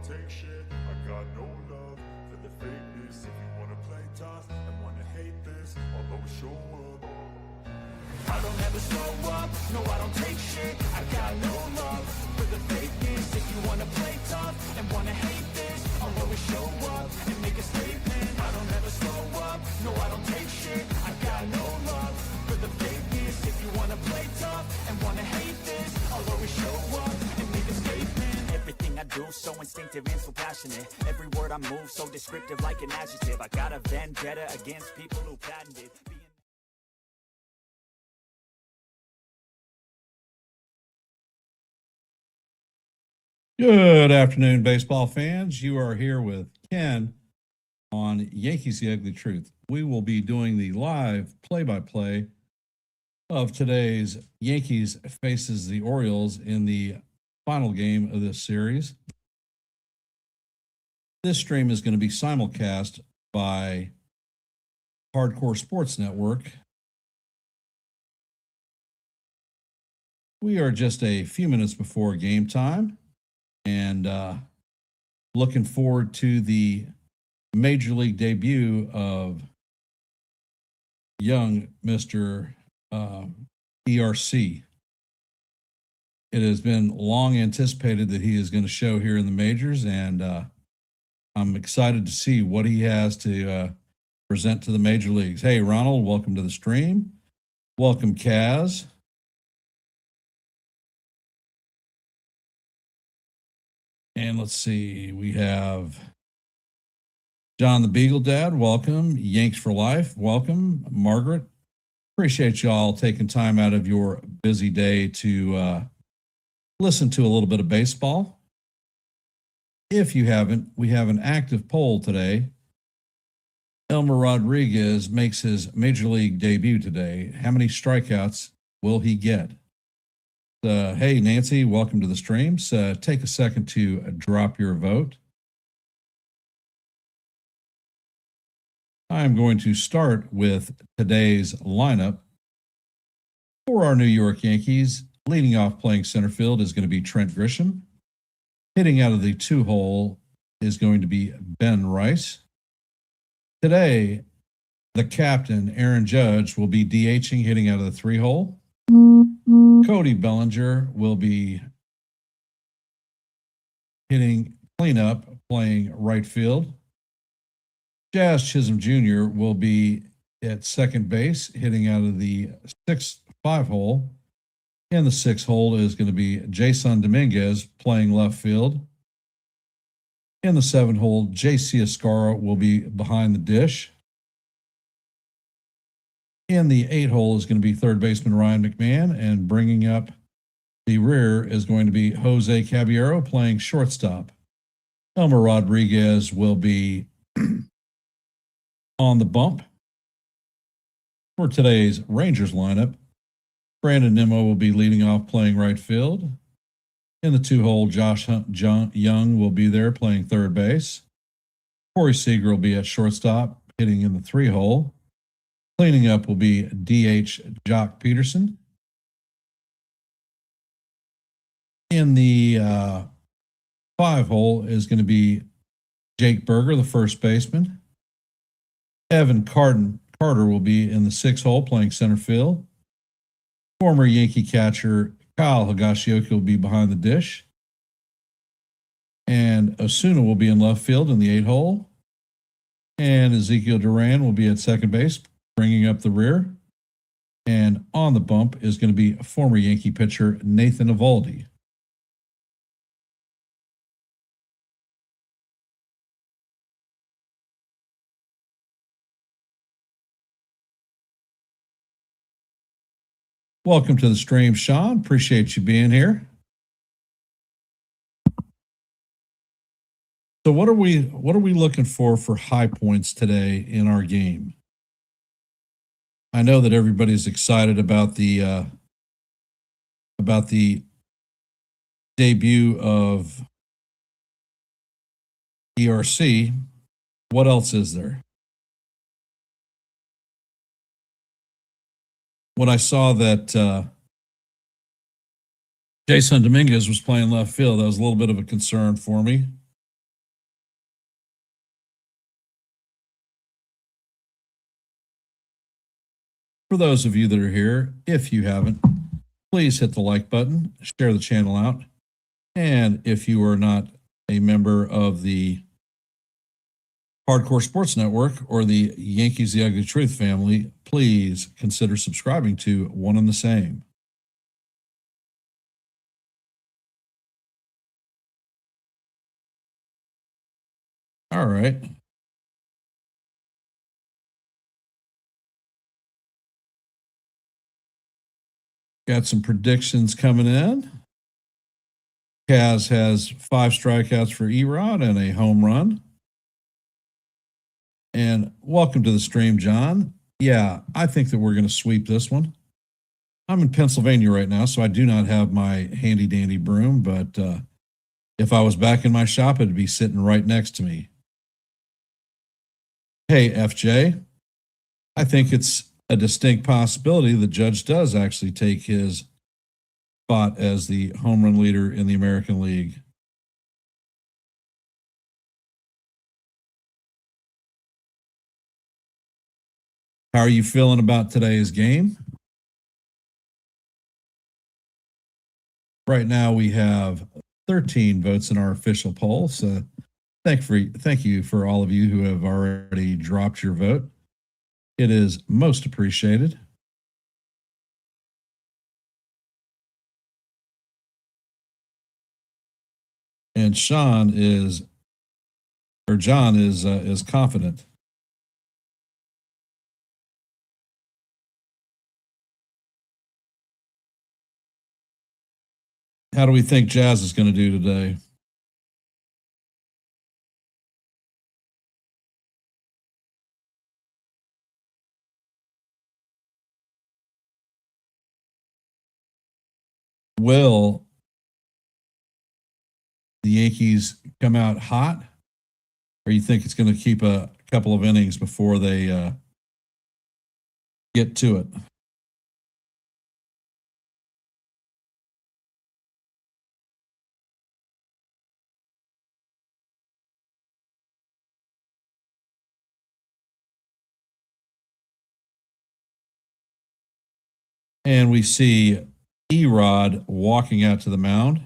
don't take shit. I got no love for the fakeness. If you wanna play tough and wanna hate this, I'll always show up. I don't ever slow up, no I don't take shit. I got no love for the fakeness. If you wanna play tough and wanna hate this, I'll always show up and make a statement. I don't ever slow up, no I don't take shit. I got no love for the fakeness. If you wanna play tough and wanna hate this, I'll always show up and make a statement. Everything I do so instinctive and so passionate. Every word I move so descriptive like an adjective. I got a vendetta against people who patented Good afternoon, baseball fans. You are here with Ken on Yankees The Ugly Truth. We will be doing the live play-by-play of today's Yankees faces the Orioles in the final game of this series. This stream is going to be simulcast by Hardcore Sports Network. We are just a few minutes before game time. And looking forward to the major league debut of young Mr. ERC. It has been long anticipated that he is going to show here in the majors, and I'm excited to see what he has to present to the major leagues. Hey, Ronald, welcome to the stream. Welcome, Kaz. And let's see, we have John the Beagle Dad, welcome. Yanks for Life, welcome. Margaret, appreciate y'all taking time out of your busy day to listen to a little bit of baseball. If you haven't, we have an active poll today. Elmer Rodriguez makes his major league debut today. How many strikeouts will he get? Hey, Nancy, welcome to the stream. So take a second to drop your vote. I'm going to start with today's lineup. For our New York Yankees, leading off playing center field is going to be Trent Grisham. Hitting out of the 2-hole is going to be Ben Rice. Today, the captain, Aaron Judge, will be DHing, hitting out of the 3-hole. Cody Bellinger will be hitting cleanup, playing right field. Jazz Chisholm Jr. will be at second base, hitting out of the 5-hole. In the 6-hole is going to be Jason Dominguez playing left field. In the 7-hole, J.C. Escara will be behind the dish. In the 8-hole is going to be third baseman Ryan McMahon, and bringing up the rear is going to be Jose Caballero playing shortstop. Elmer Rodriguez will be on the bump. For today's Rangers lineup, Brandon Nimmo will be leading off playing right field. In the 2-hole, Josh Young will be there playing third base. Corey Seager will be at shortstop, hitting in the 3-hole. Cleaning up will be DH Jock Peterson. In the 5-hole is going to be Jake Berger, the first baseman. Evan Carter will be in the 6-hole playing center field. Former Yankee catcher Kyle Higashioka will be behind the dish. And Osuna will be in left field in the 8-hole. And Ezekiel Duran will be at second base, bringing up the rear. And on the bump is going to be former Yankee pitcher Nathan Eovaldi. Welcome to the stream, Sean. Appreciate you being here. So what are we looking for high points today in our game? I know that everybody's excited about the debut of ERC. What else is there? When I saw that Jason Dominguez was playing left field, that was a little bit of a concern for me. For those of you that are here, if you haven't, please hit the like button, share the channel out. And if you are not a member of the Hardcore Sports Network or the Yankees The Ugly Truth family, please consider subscribing to one and the same. All right. Got some predictions coming in. Kaz has 5 strikeouts for Erod and a home run. And welcome to the stream, John. Yeah, I think that we're going to sweep this one. I'm in Pennsylvania right now, so I do not have my handy dandy broom, but if I was back in my shop, it'd be sitting right next to me. Hey, FJ, I think it's a distinct possibility the Judge does actually take his spot as the home run leader in the American League. How are you feeling about today's game? Right now, we have 13 votes in our official poll. So thank you for all of you who have already dropped your vote. It is most appreciated. And John is confident. How do we think Jazz is going to do today? Will the Yankees come out hot, or you think it's going to keep a couple of innings before they get to it? And we see Erod walking out to the mound.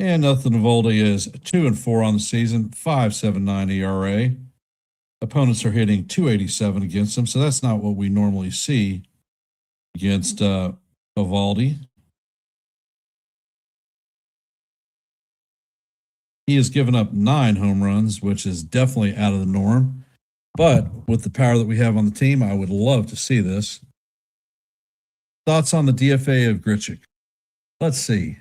And Nothing Eovaldi is 2-4 on the season, 5.79 ERA. Opponents are hitting 287 against him, so that's not what we normally see against Eovaldi. He has given up 9 home runs, which is definitely out of the norm. But with the power that we have on the team, I would love to see this. Thoughts on the DFA of Grichuk? Let's see.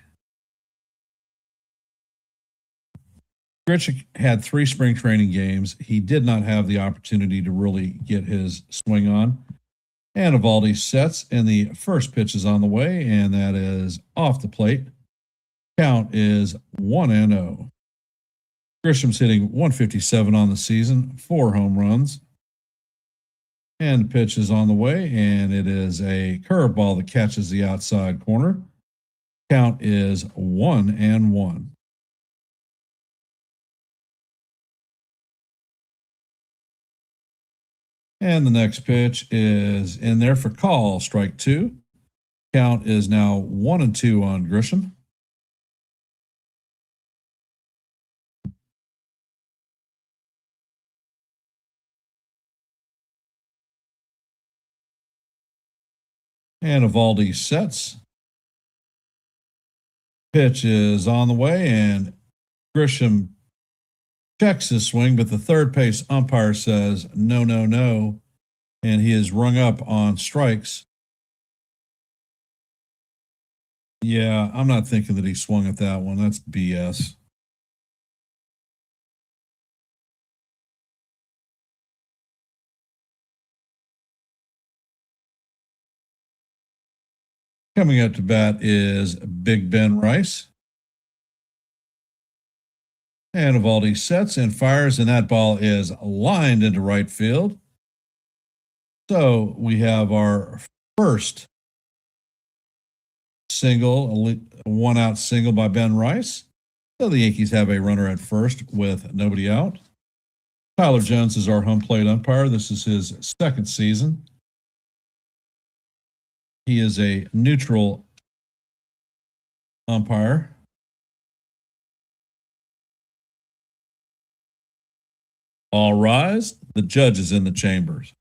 Grichuk had 3 spring training games. He did not have the opportunity to really get his swing on. And Eovaldi sets, and the first pitch is on the way, and that is off the plate. Count is 1-0. Grisham's hitting 157 on the season, 4 home runs. And the pitch is on the way, and it is a curveball that catches the outside corner. Count is 1-1. And the next pitch is in there for call, strike 2. Count is now 1-2 on Grisham. And Eovaldi sets. Pitch is on the way, and Grisham checks his swing, but the third base umpire says no, no, no, and he is rung up on strikes. Yeah, I'm not thinking that he swung at that one. That's BS. Coming up to bat is Big Ben Rice. And Evaldi sets and fires, and that ball is lined into right field. So we have our first single, a one-out single by Ben Rice. So the Yankees have a runner at first with nobody out. Tyler Jones is our home plate umpire. This is his second season. He is a neutral umpire. All rise. The judge is in the chambers.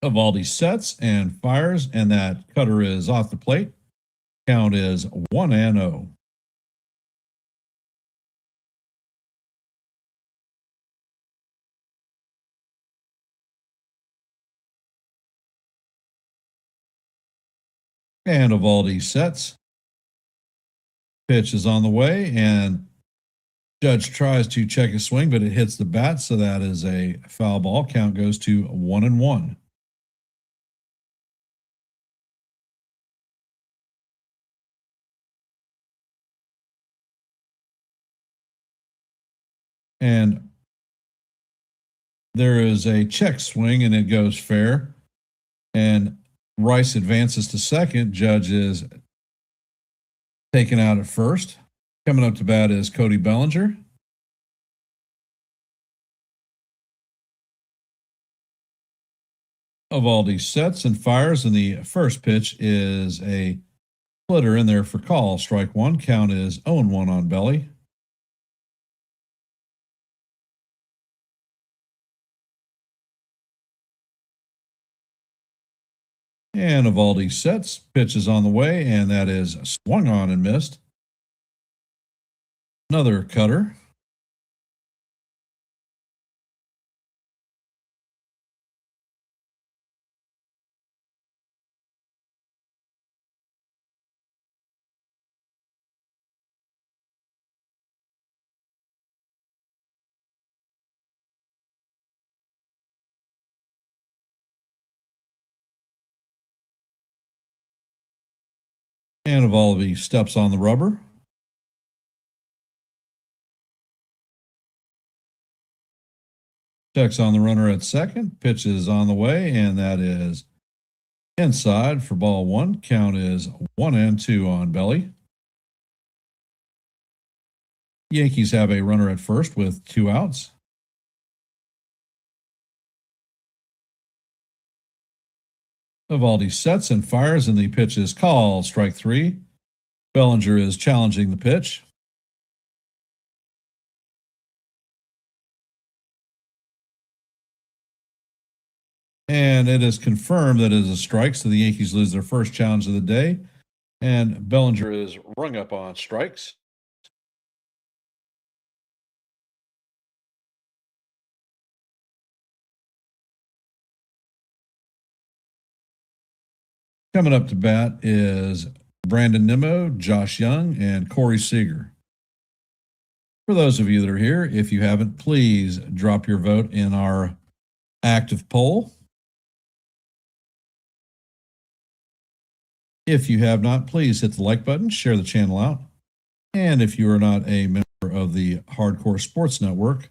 Evaldi sets and fires, and that cutter is off the plate. Count is 1-0. And Evaldi sets. Pitch is on the way, and Judge tries to check his swing, but it hits the bat, so that is a foul ball. Count goes to 1-1. And there is a check swing, and it goes fair. And Rice advances to second. Judge is taken out at first. Coming up to bat is Cody Bellinger. Evaldi sets and fires, and the first pitch is a splitter in there for call. Strike one. Count is 0-1 on Belly. And Evaldi sets, pitch is on the way, and that is swung on and missed. Another cutter. And Evaldi steps on the rubber. Checks on the runner at second. Pitch is on the way, and that is inside for ball one. Count is 1-2 on Belly. Yankees have a runner at first with 2 outs. Evaldi sets and fires, and the pitch is called. Strike three. Bellinger is challenging the pitch. And it is confirmed that it is a strike, so the Yankees lose their first challenge of the day. And Bellinger is rung up on strikes. Coming up to bat is Brandon Nimmo, Josh Young, and Corey Seager. For those of you that are here, if you haven't, please drop your vote in our active poll. If you have not, please hit the like button, share the channel out. And if you are not a member of the Hardcore Sports Network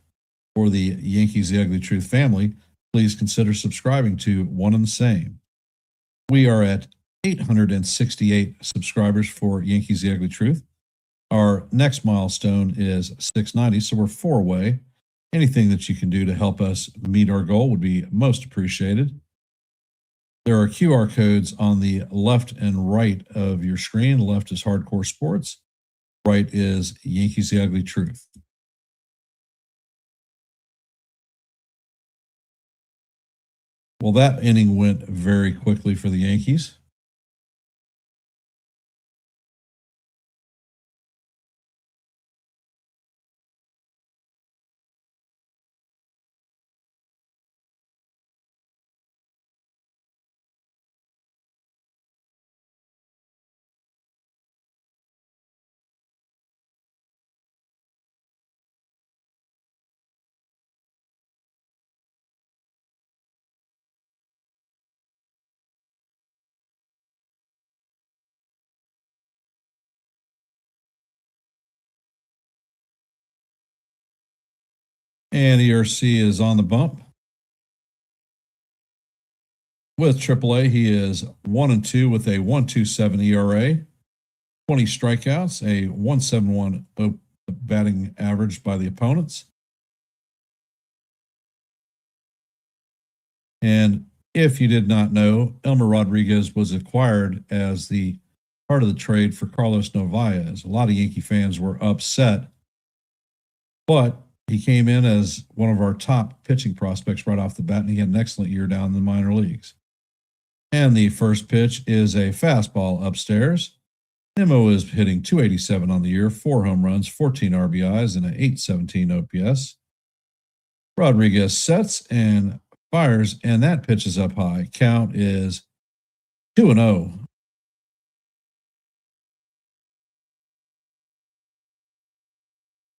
or the Yankees The Ugly Truth family, please consider subscribing to one and the same. We are at 868 subscribers for Yankees The Ugly Truth. Our next milestone is 690, so we're 4 away. Anything that you can do to help us meet our goal would be most appreciated. There are QR codes on the left and right of your screen. Left is Hardcore Sports. Right is Yankees The Ugly Truth. Well, that inning went very quickly for the Yankees. And ERC is on the bump. With AAA, he is 1-2 with a 1.27 ERA, 20 strikeouts, a 1.71 batting average by the opponents. And if you did not know, Elmer Rodriguez was acquired as the part of the trade for Carlos Narvaez. A lot of Yankee fans were upset, but he came in as one of our top pitching prospects right off the bat, and he had an excellent year down in the minor leagues. And the first pitch is a fastball upstairs. Nimmo is hitting 287 on the year, 4 home runs, 14 RBIs, and an 817 OPS. Rodriguez sets and fires, and that pitch is up high. Count is 2-0.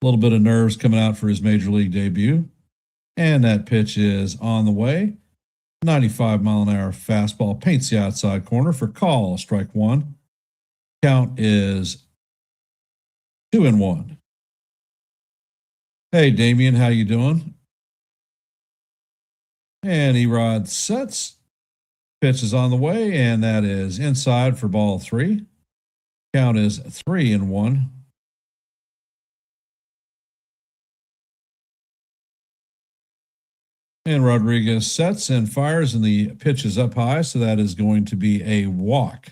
A little bit of nerves coming out for his major league debut. And that pitch is on the way. 95-mile-an-hour fastball paints the outside corner for call, strike one. Count is 2-1. Hey, Damian, how you doing? And Erod sets. Pitch is on the way, and that is inside for ball 3. Count is 3-1. And Rodriguez sets and fires, and the pitch is up high, so that is going to be a walk.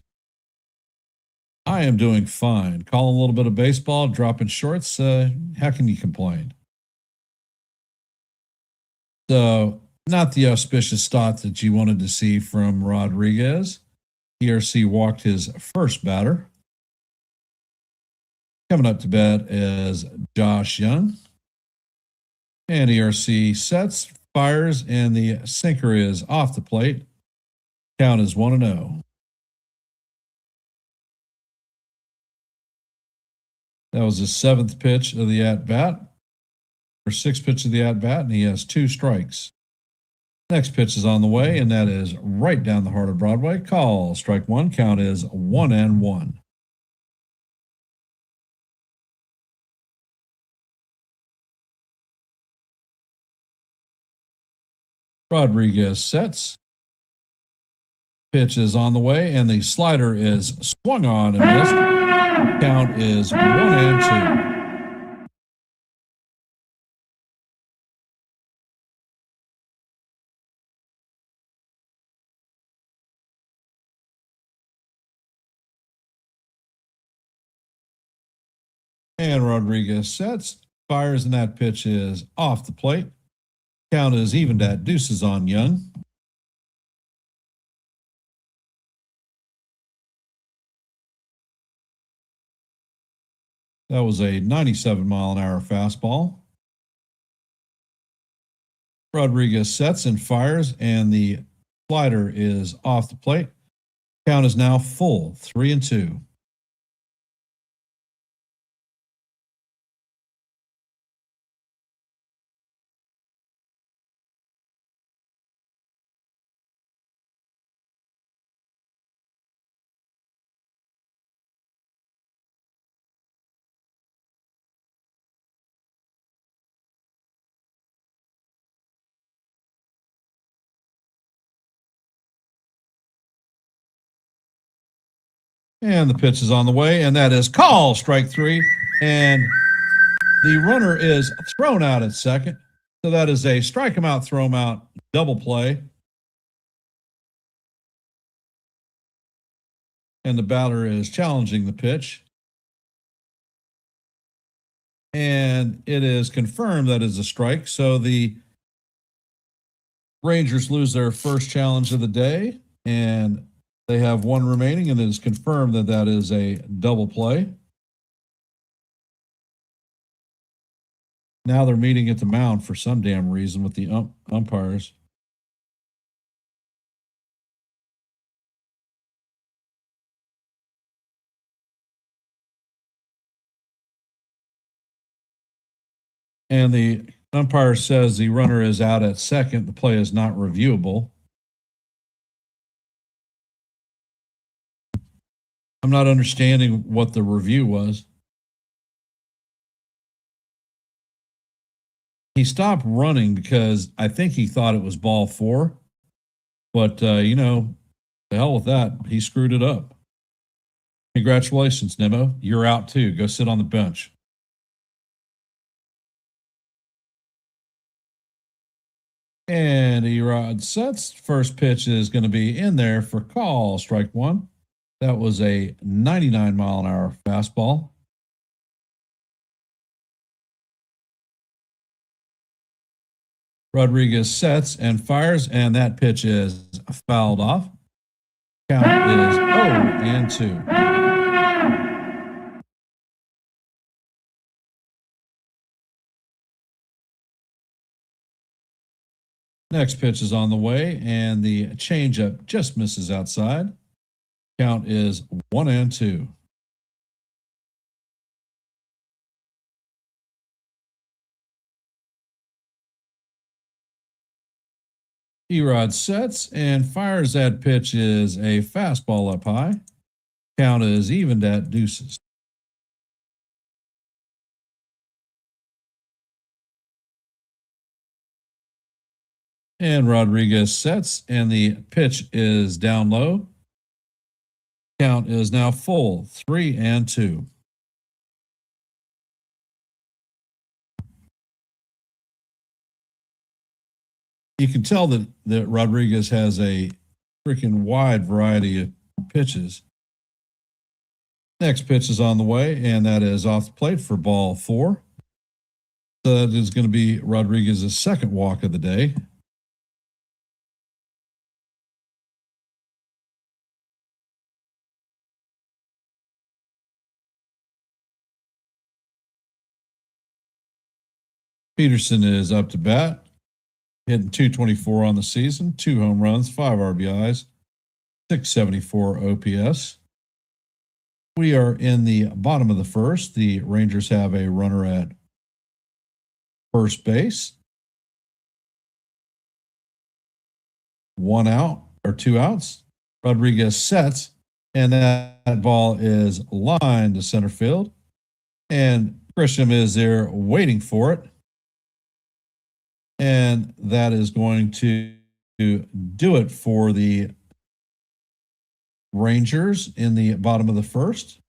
I am doing fine. Calling a little bit of baseball, dropping shorts. How can you complain? So, not the auspicious start that you wanted to see from Rodriguez. ERC walked his first batter. Coming up to bat is Josh Young. And ERC sets, fires, and the sinker is off the plate. Count is 1-0. That was his 7th pitch of the at-bat, or 6th pitch of the at-bat, and he has 2 strikes. Next pitch is on the way, and that is right down the heart of Broadway. Call, strike one. Count is 1-1. Rodriguez sets. Pitch is on the way, and the slider is swung on and missed. Count is 1-2. And Rodriguez sets, fires, and that pitch is off the plate. Count is evened at deuces on Young. That was a 97-mile-an-hour fastball. Rodriguez sets and fires, and the slider is off the plate. Count is now full, 3-2. And the pitch is on the way, and that is call, strike 3. And the runner is thrown out at second. So that is a strike him out, throw him out, double play. And the batter is challenging the pitch. And it is confirmed that is a strike. So the Rangers lose their first challenge of the day, and they have one remaining, and it is confirmed that that is a double play. Now they're meeting at the mound for some damn reason with the umpires. And the umpire says the runner is out at second. The play is not reviewable. I'm not understanding what the review was. He stopped running because I think he thought it was ball 4. But, the hell with that. He screwed it up. Congratulations, Nemo. You're out too. Go sit on the bench. And Erod sets. First pitch is going to be in there for call, strike 1. That was a 99-mile-an-hour fastball. Rodriguez sets and fires, and that pitch is fouled off. Count is 0-2. Next pitch is on the way, and the changeup just misses outside. Count is 1-2. Erod sets and fires. That pitch is a fastball up high. Count is evened at deuces. And Rodriguez sets, and the pitch is down low. Count is now full, 3-2. You can tell that Rodriguez has a freaking wide variety of pitches. Next pitch is on the way, and that is off the plate for ball 4. So that is going to be Rodriguez's second walk of the day. Peterson is up to bat, hitting .224 on the season, 2 home runs, 5 RBIs, 674 OPS. We are in the bottom of the first. The Rangers have a runner at first base. 1 out or 2 outs. Rodriguez sets, and that ball is lined to center field. And Grisham is there waiting for it. And that is going to do it for the Rangers in the bottom of the first.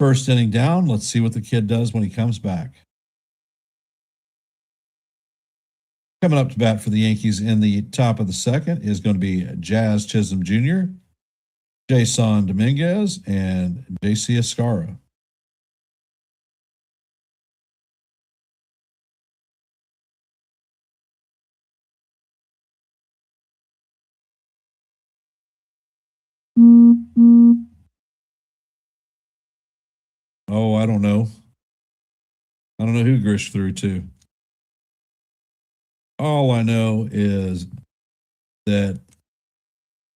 First inning down. Let's see what the kid does when he comes back. Coming up to bat for the Yankees in the top of the second is going to be Jazz Chisholm Jr., Jason Dominguez, and JC Escara. Oh, I don't know. I don't know who Grish threw to. All I know is that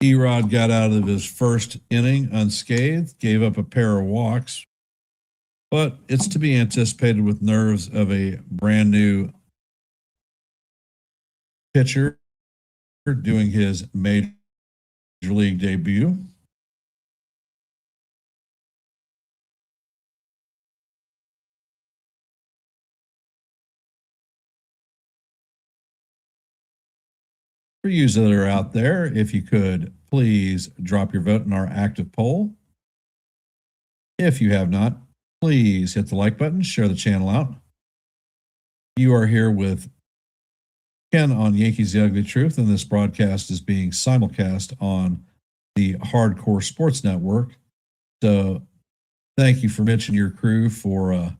Erod got out of his first inning unscathed, gave up a pair of walks, but it's to be anticipated with nerves of a brand new pitcher doing his major league debut. For you that are out there, if you could please drop your vote in our active poll. If you have not, please hit the like button, share the channel out. You are here with Ken on Yankees The Ugly Truth, and this broadcast is being simulcast on the Hardcore Sports Network. So thank you for Mitch and your crew for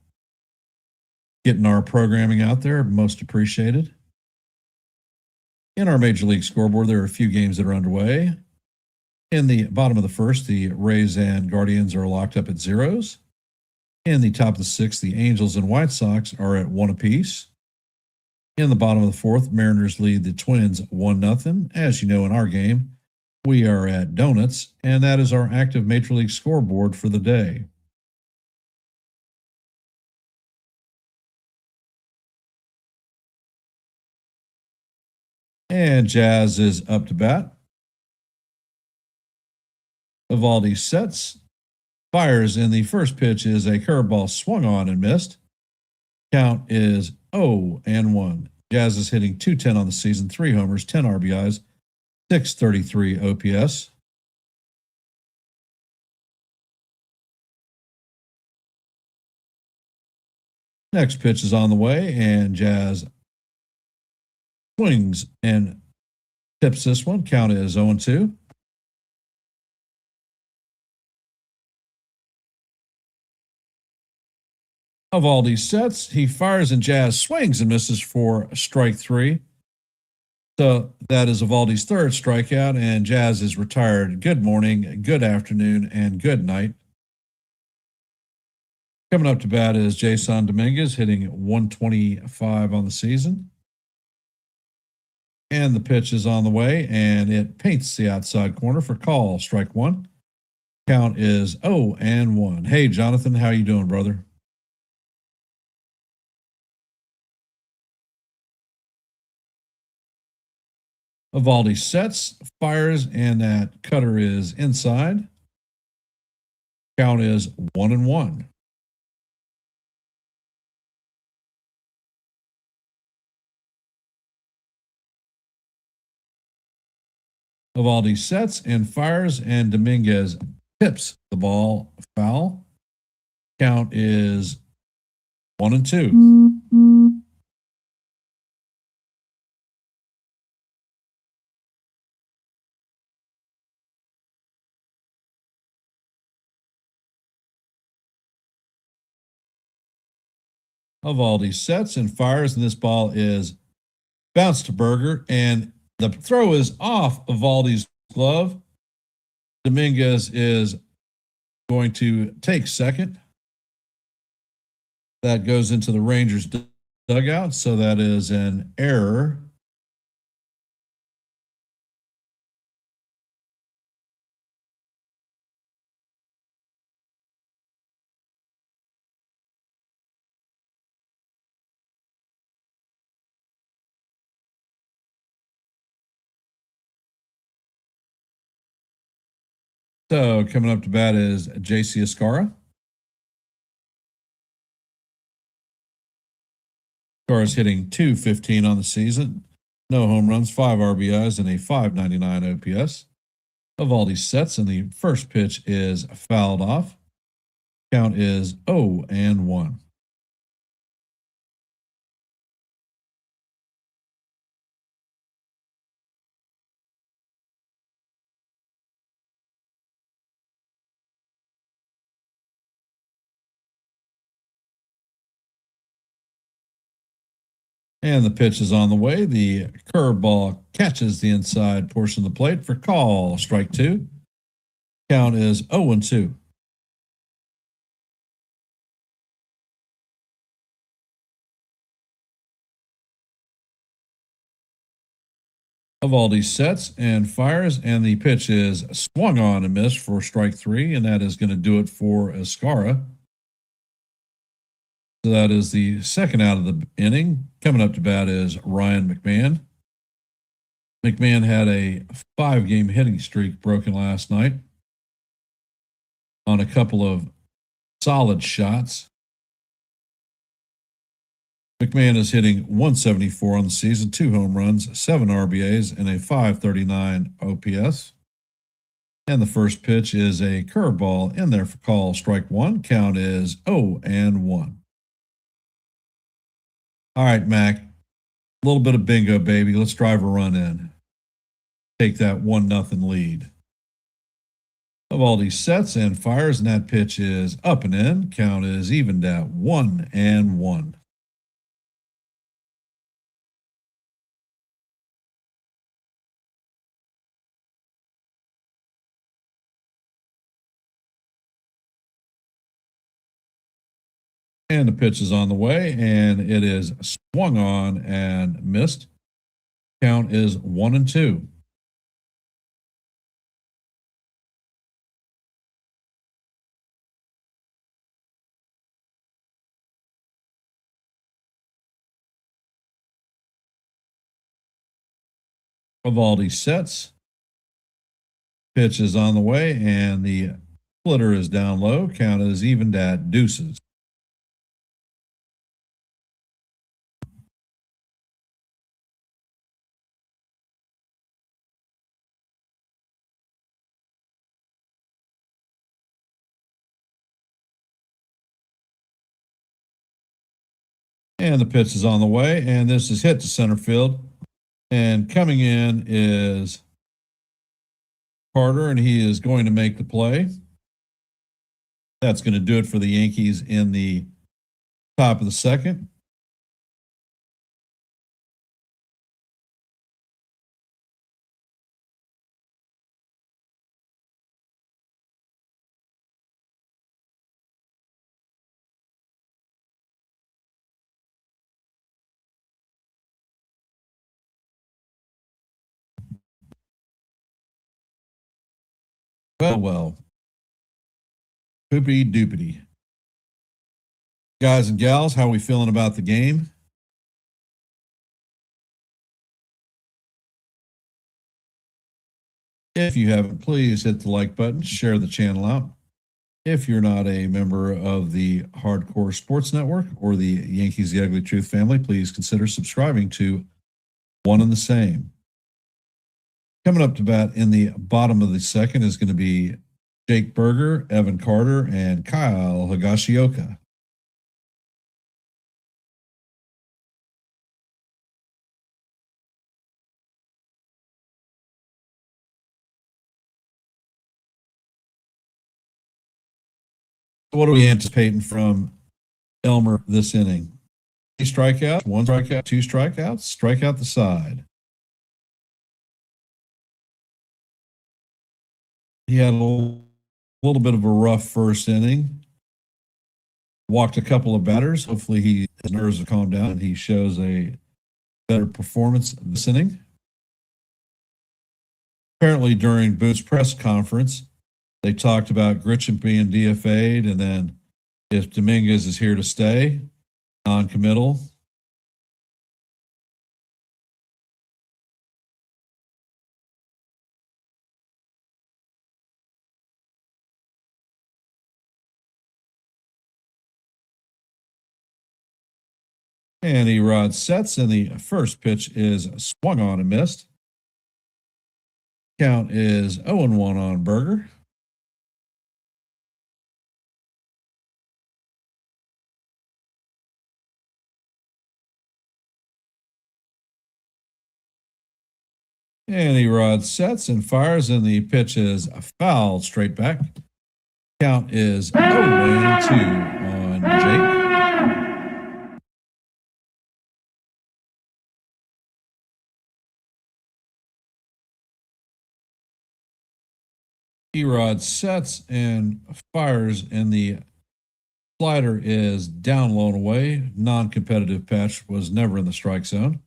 getting our programming out there. Most appreciated. In our Major League scoreboard, there are a few games that are underway. In the bottom of the first, the Rays and Guardians are locked up at 0s. In the top of the sixth, the Angels and White Sox are at 1 apiece. In the bottom of the fourth, Mariners lead the Twins 1-0. As you know, in our game, we are at donuts, and that is our active Major League scoreboard for the day. And Jazz is up to bat. Evaldi sets, fires, and the first pitch is a curveball swung on and missed. Count is 0-1. Jazz is hitting .210 on the season, 3 homers, 10 RBIs, 633 OPS. Next pitch is on the way, and Jazz swings and tips this one. Count is 0-2. Eovaldi sets. He fires, and Jazz swings and misses for strike 3. So that is Eovaldi's third strikeout, and Jazz is retired. Good morning, good afternoon, and good night. Coming up to bat is Jason Dominguez, hitting 125 on the season. And the pitch is on the way, and it paints the outside corner for call. Strike 1. Count is 0-1. Hey, Jonathan, how you doing, brother? Eovaldi sets, fires, and that cutter is inside. Count is 1-1. Eovaldi sets and fires, and Dominguez tips the ball foul. Count is 1-2. Eovaldi sets and fires, and this ball is bounced to Berger, and the throw is off Eovaldi's glove. Dominguez is going to take second. That goes into the Rangers dugout, so that is an error. So coming up to bat is J.C. Escara. Escara's hitting .215 on the season. No home runs, 5 RBIs, and a .599 OPS. Eovaldi sets, and the first pitch is fouled off. Count is 0-1. And the pitch is on the way. The curveball catches the inside portion of the plate for call. Strike 2. Count is 0-2. Eovaldi sets and fires, and the pitch is swung on and missed for strike 3, and that is going to do it for Escara. So that is the second out of the inning. Coming up to bat is Ryan McMahon. McMahon had a 5-game hitting streak broken last night on a couple of solid shots. McMahon is hitting .174 on the season, 2 home runs, 7 RBAs, and a .539 OPS. And the first pitch is a curveball in there for call. Strike 1. Count is 0-1. All right, Mac. A little bit of bingo, baby. Let's drive a run in. Take that 1-0 lead. Eovaldi sets and fires, and that pitch is up and in. Count is evened at 1-1. And the pitch is on the way, and it is swung on and missed. Count is 1-2. Eovaldi sets. Pitch is on the way, and the splitter is down low. Count is evened at deuces. And the pitch is on the way, and this is hit to center field. And coming in is Carter, and he is going to make the play. That's going to do it for the Yankees in the top of the second. Well. Poopy doopity. Guys and gals, how are we feeling about the game? If you haven't, please hit the like button, share the channel out. If you're not a member of the Hardcore Sports Network or the Yankees The Ugly Truth family, please consider subscribing to one and the same. Coming up to bat in the bottom of the second is going to be Jake Berger, Evan Carter, and Kyle Higashioka. What are we anticipating from Elmer this inning? 3 strikeouts, 1 strikeout, 2 strikeouts, strike out the side. He had a little bit of a rough first inning. Walked a couple of batters. Hopefully his nerves have calmed down and he shows a better performance this inning. Apparently during Booth's press conference, they talked about Grisham being DFA'd, and then if Dominguez is here to stay, non-committal. And Erod sets, and the first pitch is swung on and missed. Count is 0-1 on Berger. And Erod sets and fires, and the pitch is fouled straight back. Count is 0-2 on Jake. Erod sets and fires, and the slider is down low and away. Non-competitive pitch, was never in the strike zone.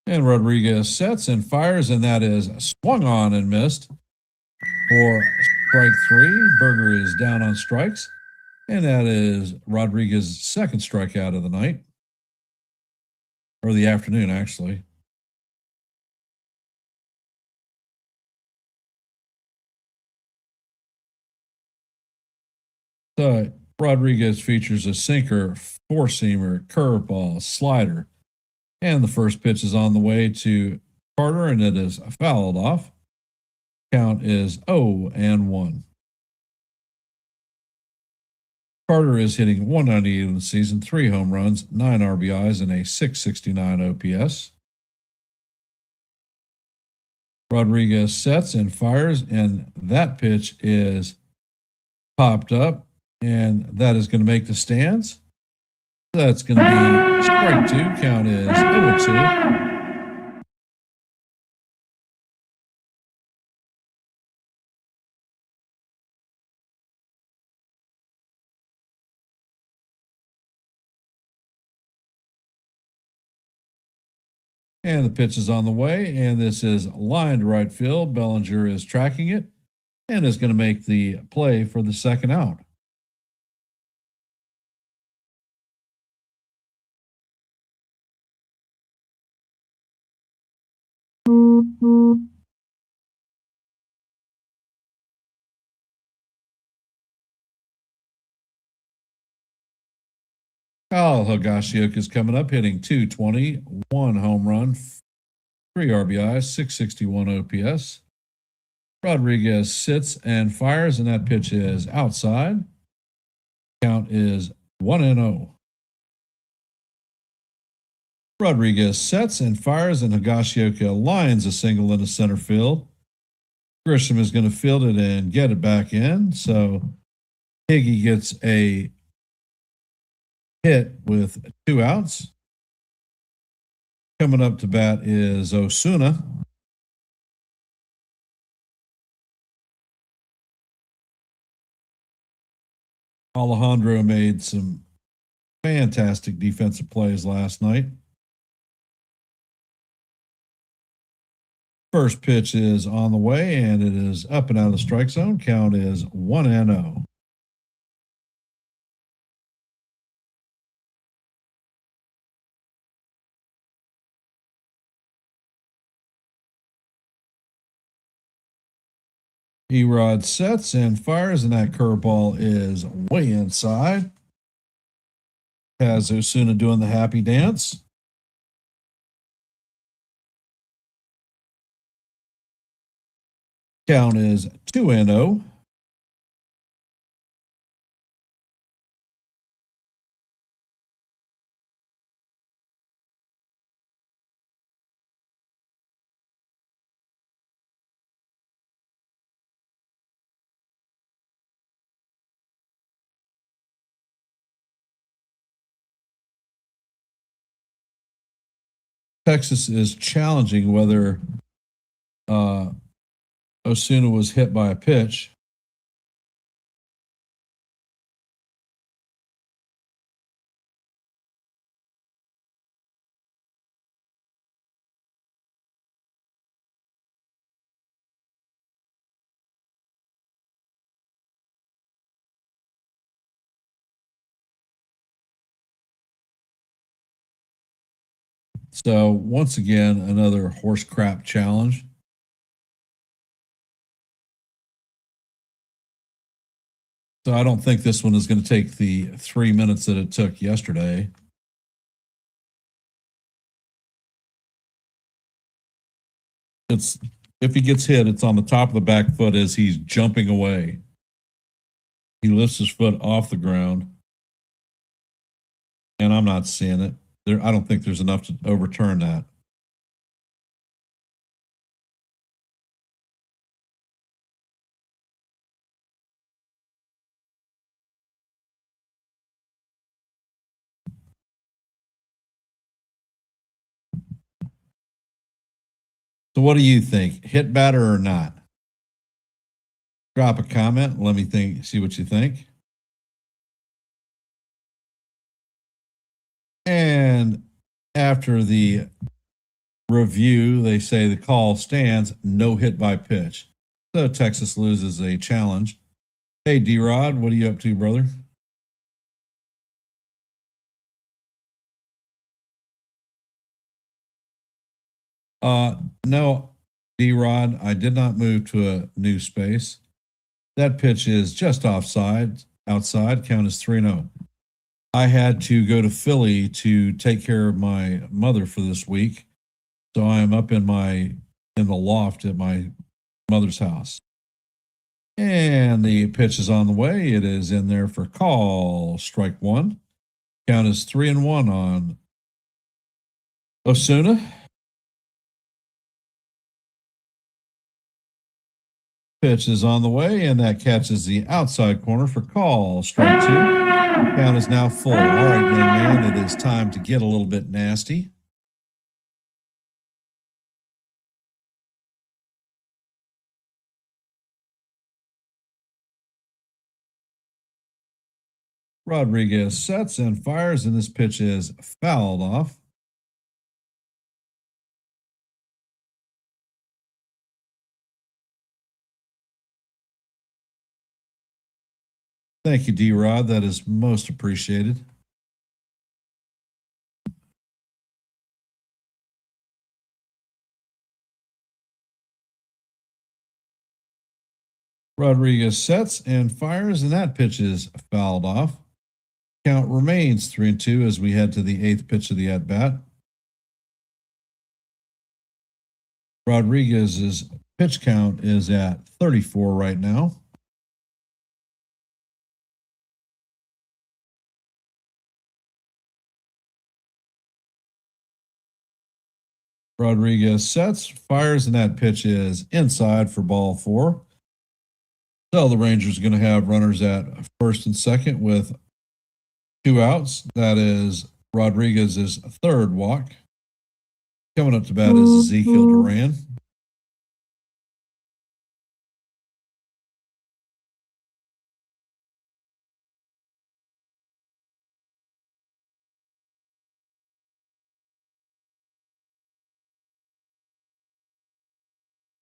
And Rodriguez sets and fires, and that is swung on and missed for strike 3. Berger is down on strikes, and that is Rodriguez's second strikeout of the night, or the afternoon, actually. So Rodriguez features a sinker, four-seamer, curveball, slider, and the first pitch is on the way to Carter, and it is fouled off. Count is 0-1. Carter is hitting .198 in the season, 3 home runs, 9 RBIs, and a .669 OPS. Rodriguez sets and fires, and that pitch is popped up, and that is going to make the stands. That's going to be strike 2. Count is 0-2. And the pitch is on the way, and this is lined right field. Bellinger is tracking it and is going to make the play for the second out. Kyle Higashioka is coming up, hitting .220, 1 home run, 3 RBIs, .661 OPS. Rodriguez sits and fires, and that pitch is outside. Count is 1-0. Rodriguez sets and fires, and Higashioka lines a single into center field. Grisham is going to field it and get it back in. So Higgy gets a hit with 2 outs. Coming up to bat is Osuna. Alejandro made some fantastic defensive plays last night. First pitch is on the way, and it is up and out of the strike zone. Count is 1-0. Erod sets and fires, and that curveball is way inside. Has Osuna doing the happy dance. Count is 2-0. Texas is challenging whether Osuna was hit by a pitch. So once again, another horse crap challenge. So I don't think this one is going to take the 3 minutes that it took yesterday. It's if he gets hit, it's on the top of the back foot as he's jumping away. He lifts his foot off the ground. And I'm not seeing it. I don't think there's enough to overturn that. So what do you think? Hit batter or not? Drop a comment. Let me see what you think. And after the review, they say the call stands, no hit by pitch. So Texas loses a challenge. Hey, D-Rod, what are you up to, brother? No, D-Rod, I did not move to a new space. That pitch is just outside. Count is 3-0. I had to go to Philly to take care of my mother for this week. So I am up in the loft at my mother's house. And the pitch is on the way. It is in there for call. Strike 1. Count is 3-1 on Osuna. Pitch is on the way, and that catches the outside corner for call. Strike 2. Count is now full. All right, young man, it is time to get a little bit nasty. Rodriguez sets and fires, and this pitch is fouled off. Thank you, D-Rod. That is most appreciated. Rodriguez sets and fires, and that pitch is fouled off. Count remains 3-2 as we head to the 8th pitch of the at-bat. Rodriguez's pitch count is at 34 right now. Rodriguez sets, fires, and that pitch is inside for ball 4. So the Rangers are going to have runners at first and second with 2 outs. That is Rodriguez's third walk. Coming up to bat is Ezekiel Duran.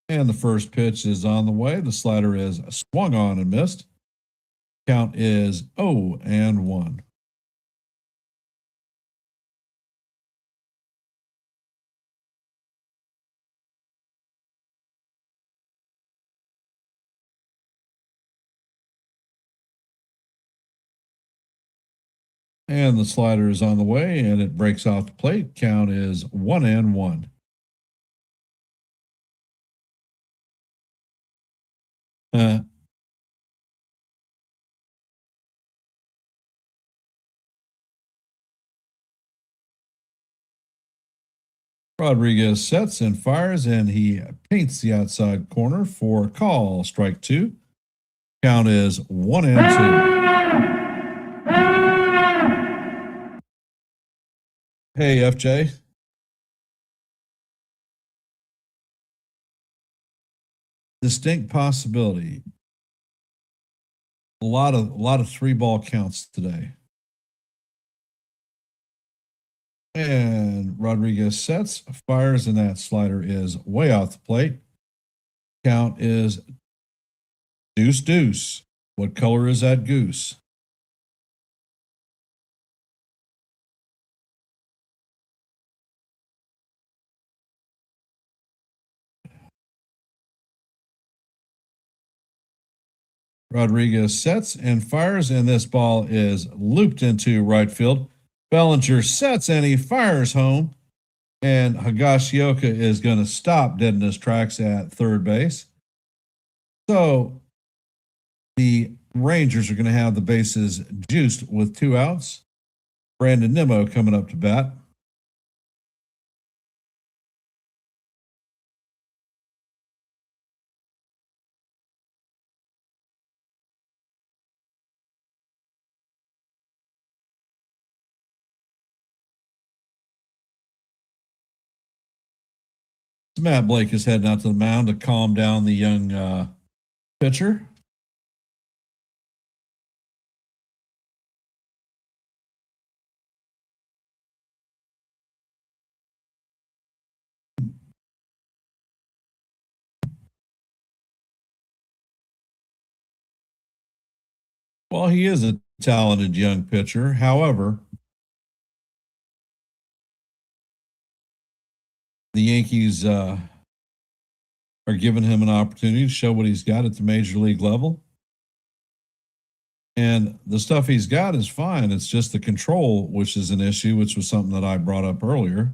And the first pitch is on the way. The slider is swung on and missed. Count is 0-1. And the slider is on the way, and it breaks off the plate. Count is 1-1. Rodriguez sets and fires, and he paints the outside corner for a call. Strike 2. Count is 1-2. Hey, FJ. Distinct possibility. A lot of 3-ball counts today. And Rodriguez sets, fires, and that slider is way off the plate. Count is 2-2. What color is that goose? Rodriguez sets and fires, and this ball is looped into right field. Bellinger sets and he fires home, and Higashioka is going to stop dead in his tracks at third base. So the Rangers are going to have the bases juiced with 2 outs. Brandon Nimmo coming up to bat. Matt Blake is heading out to the mound to calm down the young pitcher. Well, he is a talented young pitcher. However, the Yankees are giving him an opportunity to show what he's got at the major league level. And the stuff he's got is fine. It's just the control, which is an issue, which was something that I brought up earlier.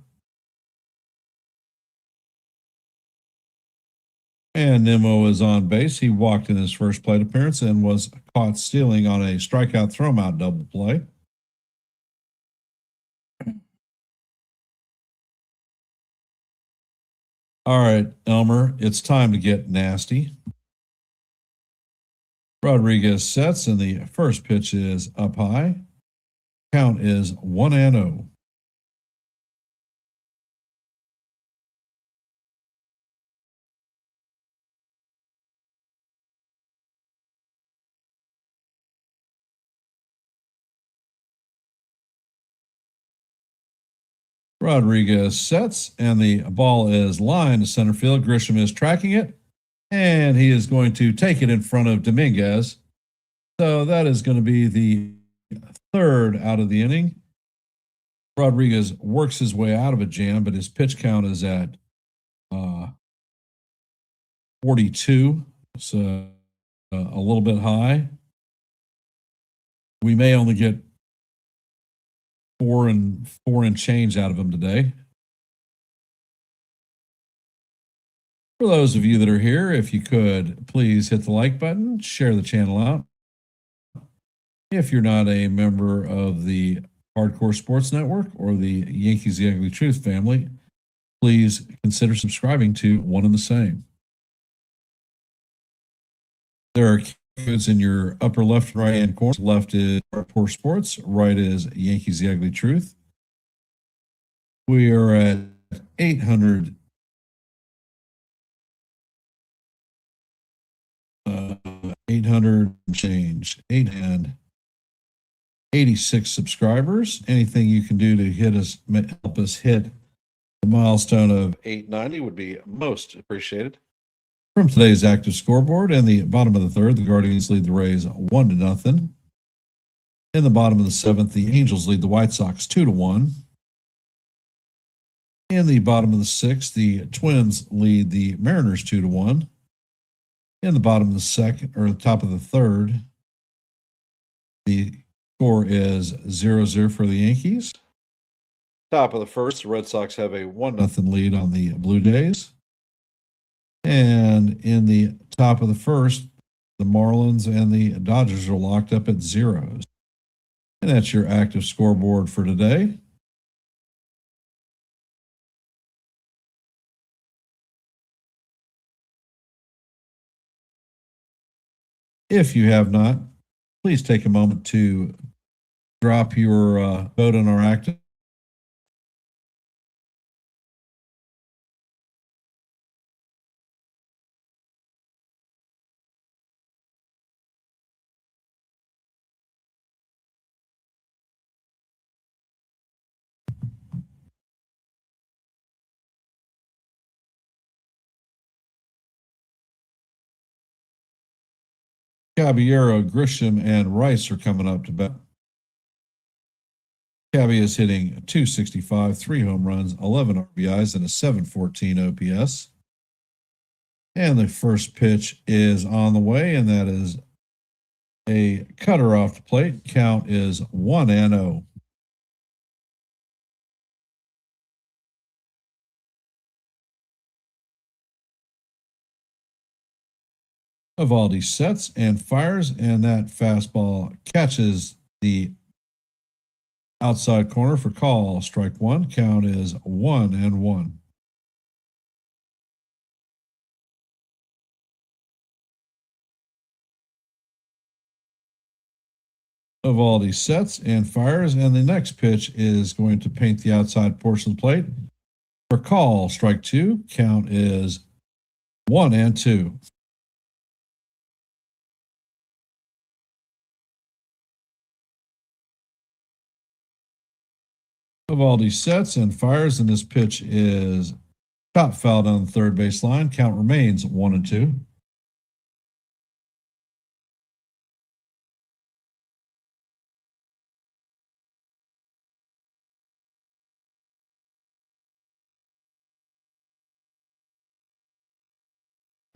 And Nimmo is on base. He walked in his first plate appearance and was caught stealing on a strikeout throw-out double play. All right, Elmer, it's time to get nasty. Rodriguez sets, and the first pitch is up high. Count is 1-0. Rodriguez sets, and the ball is lined to center field. Grisham is tracking it, and he is going to take it in front of Dominguez. So that is going to be the third out of the inning. Rodriguez works his way out of a jam, but his pitch count is at 42, so a little bit high. We may only get 4 and change out of him today. For those of you that are here, if you could please hit the like button, share the channel out. If you're not a member of the Hardcore Sports Network or the Yankees The Ugly Truth family, please consider subscribing to One and the Same. There are codes in your upper left and right hand corner. Left is Poor Sports, right is Yankees The Ugly Truth. We are at 800 800 change, 886 subscribers. Anything you can do to help us hit the milestone of 890 would be most appreciated. From today's active scoreboard, in the bottom of the third, the Guardians lead the Rays 1-0. In the bottom of the seventh, the Angels lead the White Sox 2-1. In the bottom of the sixth, the Twins lead the Mariners 2-1. In the bottom of the second, or the top of the third, the score is 0-0 for the Yankees. Top of the first, the Red Sox have a 1-0 lead on the Blue Jays. And in the top of the first, the Marlins and the Dodgers are locked up at zeros. And that's your active scoreboard for today. If you have not, please take a moment to drop your vote on our active. Caballero, Grisham, and Rice are coming up to bat. Cabby is hitting 265, 3 home runs, 11 RBIs, and a 714 OPS. And the first pitch is on the way, and that is a cutter off the plate. Count is 1-0. Evaldi sets and fires, and that fastball catches the outside corner for call. Strike one. Count is 1-1. Evaldi sets and fires, and the next pitch is going to paint the outside portion of the plate for call. Strike two. Count is 1-2. Evaldi sets and fires, and this pitch is top foul down the third base line. Count remains 1-2.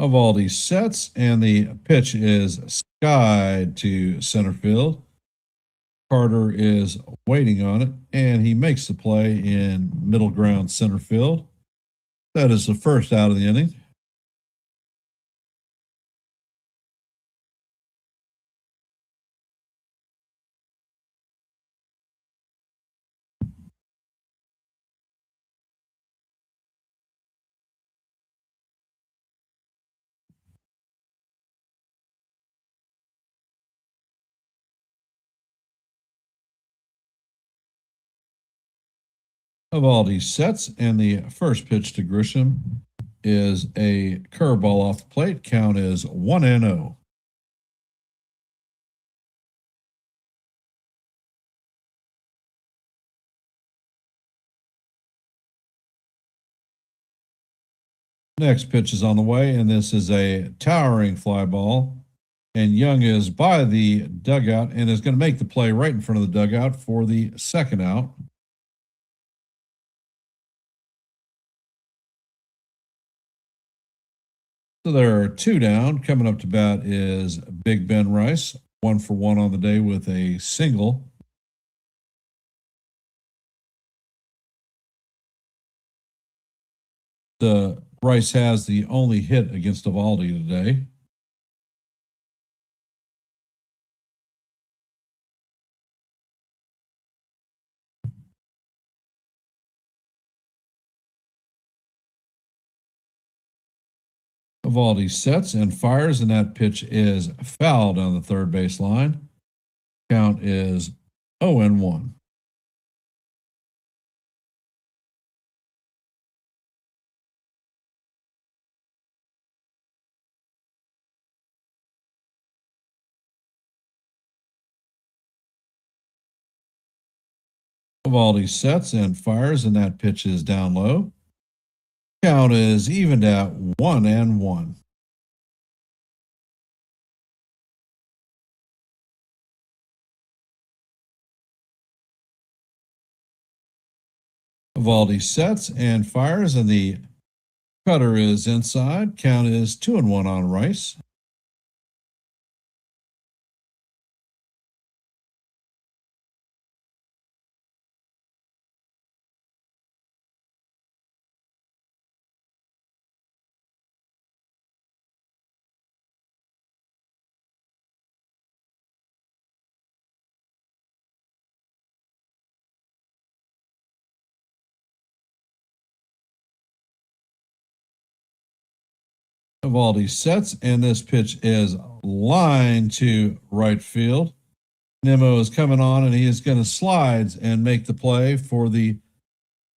Evaldi sets, and the pitch is skied to center field. Carter is waiting on it, and he makes the play in middle ground center field. That is the first out of the inning. Evaldi sets, and the first pitch to Grisham is a curveball off the plate. Count is 1-0. Next pitch is on the way, and this is a towering fly ball. And Young is by the dugout and is going to make the play right in front of the dugout for the second out. So there are two down. Coming up to bat is Big Ben Rice, 1-for-1 on the day with a single. The Rice has the only hit against Evaldi today. Evaldi sets and fires, and that pitch is fouled on the third base line. Count is 0-1. Evaldi sets and fires, and that pitch is down low. Count is evened at 1-1. Evaldi sets and fires, and the cutter is inside. Count is 2-1 on Rice. Evaldi sets, and this pitch is lined to right field. Nimmo is coming on, and he is going to slide and make the play for the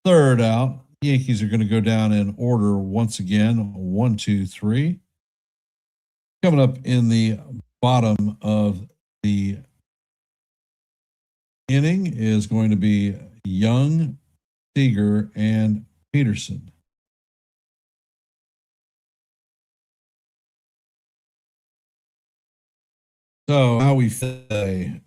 third out. The Yankees are going to go down in order once again, 1, 2, 3. Coming up in the bottom of the inning is going to be Young, Seager, and Peterson. So how we say?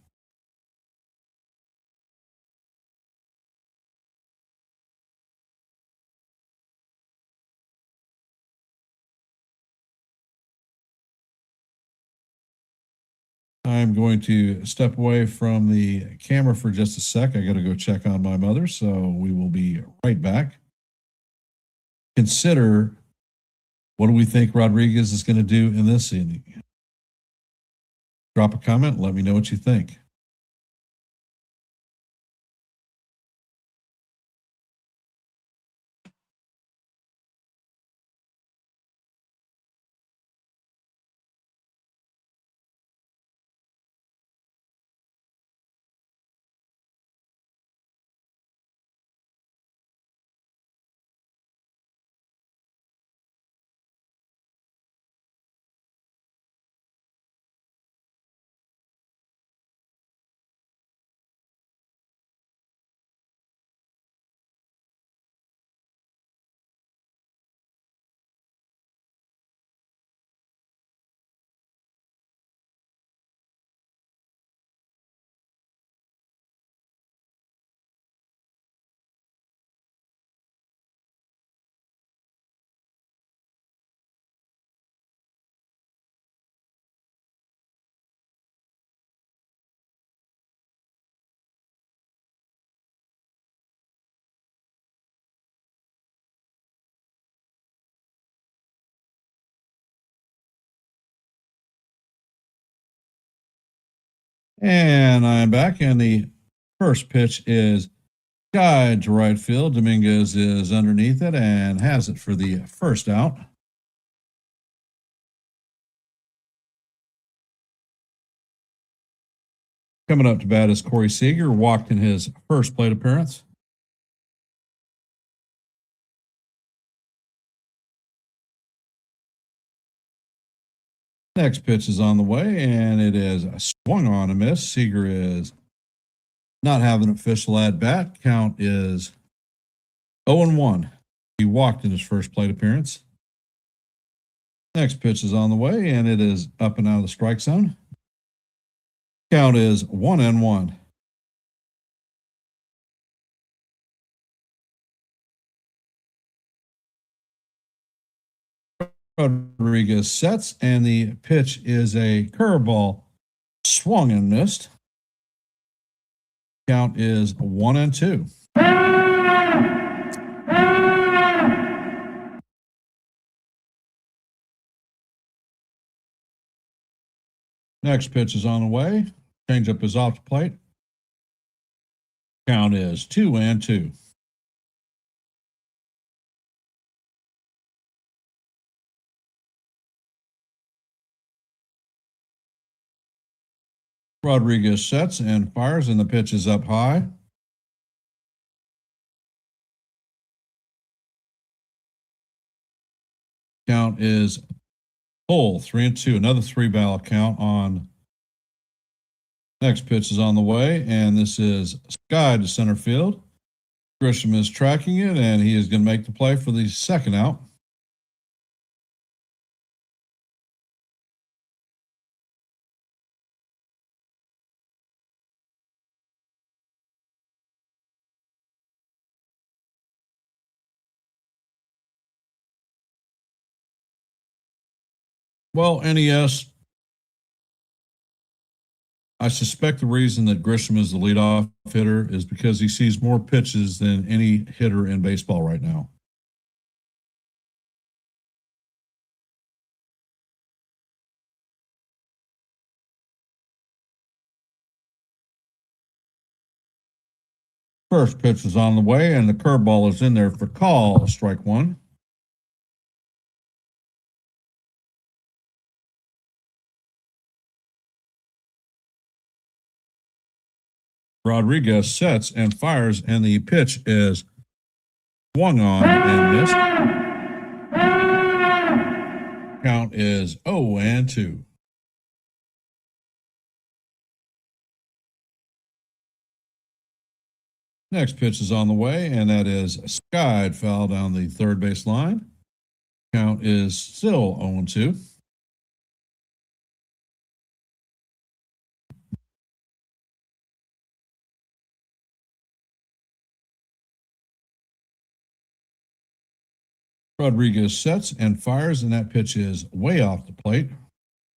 I'm going to step away from the camera for just a sec. I got to go check on my mother, so we will be right back. Consider, what do we think Rodriguez is going to do in this inning? Drop a comment. Let me know what you think. And I'm back, and the first pitch is guide to right field. Dominguez is underneath it and has it for the first out. Coming up to bat is Corey Seager, walked in his first plate appearance. Next pitch is on the way, and it is swung on a miss. Seager is not having an official at bat. Count is 0-1. He walked in his first plate appearance. Next pitch is on the way, and it is up and out of the strike zone. Count is 1-1. Rodriguez sets, and the pitch is a curveball, swung and missed. Count is 1-2. Next pitch is on the way. Changeup is off the plate. Count is 2-2. Rodriguez sets and fires, and the pitch is up high. Count is full, 3-2. Another 3-ball count on. Next pitch is on the way, and this is sky to center field. Grisham is tracking it, and he is going to make the play for the second out. Well, NES, I suspect the reason that Grisham is the leadoff hitter is because he sees more pitches than any hitter in baseball right now. First pitch is on the way, and the curveball is in there for call, strike one. Rodriguez sets and fires, and the pitch is swung on and missed. Count is 0-2. Next pitch is on the way, and that is skied foul down the third base line. Count is still 0-2. Rodriguez sets and fires, and that pitch is way off the plate.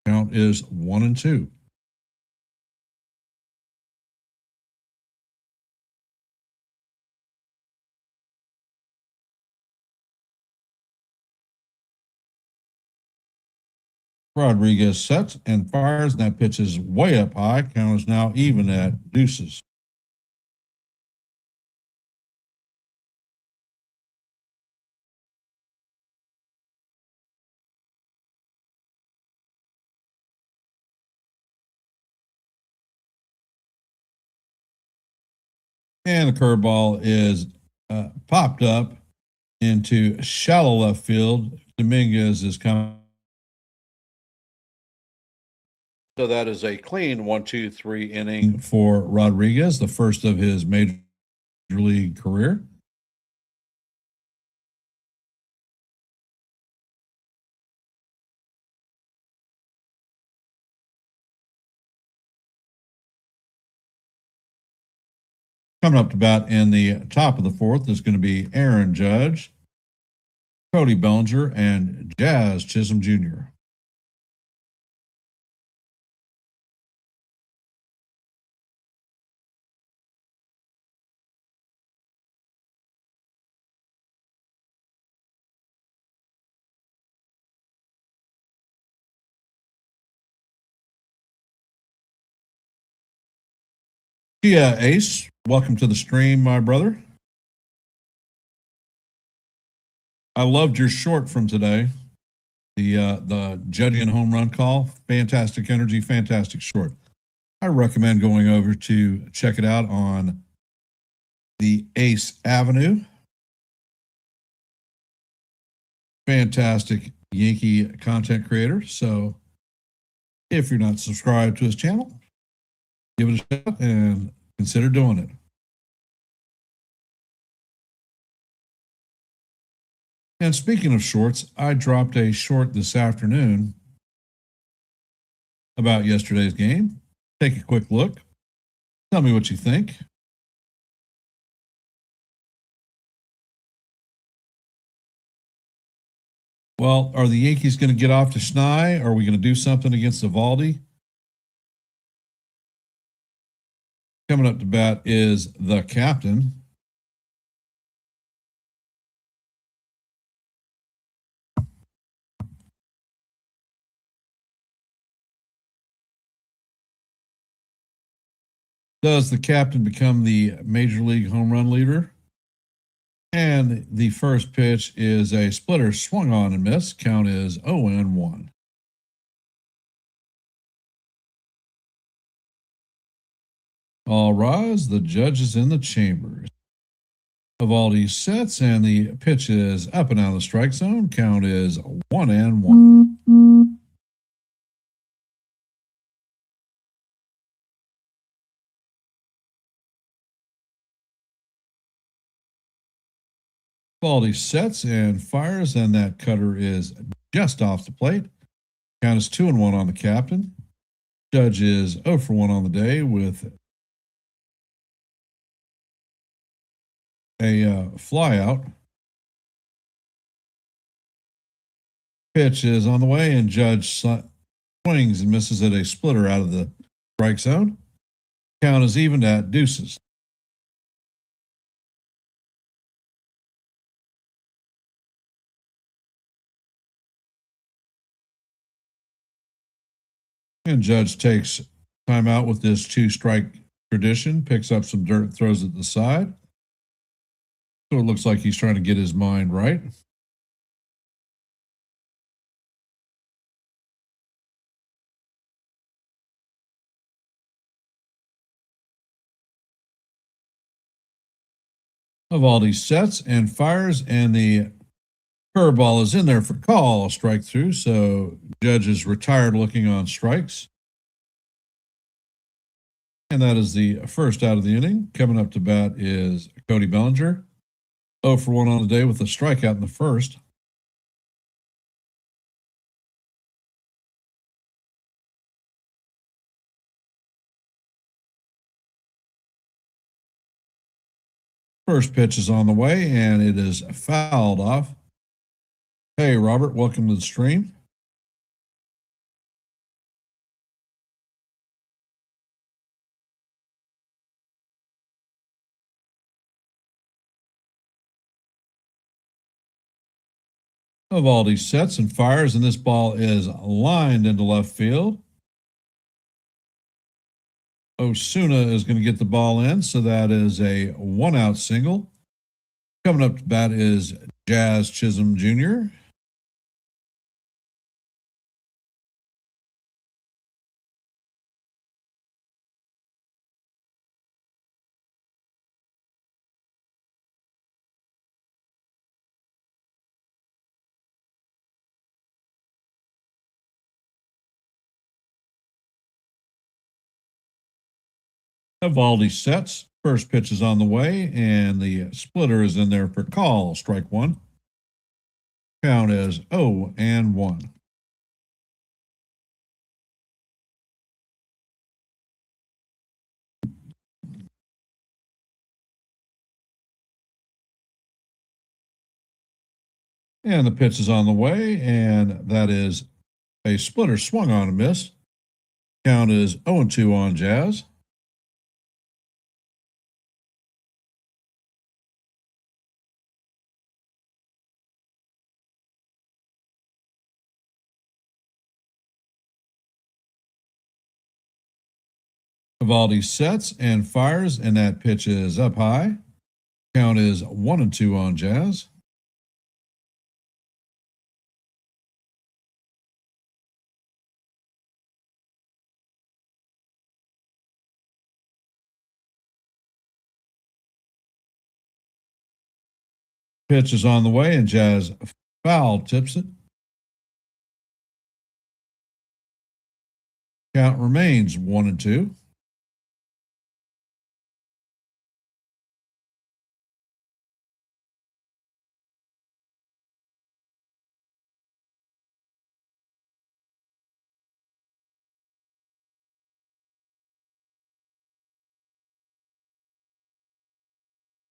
Count is 1-2. Rodriguez sets and fires, and that pitch is way up high. Count is now even at deuces. And the curveball is popped up into shallow left field. Dominguez is coming. So that is a clean 1-2-3 inning for Rodriguez, the first of his major league career. Coming up to bat in the top of the fourth is going to be Aaron Judge, Cody Bellinger, and Jazz Chisholm Jr. Yeah, Ace, welcome to the stream, my brother. I loved your short from today. The Judging and home run call, fantastic energy, fantastic short. I recommend going over to check it out on the Ace Avenue. Fantastic Yankee content creator. So if you're not subscribed to his channel, give it a shot and consider doing it. And speaking of shorts, I dropped a short this afternoon about yesterday's game. Take a quick look. Tell me what you think. Well, are the Yankees going to get off to Schnei? Are we going to do something against Evaldi? Coming up to bat is the captain. Does the captain become the major league home run leader? And the first pitch is a splitter swung on and missed. Count is 0-1. All rise. The judge is in the chambers. Evaldi sets, and the pitch is up and out of the strike zone. Count is 1-1. Evaldi sets and fires, and that cutter is just off the plate. Count is 2-1 on the captain. Judge is 0 for 1 on the day with a fly out. Pitch is on the way, and Judge swings and misses at a splitter out of the strike zone. Count is evened at deuces. And Judge takes time out with this 2-strike tradition, picks up some dirt, throws it to the side. So it looks like he's trying to get his mind right. Evaldi sets and fires, and the curveball is in there for call, strike through. So Judge is retired looking on strikes. And that is the first out of the inning. Coming up to bat is Cody Bellinger. 0 for 1 on the day with a strikeout in the first. First pitch is on the way, and it is fouled off. Hey, Robert, welcome to the stream. Evaldi sets and fires, and this ball is lined into left field. Osuna is going to get the ball in, so that is a 1-out single. Coming up to bat is Jazz Chisholm Jr. Evaldi sets. First pitch is on the way, and the splitter is in there for call. Strike 1. Count is 0-1. And the pitch is on the way, and that is a splitter swung on and missed. Count is 0-2 on Jazz. Evaldi sets and fires, and that pitch is up high. Count is 1-2 on Jazz. Pitch is on the way, and Jazz foul tips it. Count remains 1-2.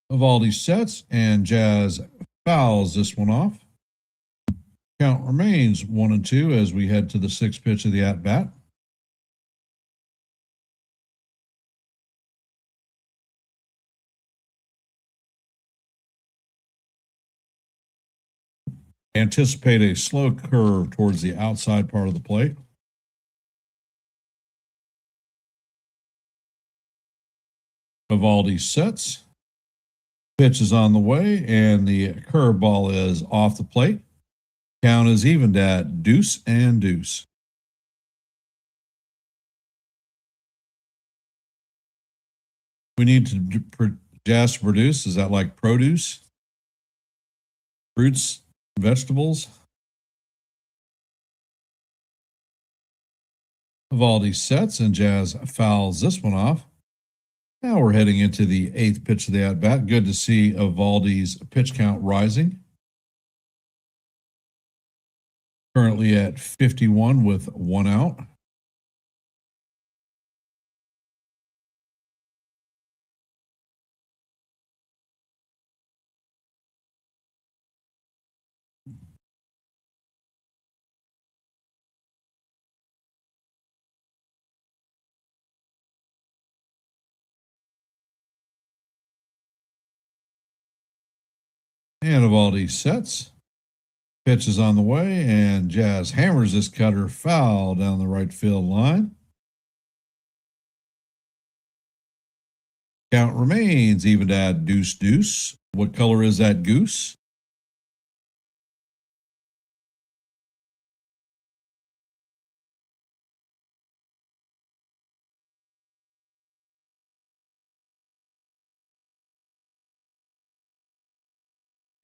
Evaldi sets, and Jazz fouls this one off. Count remains 1-2 as we head to the 6th pitch of the at-bat. Anticipate a slow curve towards the outside part of the plate. Evaldi sets. Pitch is on the way, and the curveball is off the plate. Count is evened at deuce and deuce. We need to Jazz to produce. Is that like produce? Fruits, vegetables? Evaldi sets and Jazz fouls this one off. Now we're heading into the 8th pitch of the at-bat. Good to see Evaldi's pitch count rising. Currently at 51 with 1 out. And Evaldi sets. Pitch is on the way, and Jazz hammers this cutter foul down the right field line. Count remains even at deuce. What color is that goose?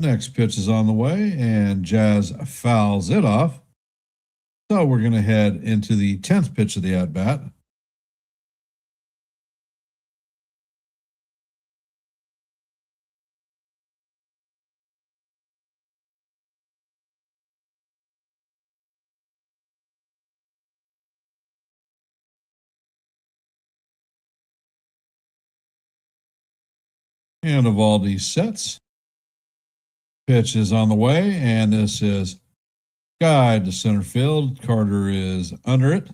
Next pitch is on the way, and Jazz fouls it off. So we're going to head into the 10th pitch of the at-bat. And Evaldi sets. Pitch is on the way, and this is guide to center field. Carter is under it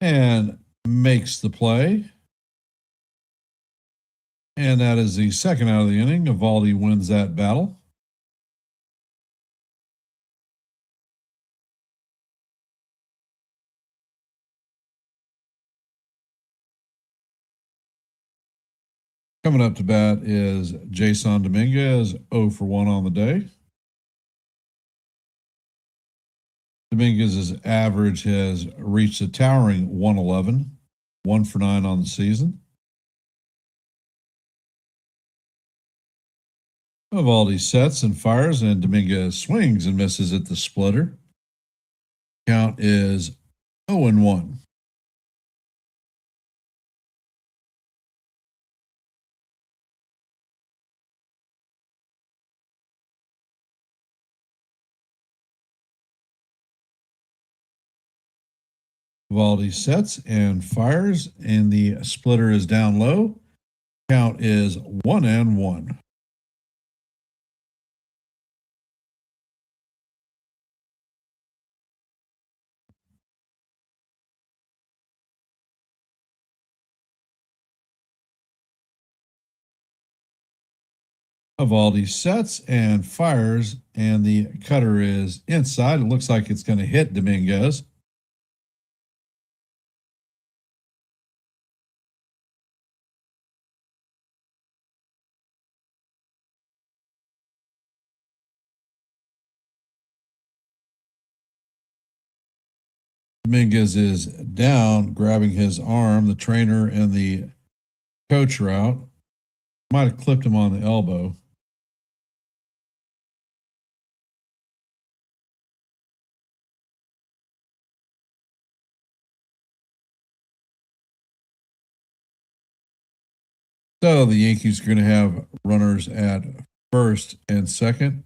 and makes the play. And that is the second out of the inning. Evaldi wins that battle. Coming up to bat is Jason Dominguez, 0 for 1 on the day. Dominguez's average has reached a towering 111, 1 for 9 on the season. Evaldi sets and fires, and Dominguez swings and misses at the splitter. Count is 0-1. Evaldi sets and fires, and the splitter is down low. Count is 1-1. Evaldi sets and fires, and the cutter is inside. It looks like it's going to hit Dominguez. Dominguez is down, grabbing his arm. The trainer and the coach are out. Might have clipped him on the elbow. So the Yankees are going to have runners at first and second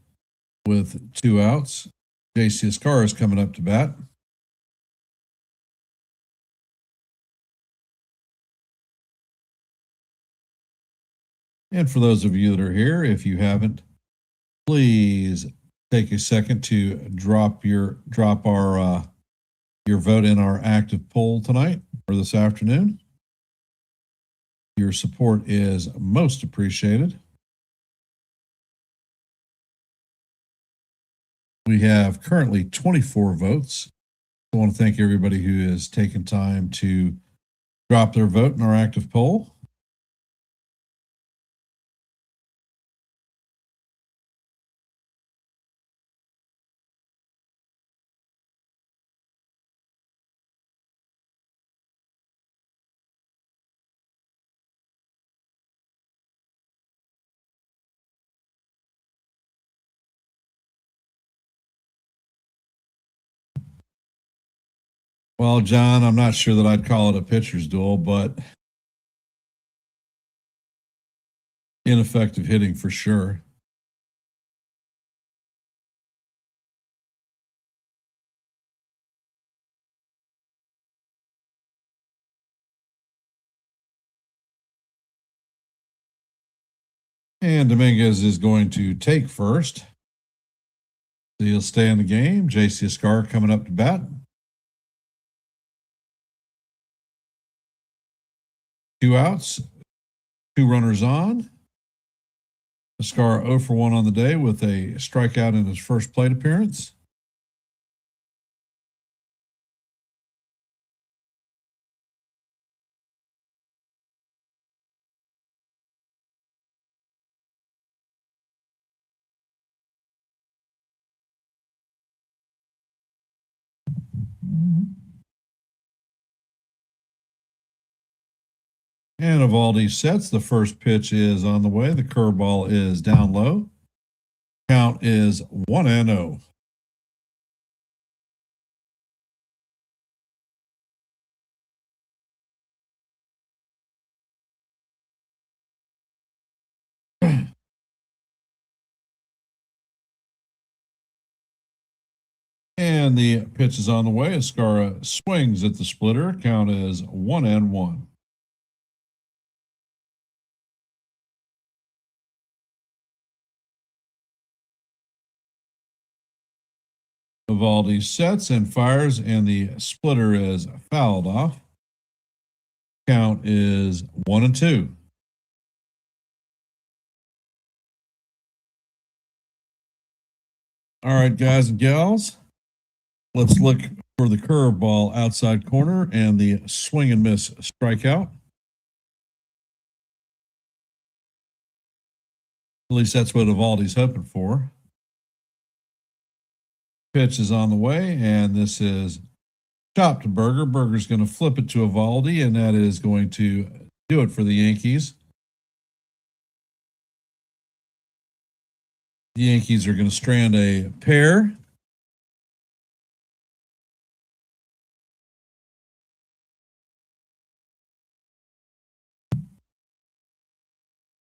with 2 outs. JC Escar is coming up to bat. And for those of you that are here, if you haven't, please take a second to drop our your vote in our active poll tonight or this afternoon. Your support is most appreciated. We have currently 24 votes. I want to thank everybody who has taken time to drop their vote in our active poll. Well, John, I'm not sure that I'd call it a pitcher's duel, but ineffective hitting for sure. And Dominguez is going to take first. So he'll stay in the game. JC Escar coming up to bat. 2 outs, 2 runners on. Escar 0 for 1 on the day with a strikeout in his first plate appearance. And Evaldi sets. The first pitch is on the way. The curveball is down low. Count is 1-0. And the pitch is on the way. Escara swings at the splitter. Count is 1-1. Evaldi sets and fires, and the splitter is fouled off. Count is 1-2. All right, guys and gals, let's look for the curveball outside corner and the swing and miss strikeout. At least that's what Evaldi's hoping for. Pitch is on the way, and this is chopped to Berger. Berger's going to flip it to Evaldi, and that is going to do it for the Yankees. The Yankees are going to strand a pair.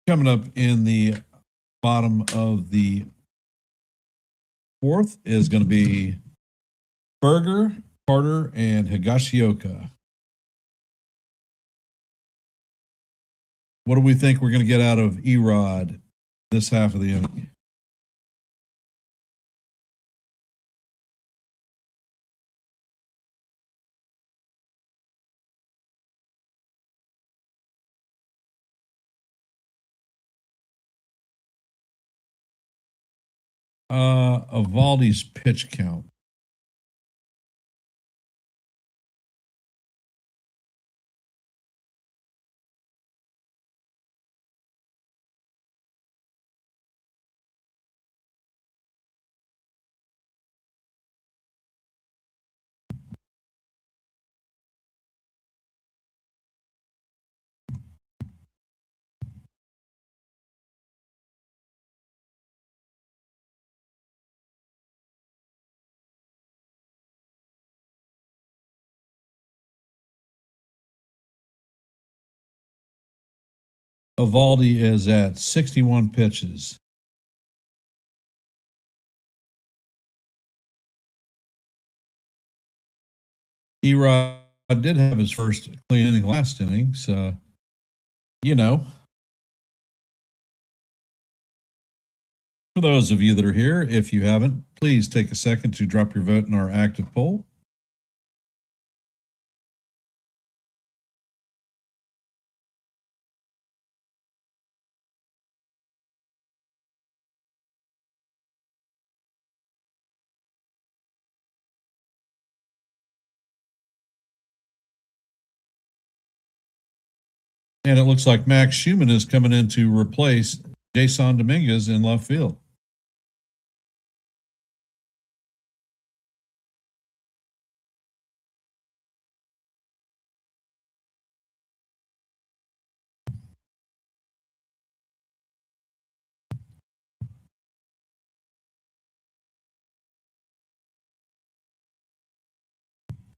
Coming up in the bottom of the fourth is going to be Berger, Carter, and Higashioka. What do we think we're going to get out of Erod this half of the inning? Evaldi's pitch count. Evaldi is at 61 pitches. Erod did have his first clean inning last inning, so you know. For those of you that are here, if you haven't, please take a second to drop your vote in our active poll. And it looks like Max Schumann is coming in to replace Jason Dominguez in left field.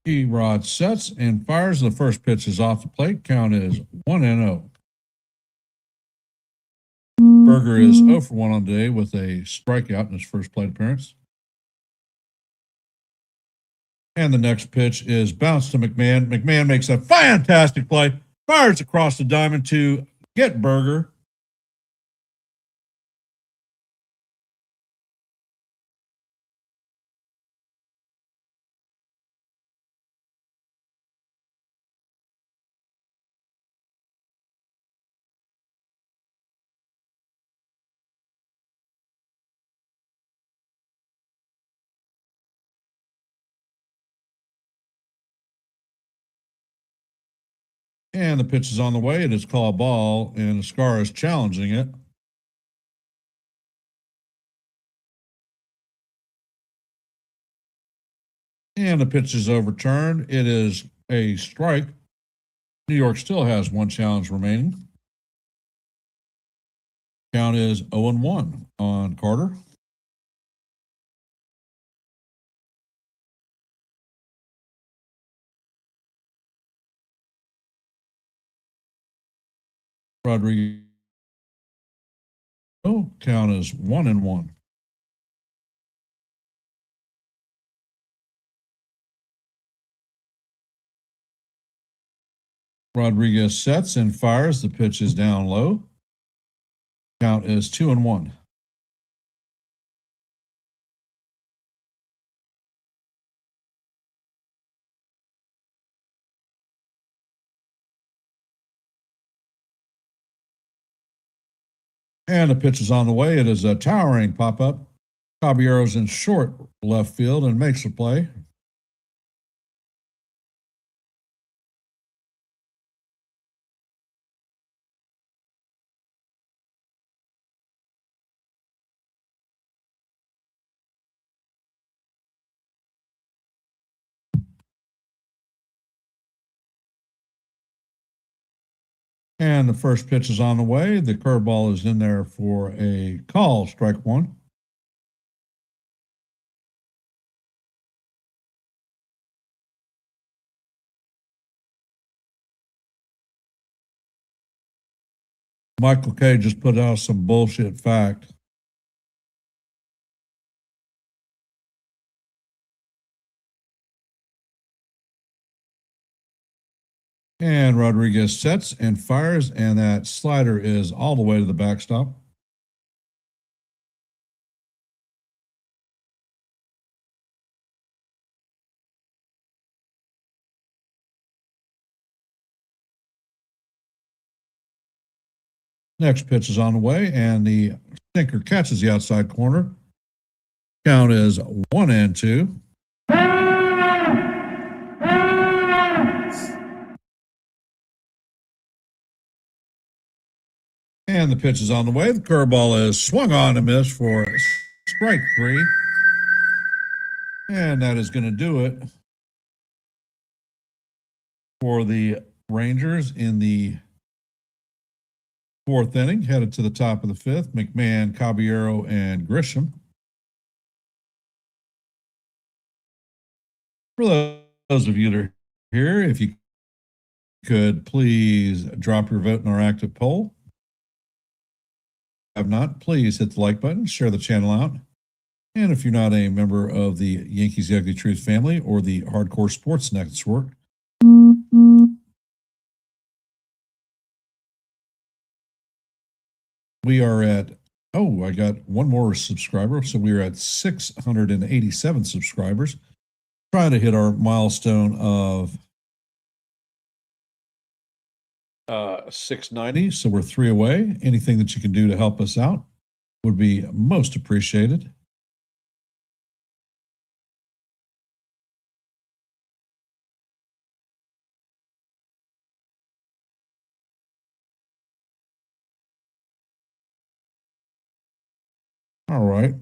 Rod sets and fires. The first pitch is off the plate. Count is 1-0. Berger is 0 for 1 on the day with a strikeout in his first plate appearance. And the next pitch is bounced to McMahon. McMahon makes a fantastic play, fires across the diamond to get Berger. And the pitch is on the way. It is called ball, and Ascar is challenging it. And the pitch is overturned. It is a strike. New York still has one challenge remaining. Count is 0-1 on Carter. Rodriguez. Oh, count is 1-1. Rodriguez sets and fires. The pitch is down low. Count is 2-1. And the pitch is on the way. It is a towering pop-up. Caballero's in short left field and makes the play. And the first pitch is on the way. The curveball is in there for a call, strike one. Michael K just put out some bullshit fact. And Rodriguez sets and fires, and that slider is all the way to the backstop. Next pitch is on the way, and the sinker catches the outside corner. Count is 1-2. And the pitch is on the way. The curveball is swung on and missed for strike three. And that is going to do it for the Rangers in the fourth inning, headed to the top of the fifth. McMahon, Caballero, and Grisham. For those of you that are here, if you could please drop your vote in our active poll. If not, please hit the like button, share the channel out. And if you're not a member of the Yankees The Ugly Truth family or the Hardcore Sports Network, we are at, I got one more subscriber. So we are at 687 subscribers. Trying to hit our milestone of 690. So we're 3 away. Anything that you can do to help us out would be most appreciated. All right.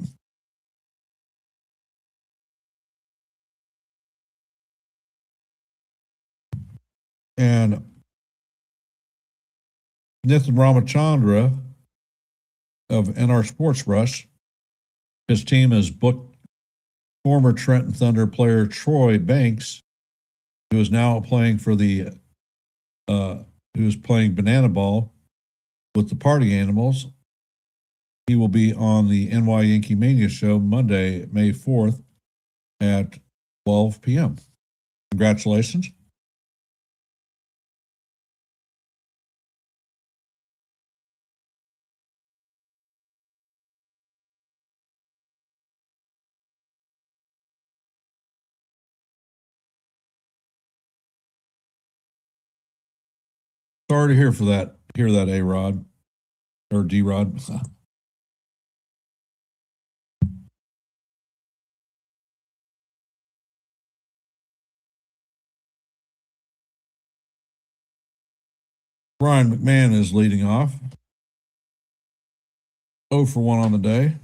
And Nathan Ramachandra of NR Sports Rush, his team has booked former Trenton Thunder player Troy Banks who is now playing for the who is playing banana ball with the party animals. He will be on the YankeeMania show Monday, May 4th at 12 p.m. Congratulations. Sorry to hear that, A-Rod or D-Rod. Brian McMahon is leading off. 0 for 1 on the day.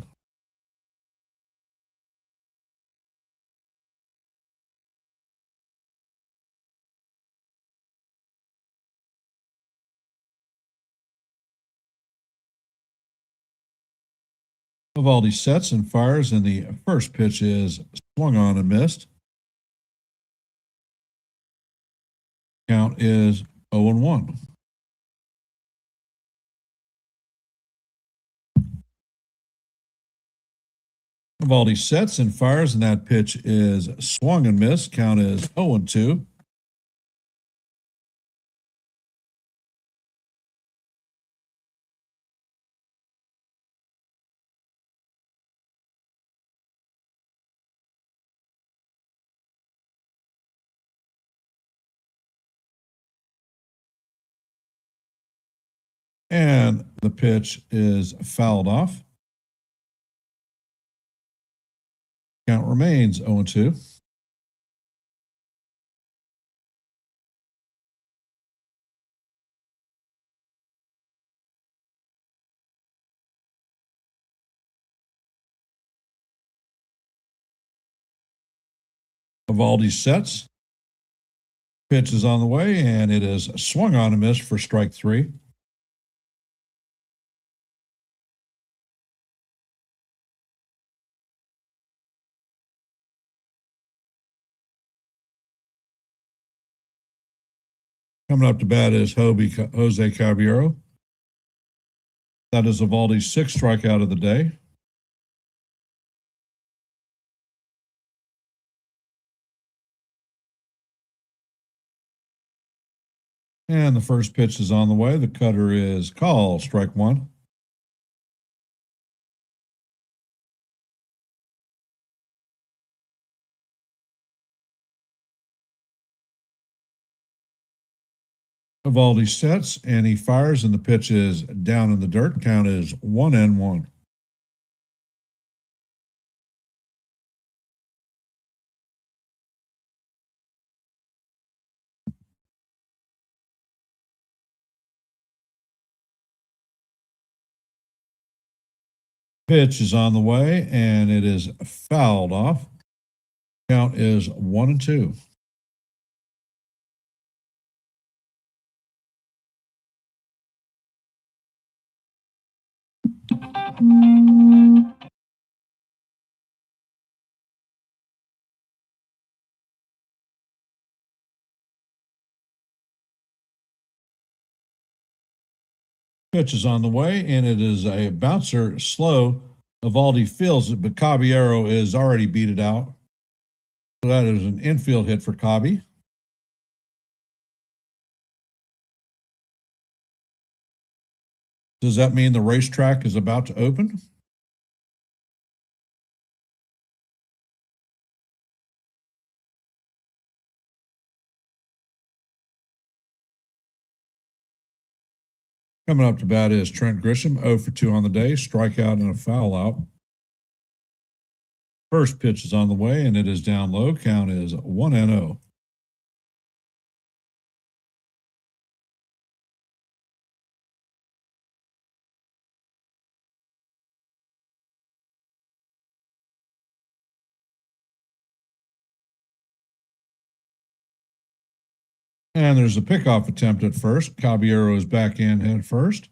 Eovaldi sets and fires, and the first pitch is swung on and missed. Count is 0-1. Eovaldi sets and fires, and that pitch is swung and missed. Count is 0-2. And the pitch is fouled off. Count remains 0-2. Eovaldi sets. Pitch is on the way, and it is swung on and missed for strike 3. Coming up to bat is Jose Caballero. That is Eovaldi's 6th strikeout of the day. And the first pitch is on the way. The cutter is called, strike 1. Eovaldi sets and he fires, and the pitch is down in the dirt. Count is 1-1. Pitch is on the way, and it is fouled off. Count is 1-2. Pitch is on the way, and it is a bouncer slow. Eovaldi feels it, but Caballero is already beat it out. So that is an infield hit for Cabby. Does that mean the racetrack is about to open? Coming up to bat is Trent Grisham, 0 for 2 on the day, strikeout and a foul out. First pitch is on the way, and it is down low. Count is 1-0. And there's a pickoff attempt at first. Caballero is back in head first.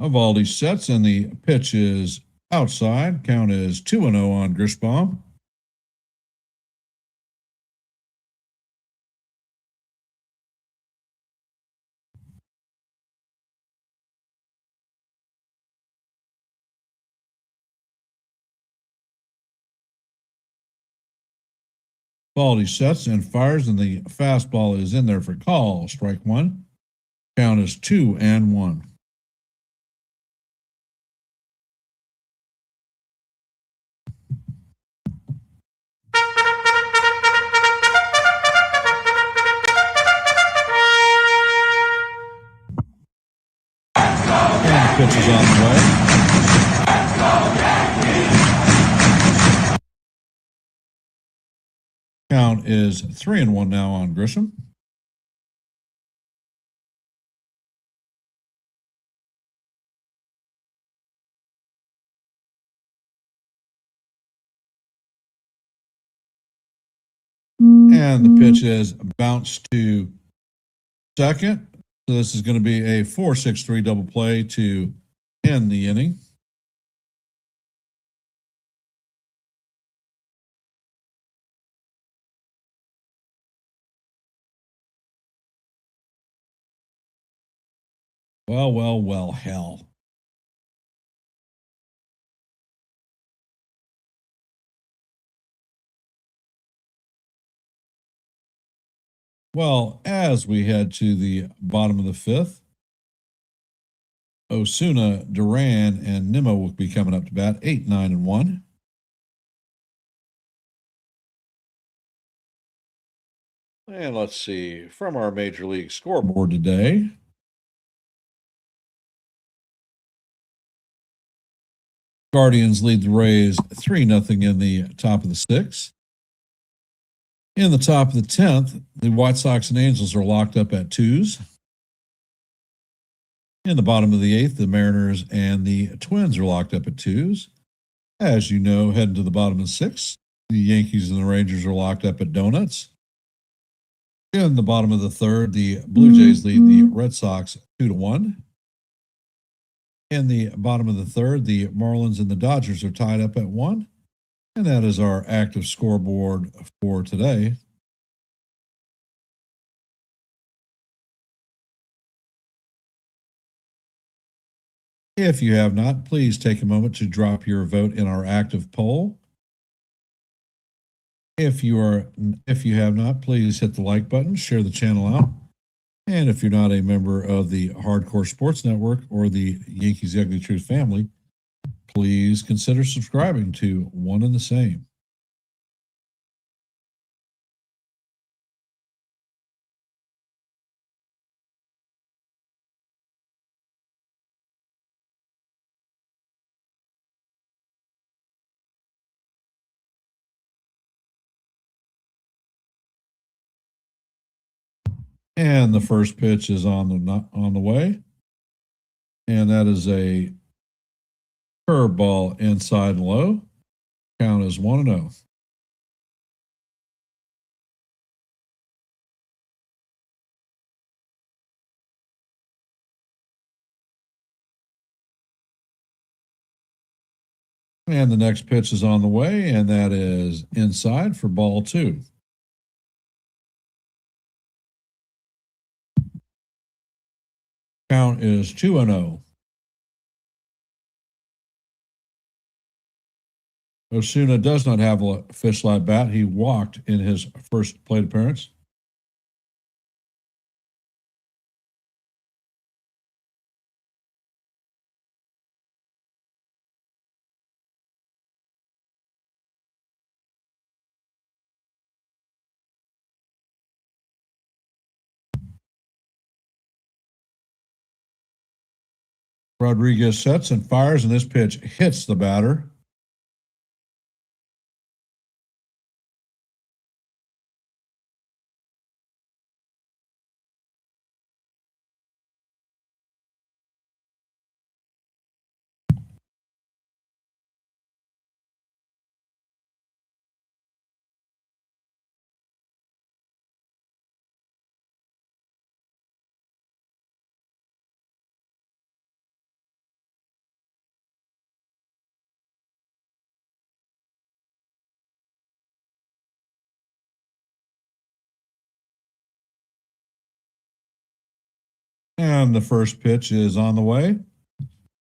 Evaldi sets, and the pitch is outside. Count is 2-0 on Grishbaum. Evaldi sets and fires, and the fastball is in there for call. Strike one. Count is 2-1. And the pitch is on the way. Count is 3-1 now on Grisham. And the pitch is bounced to second. So this is going to be a 4-6-3 double play to end the inning. Well, hell. Well, as we head to the bottom of the fifth, Osuna, Duran, and Nimmo will be coming up to bat 8, 9, and 1. And let's see, from our Major League scoreboard today, Guardians lead the Rays 3-0 in the top of the sixth. In the top of the 10th, the White Sox and Angels are locked up at 2s. In the bottom of the 8th, the Mariners and the Twins are locked up at 2s. As you know, heading to the bottom of the 6th, the Yankees and the Rangers are locked up at donuts. In the bottom of the 3rd, the Blue Jays lead the Red Sox 2-1. In the bottom of the 3rd, the Marlins and the Dodgers are tied up at 1. And that is our active scoreboard for today. If you have not, please take a moment to drop your vote in our active poll. If you have not, please hit the like button, share the channel out. And if you're not a member of the Hardcore Sports Network or the Yankees The Ugly Truth family, please consider subscribing to one and the same. And the first pitch is on the way. And that is a curveball inside low. Count is 1-0. And the next pitch is on the way, and that is inside for ball 2. Count is 2-0. Osuna does not have a official at bat. He walked in his first plate appearance. Rodriguez sets and fires, and this pitch hits the batter. And the first pitch is on the way.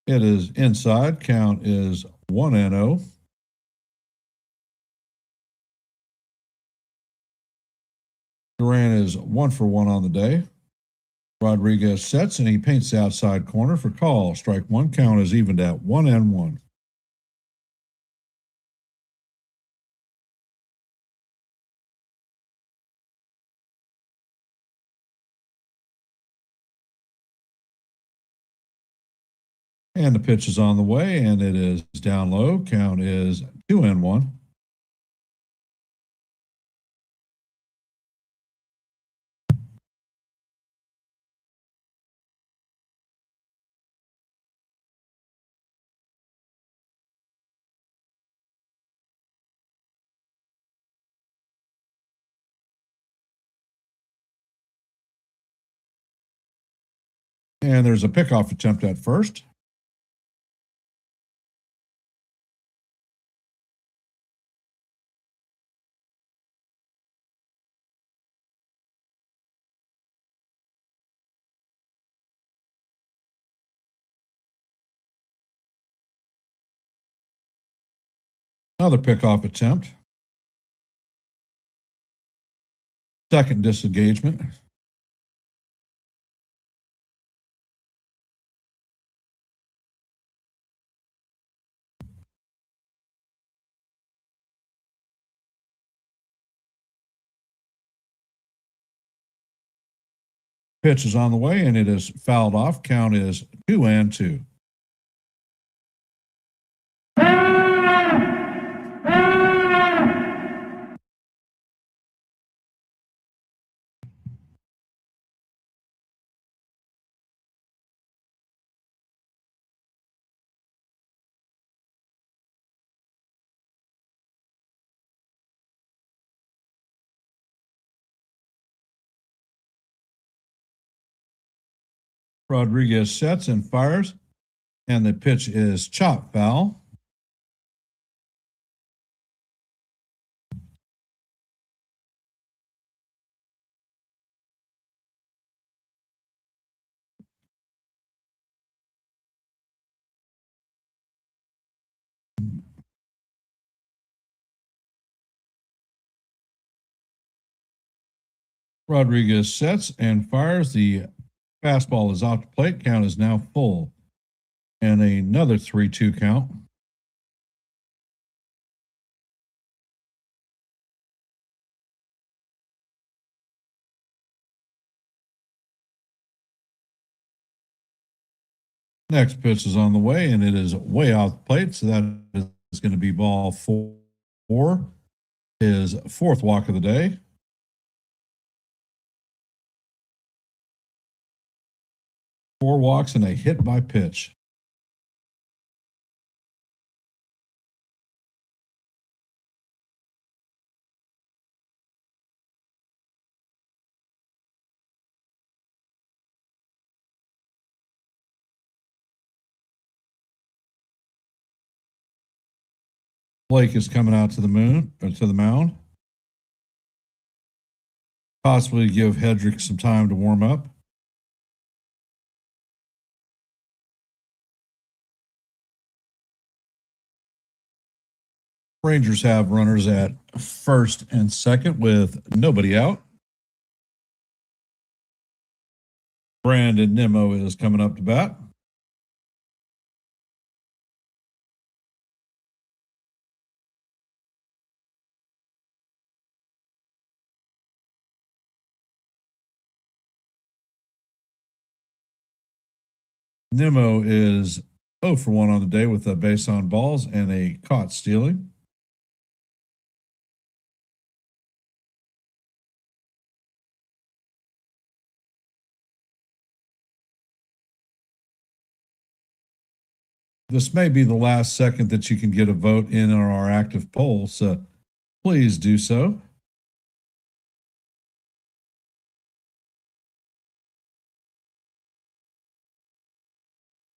It is inside. Count is 1-0. Duran is 1 for 1 on the day. Rodriguez sets and he paints the outside corner for call. Strike one. Count is evened at 1-1. And the pitch is on the way, and it is down low. Count is 2-1. And there's a pickoff attempt at first. Another pickoff attempt. Second disengagement. Pitch is on the way, and it is fouled off. Count is 2-2. Rodriguez sets and fires, and the pitch is chop foul. Rodriguez sets and fires. The fastball is off the plate. Count is now full. And another 3-2 count. Next pitch is on the way, and it is way off the plate. So that is going to be ball 4. His fourth walk of the day. Four walks and a hit by pitch. Blake is coming out to the mound. Possibly give Hedrick some time to warm up. Rangers have runners at first and second with nobody out. Brandon Nimmo is coming up to bat. Nimmo is 0 for 1 on the day with a base on balls and a caught stealing. This may be the last second that you can get a vote in on our active poll, so please do so.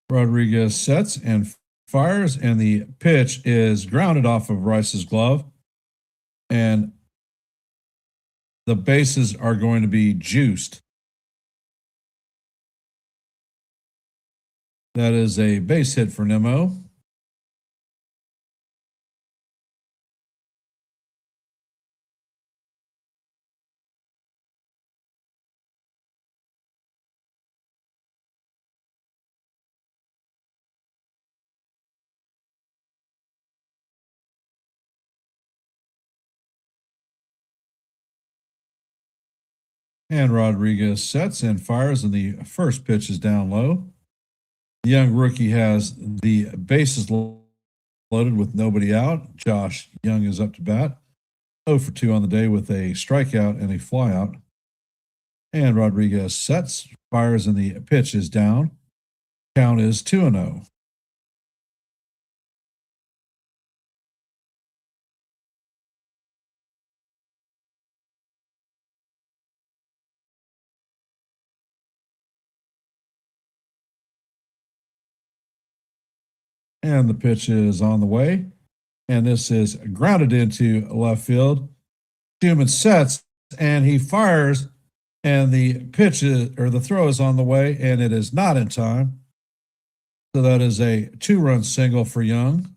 Rodriguez sets and fires, and the pitch is grounded off of Rice's glove, and the bases are going to be juiced. That is a base hit for Nemo. And Rodriguez sets and fires, and the first pitch is down low. The young rookie has the bases loaded with nobody out. Josh Young is up to bat. 0 for 2 on the day with a strikeout and a flyout. And Rodriguez sets, fires, and the pitch is down. Count is 2-0. And the pitch is on the way. And this is grounded into left field. Schumann sets and he fires, and the pitch is, or the throw is on the way, and it is not in time. So that is a 2-run single for Young.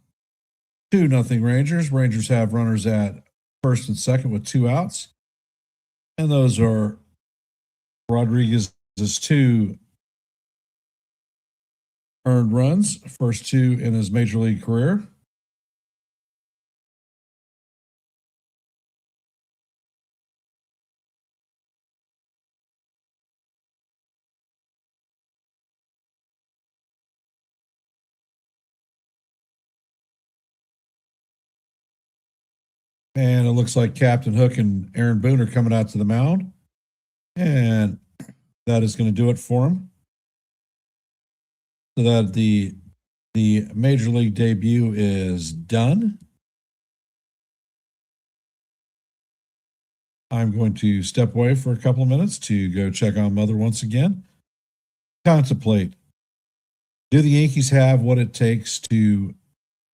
2-0 Rangers. Rangers have runners at first and second with 2 outs. And those are Rodriguez's 2 earned runs, first 2 in his major league career. And it looks like Captain Hook and Aaron Boone are coming out to the mound. And that is going to do it for him. So that the major league debut is done. I'm going to step away for a couple of minutes to go check on Mother once again. Contemplate. Do the Yankees have what it takes to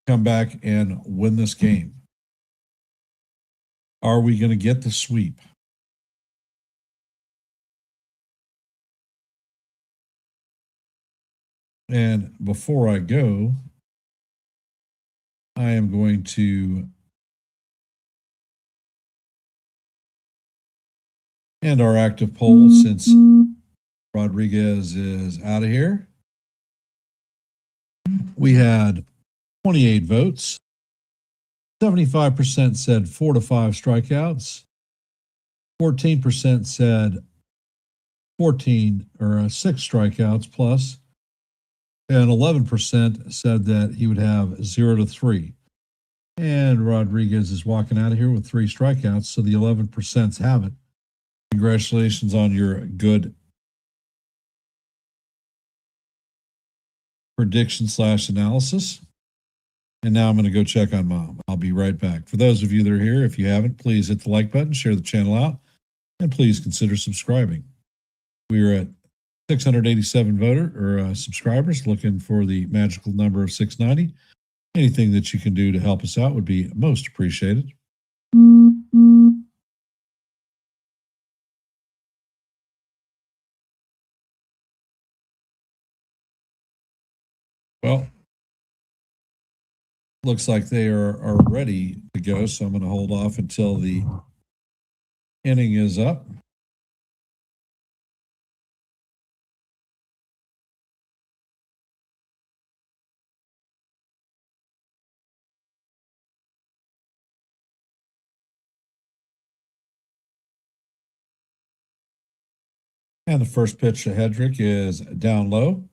come back and win this game? Are we going to get the sweep? And before I go, I am going to end our active poll since Rodriguez is out of here. We had 28 votes. 75% said 4 to 5 strikeouts. 14% said 14 or 6 strikeouts plus. And 11% said that he would have 0 to 3. And Rodriguez is walking out of here with 3 strikeouts, so the 11% have it. Congratulations on your good prediction / analysis. And now I'm going to go check on Mom. I'll be right back. For those of you that are here, if you haven't, please hit the like button, share the channel out, and please consider subscribing. We are at 687 subscribers, looking for the magical number of 690. Anything that you can do to help us out would be most appreciated. Well, looks like they are ready to go, so I'm going to hold off until the inning is up. And the first pitch to Hedrick is down low.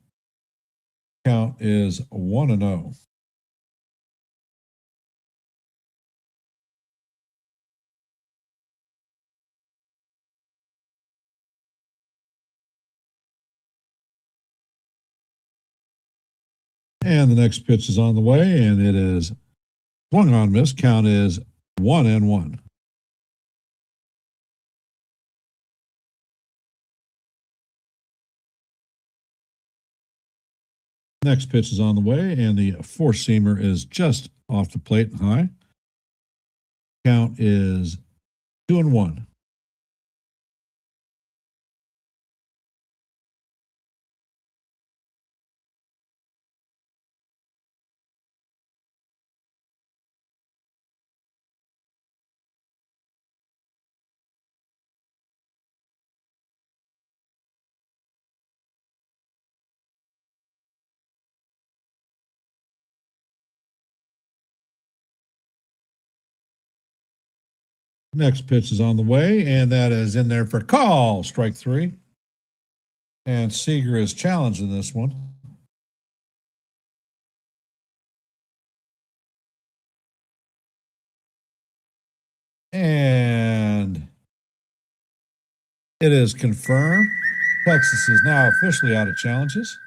Count is 1-0. And the next pitch is on the way, and it is swung on, miss. Count is 1-1. Next pitch is on the way, and the 4-seamer is just off the plate and high. Count is 2-1. Next pitch is on the way, and that is in there for call, strike 3. And Seager is challenging this one. And it is confirmed. Texas is now officially out of challenges.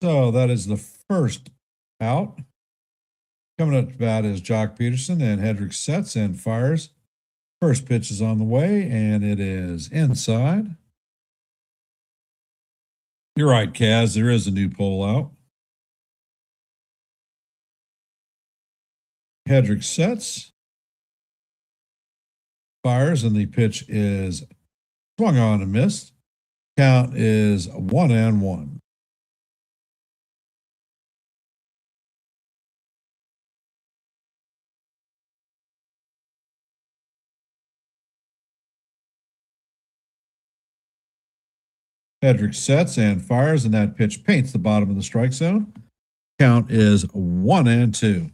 So that is the first out. Coming up to bat is Jock Peterson, and Hedrick sets and fires. First pitch is on the way, and it is inside. You're right, Kaz. There is a new pole out. Hedrick sets, fires, and the pitch is swung on and missed. Count is 1-1. Hedrick sets and fires, and that pitch paints the bottom of the strike zone. Count is 1-2.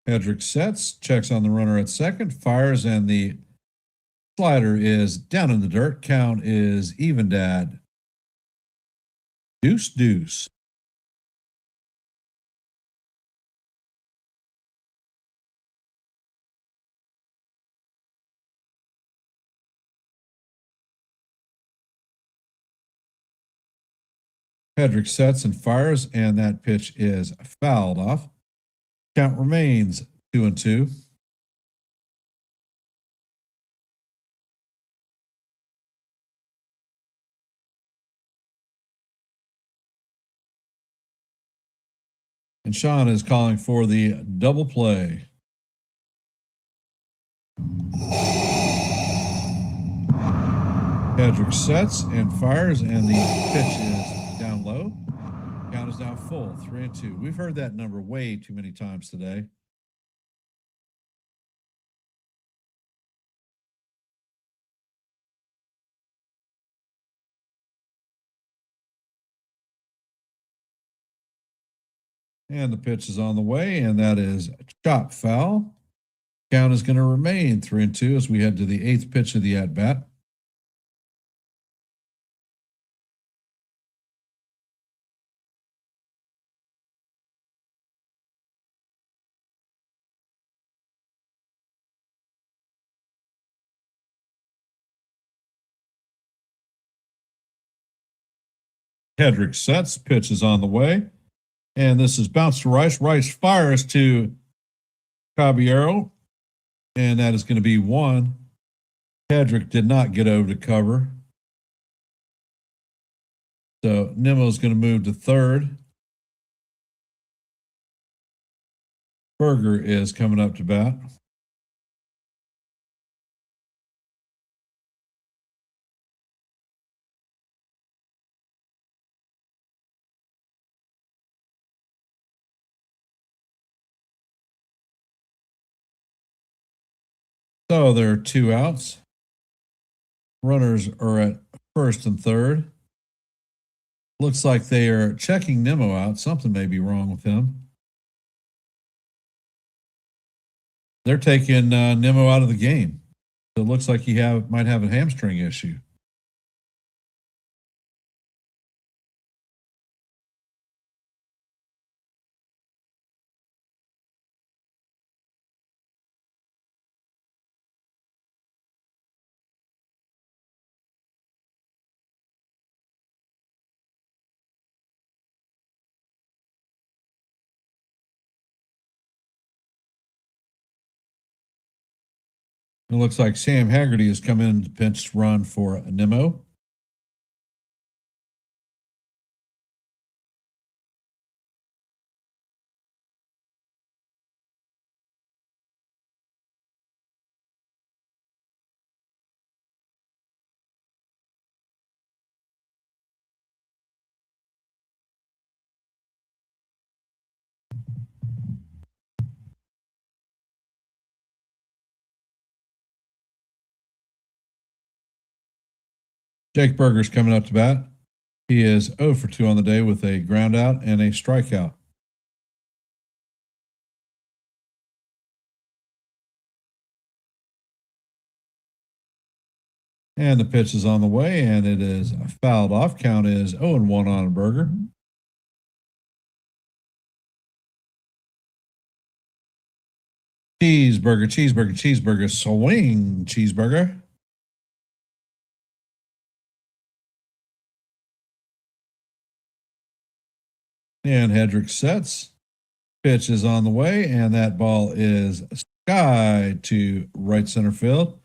Hedrick sets, checks on the runner at second, fires, and the slider is down in the dirt. Count is evened at 2-2. Hedrick sets and fires, and that pitch is fouled off. Count remains 2-2. And Sean is calling for the double play. Hedrick sets and fires, and the pitch is down low. Count is now full, 3-2. We've heard that number way too many times today. And the pitch is on the way, and that is chop foul. Count is going to remain 3-2 as we head to the 8th pitch of the at-bat. Hedrick sets, pitch is on the way, and this is bounced to Rice. Rice fires to Caballero, and that is going to be 1. Hedrick did not get over to cover. So Nimmo is going to move to third. Berger is coming up to bat. So there are 2 outs. Runners are at first and third. Looks like they are checking Nimmo out. Something may be wrong with him. They're taking Nimmo out of the game. It looks like he might have a hamstring issue. It looks like Sam Haggerty has come in to pinch run for Nimmo. Jake Berger's coming up to bat. He is 0 for 2 on the day with a ground out and a strikeout. And the pitch is on the way, and it is fouled off. Count is 0-1 on Berger. Cheeseburger, swing, Cheeseburger. And Hedrick sets. Pitch is on the way, and that ball is sky to right center field.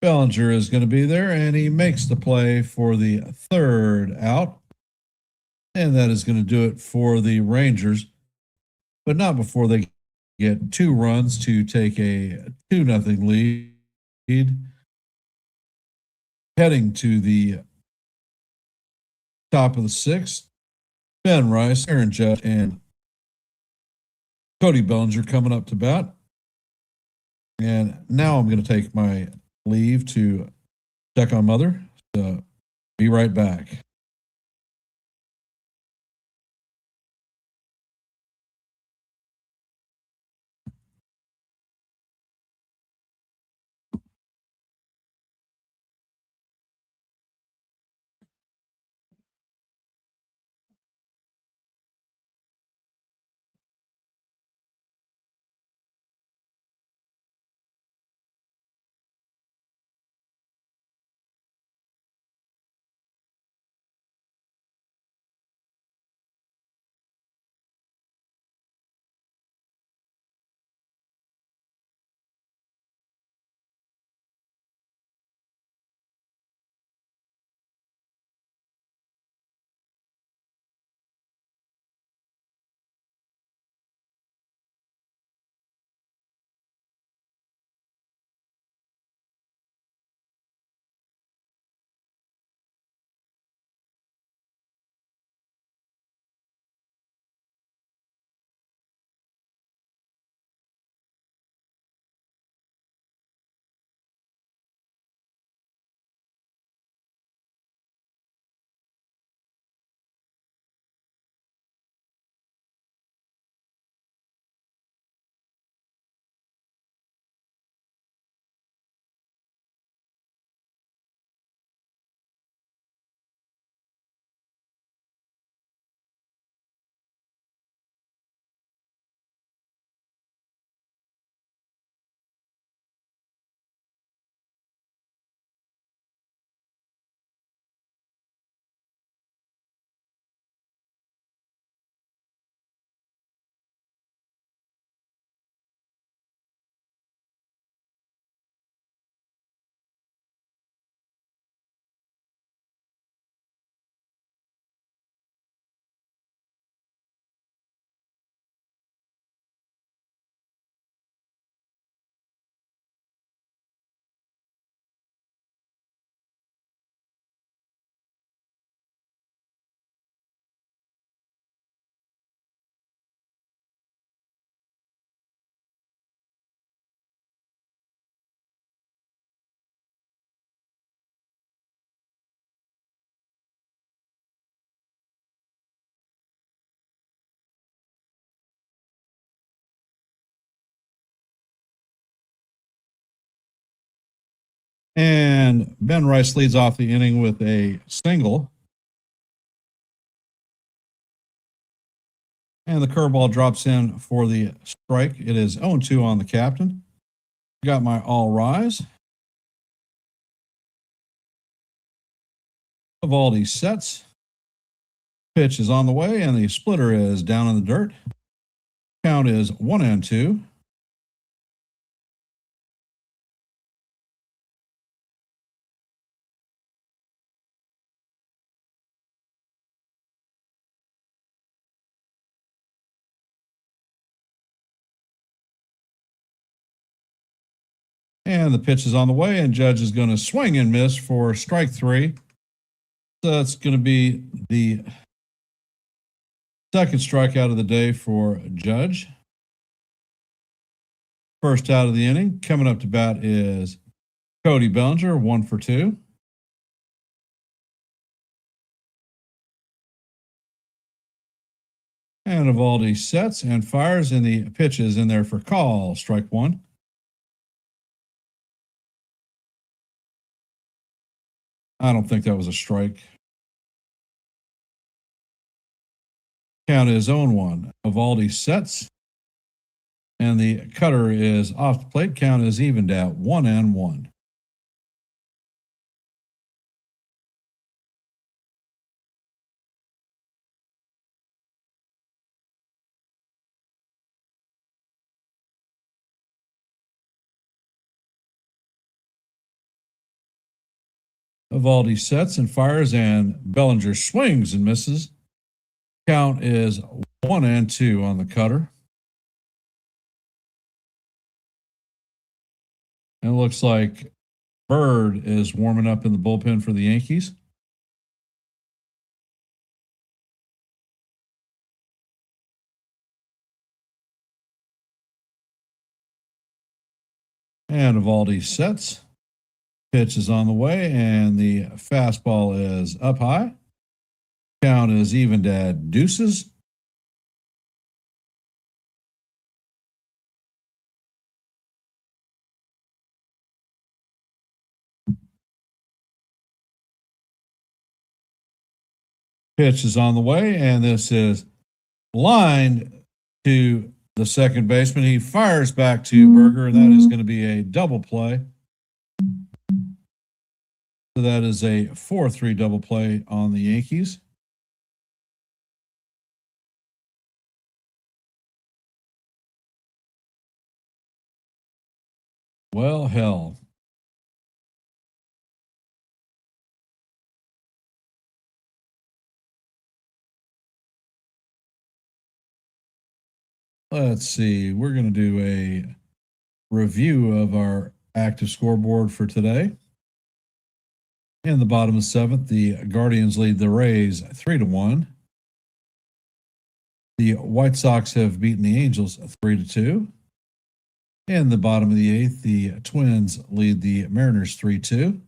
Bellinger is going to be there, and he makes the play for the third out. And that is going to do it for the Rangers, but not before they get 2 runs to take a 2-0 lead. Heading to the top of the 6th, Ben Rice, Aaron Judge, and Cody Bellinger coming up to bat. And now I'm going to take my leave to check on Mother. So be right back. And Ben Rice leads off the inning with a single. And the curveball drops in for the strike. It is 0-2 on the captain. Got my all rise. Evaldi sets. Pitch is on the way, and the splitter is down in the dirt. Count is 1-2. And the pitch is on the way, and Judge is going to swing and miss for strike 3. So that's going to be the second strikeout of the day for Judge. First out of the inning. Coming up to bat is Cody Bellinger, 1 for 2. And Evaldi sets and fires, and the pitch is in there for call. Strike one. I don't think that was a strike. Count is 0-1. Evaldi sets, and the cutter is off the plate. Count is evened at 1-1. Evaldi sets and fires, and Bellinger swings and misses. Count is 1-2 on the cutter. And it looks like Bird is warming up in the bullpen for the Yankees. And Evaldi sets. Pitch is on the way, and the fastball is up high. Count is evened at deuces. Pitch is on the way, and this is lined to the second baseman. He fires back to Berger, and that is going to be a double play. So that is a 4-3 double play on the Yankees. Well, hell. Let's see. We're going to do a review of our active scoreboard for today. In the bottom of the seventh, the Guardians lead the Rays 3-1. The White Sox have beaten the Angels 3-2. In the bottom of the eighth, the Twins lead the Mariners 3-2.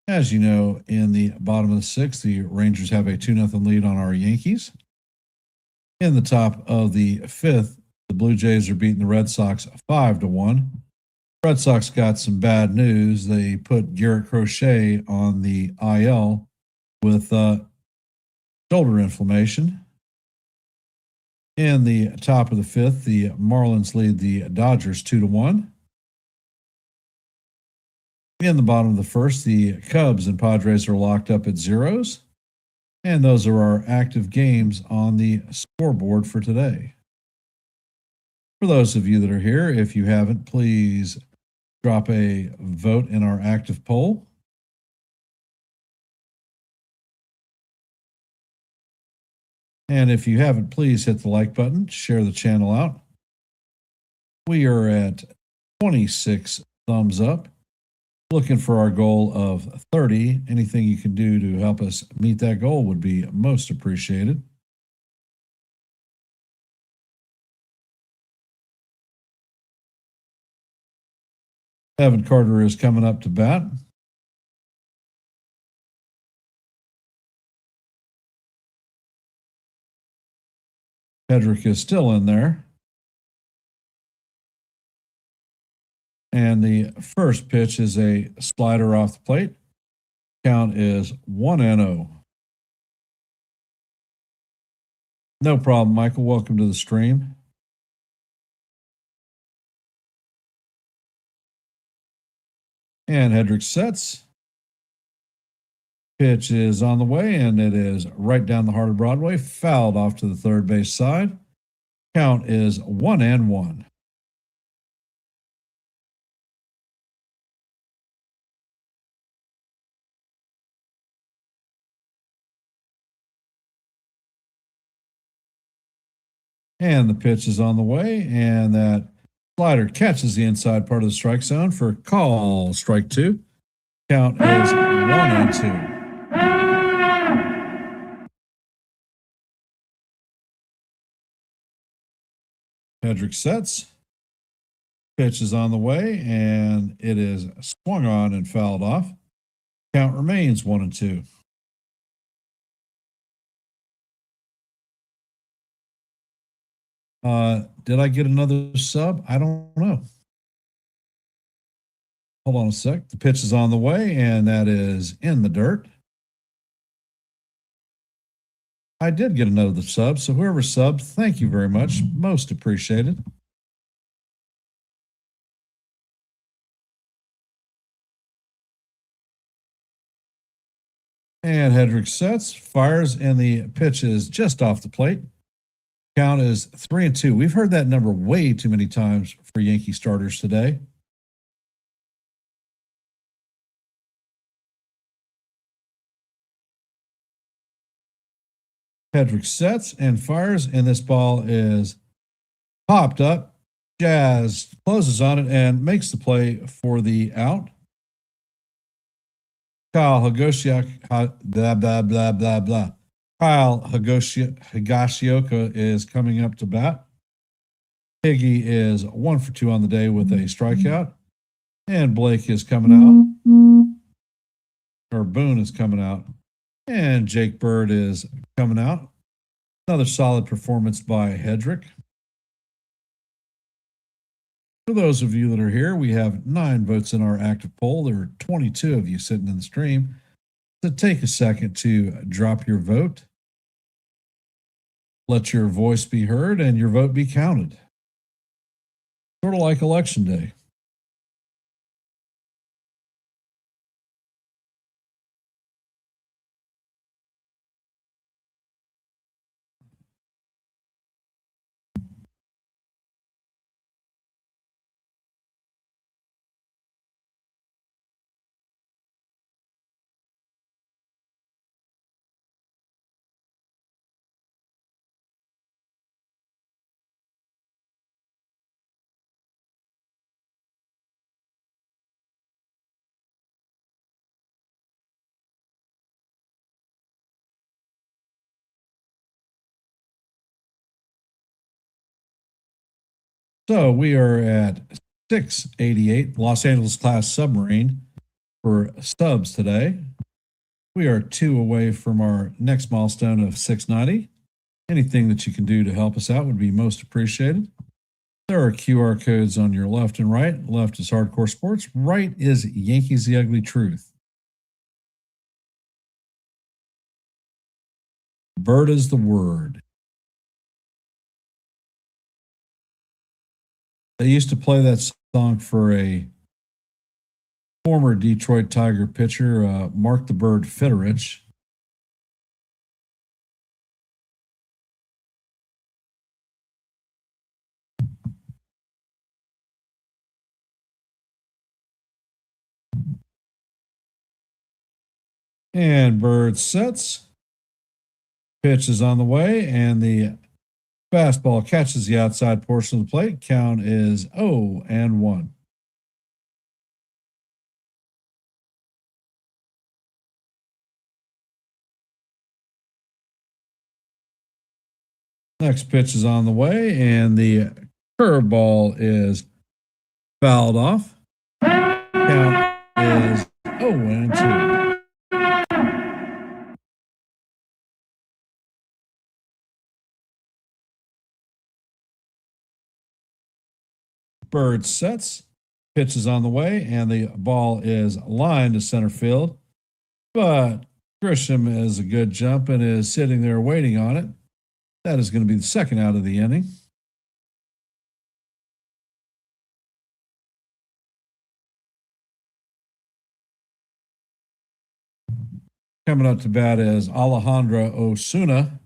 As you know, in the bottom of the sixth, the Rangers have a 2-0 lead on our Yankees. In the top of the fifth, the Blue Jays are beating the Red Sox 5-1. Red Sox got some bad news. They put Garrett Crochet on the IL with shoulder inflammation. In the top of the fifth, the Marlins lead the Dodgers 2-1. In the bottom of the first, the Cubs and Padres are locked up at zeros. And those are our active games on the scoreboard for today. For those of you that are here, if you haven't, please drop a vote in our active poll. And if you haven't, please hit the like button, share the channel out. We are at 26 thumbs up, looking for our goal of 30. Anything you can do to help us meet that goal would be most appreciated. Evan Carter is coming up to bat. Hedrick is still in there. And the first pitch is a slider off the plate. Count is 1-0. No problem, Michael. Welcome to the stream. And Hedrick sets. Pitch is on the way, and it is right down the heart of Broadway, fouled off to the third base side. Count is 1-1. And the pitch is on the way, and that slider catches the inside part of the strike zone for call. Strike two. Count is 1-2. Hedrick sets. Pitch is on the way, and it is swung on and fouled off. Count remains 1-2. Did I get another sub? I don't know. Hold on a sec. The pitch is on the way, and that is in the dirt. I did get another sub, so whoever subbed, thank you very much. Most appreciated. And Hedrick sets, fires, and the pitch is just off the plate. Count is 3-2. We've heard that number way too many times for Yankee starters today. Hedrick sets and fires, and this ball is popped up. Jazz closes on it and makes the play for the out. Kyle Higashioka, blah, blah, blah, blah, blah. Kyle Higashioka is coming up to bat. Higgy is 1 for 2 on the day with a strikeout. And Blake is coming out. Or Boone is coming out. And Jake Bird is coming out. Another solid performance by Hedrick. For those of you that are here, we have 9 votes in our active poll. There are 22 of you sitting in the stream. So take a second to drop your vote. Let your voice be heard and your vote be counted. Sort of like Election Day. So we are at 688 Los Angeles class submarine for subs today. We are 2 away from our next milestone of 690. Anything that you can do to help us out would be most appreciated. There are QR codes on your left and right. Left is Hardcore Sports. Right is Yankees The Ugly Truth. Bird is the word. They used to play that song for a former Detroit Tiger pitcher, Mark the Bird Fitterich. And Bird sets. Pitch is on the way, and the fastball catches the outside portion of the plate. Count is 0-1. Next pitch is on the way, and the curveball is fouled off. Count is 0-2. Bird sets, pitch is on the way, and the ball is lined to center field. But Grisham is a good jump and is sitting there waiting on it. That is going to be the second out of the inning. Coming up to bat is Alejandro Osuna.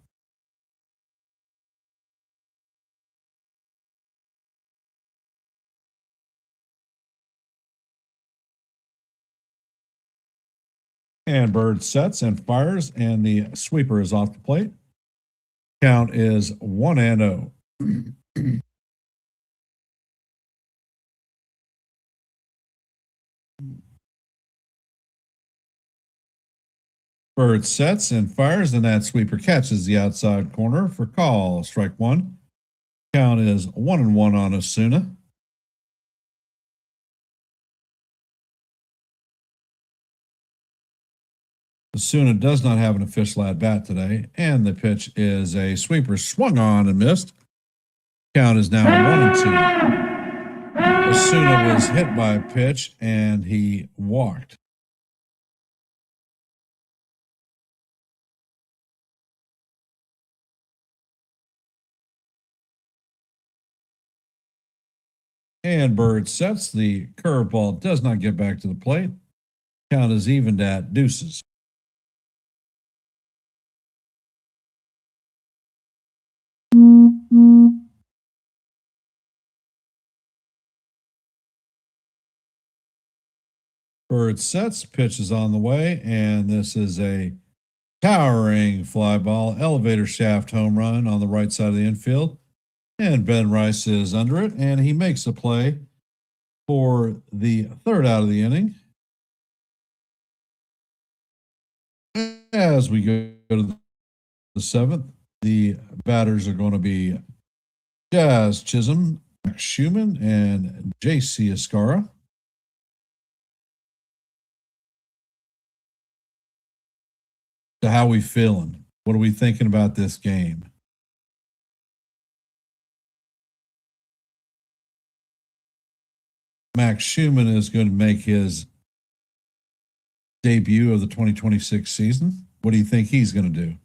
And Bird sets and fires, and the sweeper is off the plate. Count is 1-0. Bird sets and fires, and that sweeper catches the outside corner for call. Strike 1. Count is 1-1 on Osuna. Osuna does not have an official at bat today, and the pitch is a sweeper swung on and missed. Count is now 1-2. Osuna was hit by a pitch and he walked. And Bird sets. The curveball does not get back to the plate. Count is evened at deuces. Bird sets, pitch is on the way, and this is a towering fly ball, elevator shaft home run on the right side of the infield. And Ben Rice is under it, and he makes a play for the third out of the inning. As we go to the seventh, the batters are going to be Jazz Chisholm, Max Schumann, and J.C. Escara. So how we feeling? What are we thinking about this game? Max Schumann is going to make his debut of the 2026 season. What do you think he's going to do?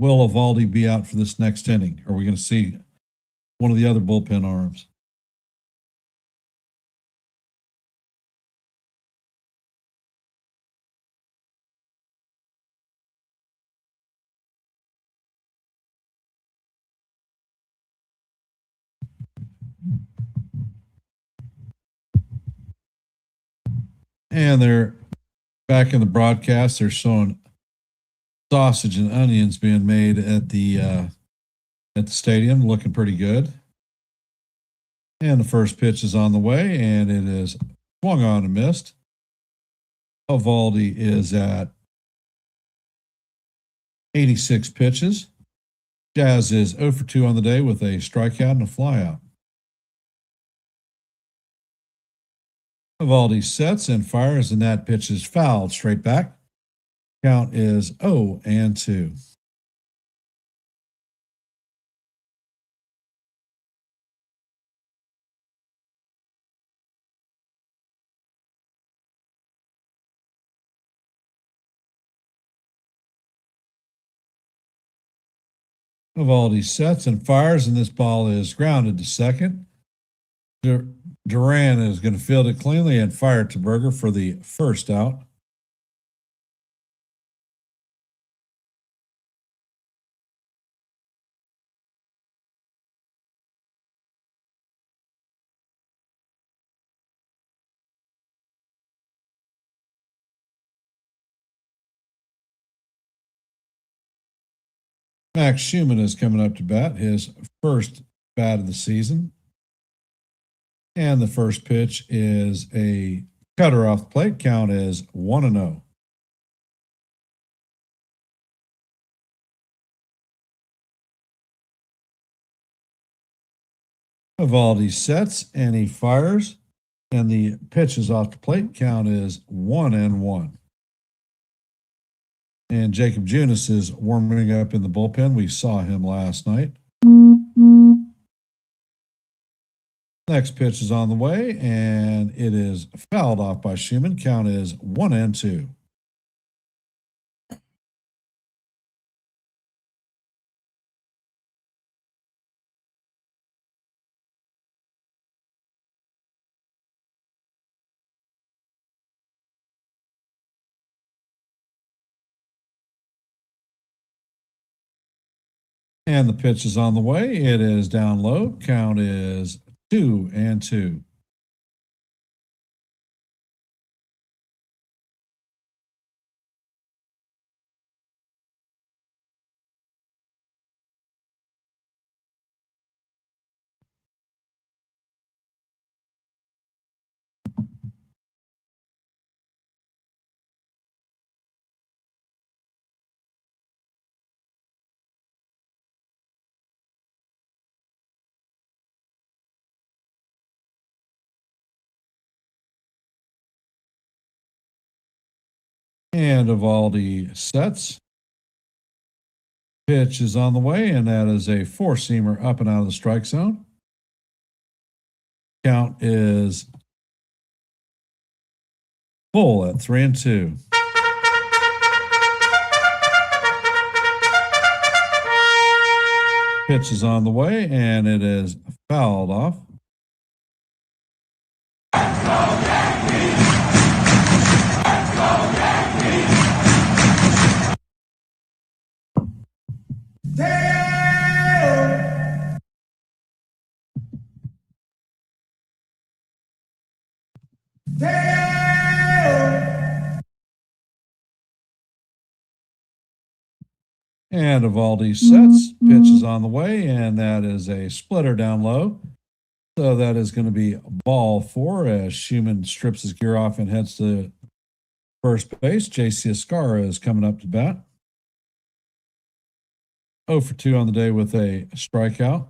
Will Evaldi be out for this next inning? Are we going to see one of the other bullpen arms? And they're back in the broadcast. They're showing sausage and onions being made at the stadium, looking pretty good. And the first pitch is on the way, and it is swung on and missed. Evaldi is at 86 pitches. Jazz is 0 for 2 on the day with a strikeout and a flyout. Evaldi sets and fires, and that pitch is fouled straight back. Count is 0-2. Evaldi sets and fires, and this ball is grounded to second. Duran is going to field it cleanly and fire to Berger for the first out. Max Schumann is coming up to bat, his first bat of the season. And the first pitch is a cutter off the plate. Count is 1-0. Evaldi sets and he fires, and the pitch is off the plate. Count is 1-1. And Jacob Junis is warming up in the bullpen. We saw him last night. Next pitch is on the way, and it is fouled off by Schumann. Count is 1-2. And the pitch is on the way. It is down low. Count is 2-2. And Evaldi sets. Pitch is on the way, and that is a four-seamer up and out of the strike zone. Count is full at 3-2. Pitch is on the way, and it is fouled off. And Evaldi sets. Pitch is on the way, and that is a splitter down low. So that is going to be ball 4 as Schumann strips his gear off and heads to first base. JC Escarra is coming up to bat. 0 for 2 on the day with a strikeout.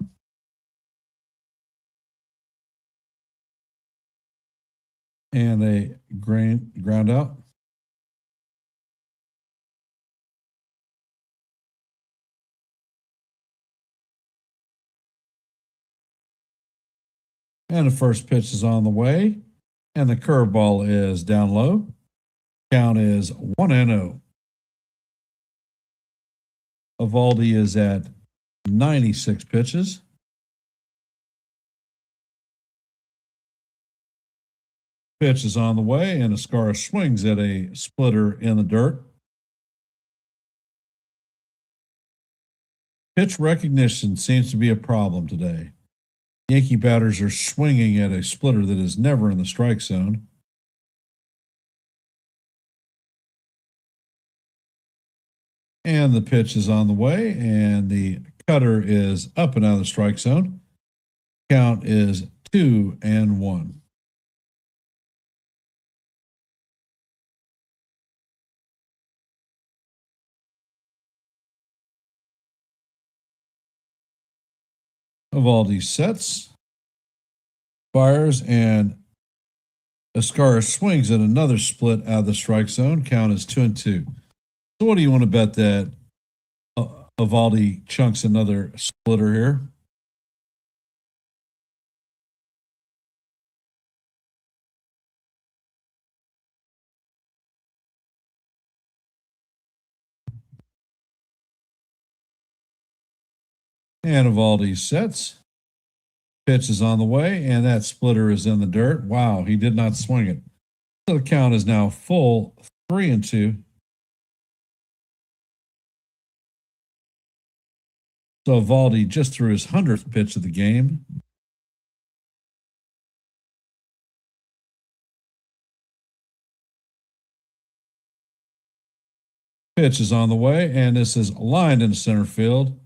And a ground out. And the first pitch is on the way. And the curveball is down low. Count is 1-0. Evaldi is at 96 pitches. Pitch is on the way, and Escarra swings at a splitter in the dirt. Pitch recognition seems to be a problem today. Yankee batters are swinging at a splitter that is never in the strike zone. And the pitch is on the way, and the cutter is up and out of the strike zone. Count is 2-1. Evaldi sets, fires, and Escarra swings at another split out of the strike zone. Count is 2-2. So what do you want to bet that Evaldi chunks another splitter here? And Evaldi sets. Pitch is on the way, and that splitter is in the dirt. Wow, he did not swing it. So the count is now full 3-2. So Evaldi just threw his 100th pitch of the game. Pitch is on the way, and this is lined into center field.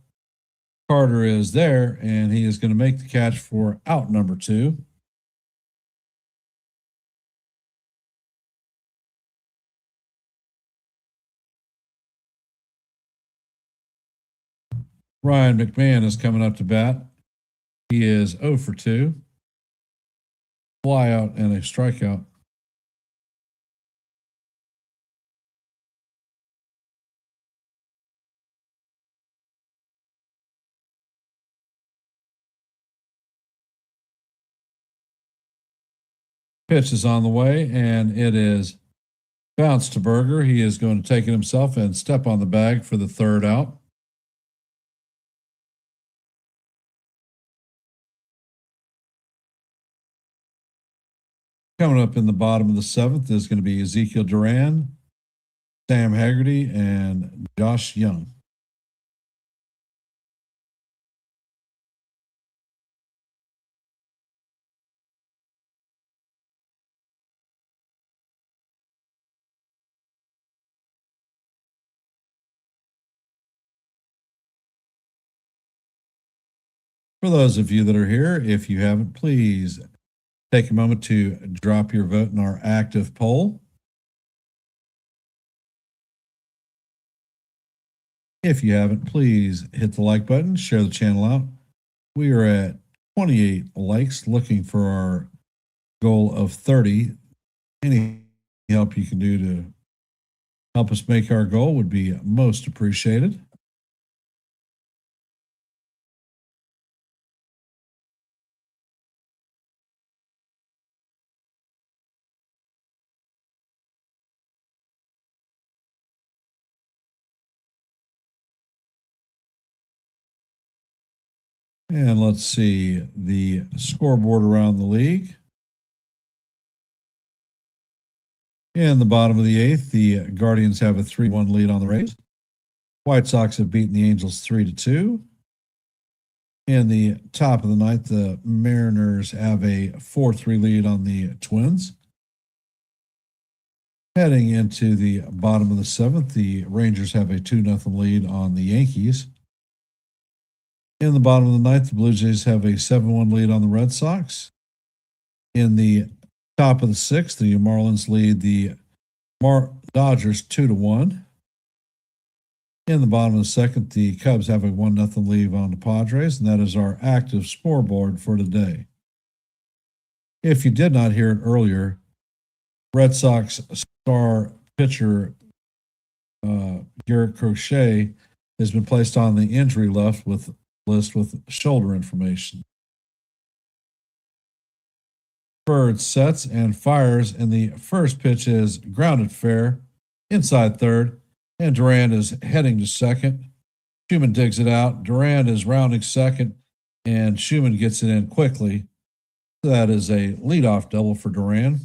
Carter is there, and he is going to make the catch for out number 2. Ryan McMahon is coming up to bat. He is 0 for 2. Fly out and a strikeout. Pitch is on the way, and it is bounced to Berger. He is going to take it himself and step on the bag for the third out. Coming up in the bottom of the 7th is going to be Ezekiel Duran, Sam Haggerty, and Josh Young. For those of you that are here, if you haven't, please take a moment to drop your vote in our active poll. If you haven't, please hit the like button, share the channel out. We are at 28 likes, looking for our goal of 30. Any help you can do to help us make our goal would be most appreciated. And let's see the scoreboard around the league. In the bottom of the eighth, the Guardians have a 3-1 lead on the Rays. White Sox have beaten the Angels 3-2. In the top of the ninth, the Mariners have a 4-3 lead on the Twins. Heading into the bottom of the seventh, the Rangers have a 2-0 lead on the Yankees. In the bottom of the ninth, the Blue Jays have a 7-1 lead on the Red Sox. In the top of the sixth, the Marlins lead the Dodgers 2-1. In the bottom of the second, the Cubs have a 1-0 lead on the Padres, and that is our active scoreboard for today. If you did not hear it earlier, Red Sox star pitcher Garrett Crochet has been placed on the injury list with shoulder information. Bird sets and fires, and the first pitch is grounded fair, inside third, and Durand is heading to second. Schumann digs it out. Durand is rounding second, and Schumann gets it in quickly. That is a leadoff double for Durand.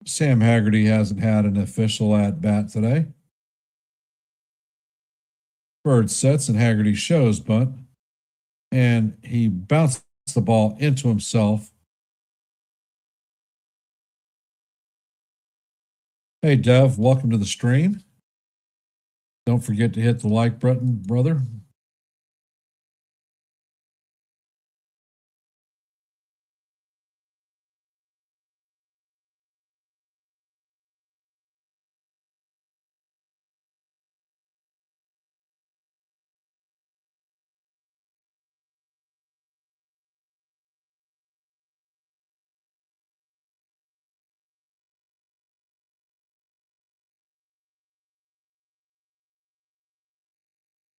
Sam Haggerty hasn't had an official at bat today. Bird sets and Haggerty shows bunt, and he bounced the ball into himself. Hey, Dev, welcome to the stream. Don't forget to hit the like button, brother.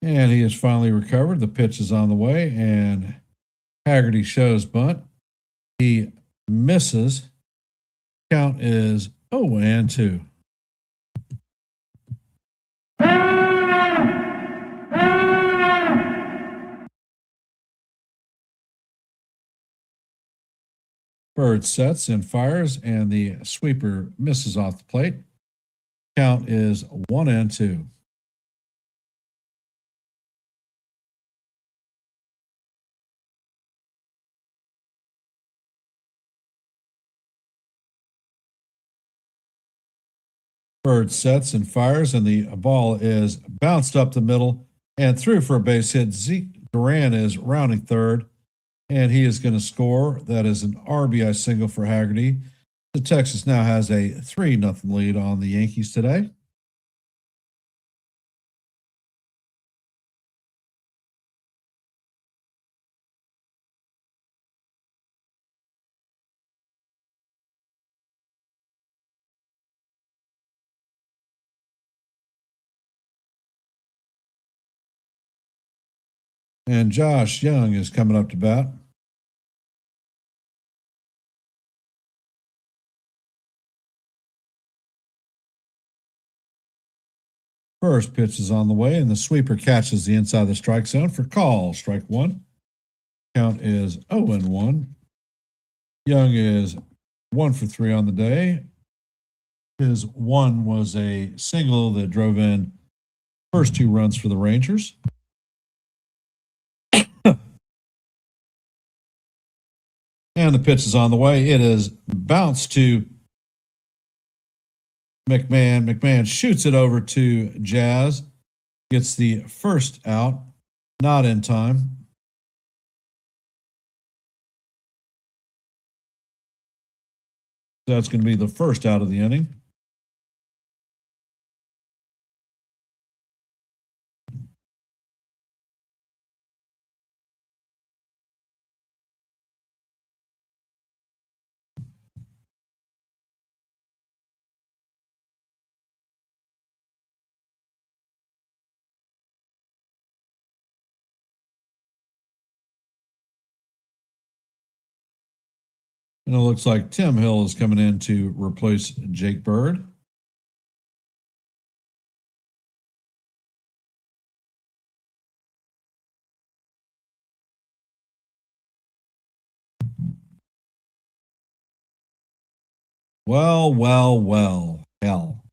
And he has finally recovered. The pitch is on the way, and Haggerty shows bunt. He misses. Count is 0-2. Bird sets and fires, and the sweeper misses off the plate. Count is 1-2. Bird sets and fires, and the ball is bounced up the middle and through for a base hit. Zeke Duran is rounding third, and he is going to score. That is an RBI single for Haggerty. The Texas now has a 3-0 lead on the Yankees today. And Josh Young is coming up to bat. First pitch is on the way, and the sweeper catches the inside of the strike zone for call. Strike one. Count is 0-1. Young is 1 for 3 on the day. His one was a single that drove in First 2 runs for the Rangers. And the pitch is on the way. It is bounced to McMahon. McMahon shoots it over to Jazz. Gets the first out. Not in time. That's going to be the first out of the inning. And it looks like Tim Hill is coming in to replace Jake Bird. Well, hell.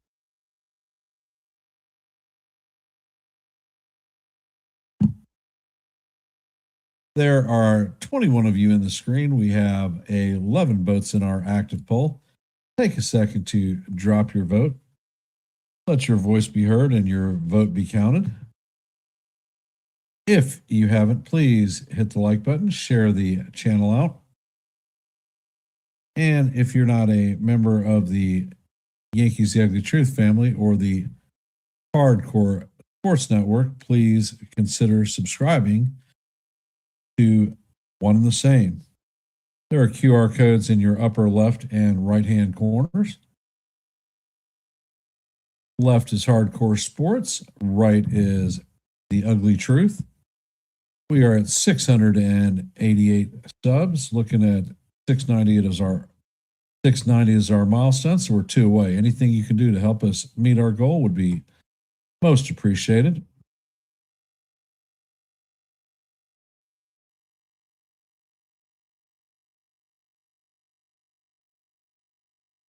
There are 21 of you in the screen. We have 11 votes in our active poll. Take a second to drop your vote. Let your voice be heard and your vote be counted. If you haven't, please hit the like button, share the channel out. And if you're not a member of the Yankees The Ugly Truth family or the Hardcore Sports Network, please consider subscribing to one and the same. There are QR codes in your upper left and right hand corners. Left is Hardcore Sports, right is The Ugly Truth. We are at 688 subs, looking at 690 is our milestone, so we're 2 away. Anything you can do to help us meet our goal would be most appreciated.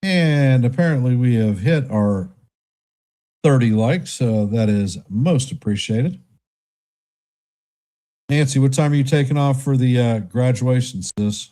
And apparently we have hit our 30 likes, so that is most appreciated. Nancy, what time are you taking off for the graduation, sis?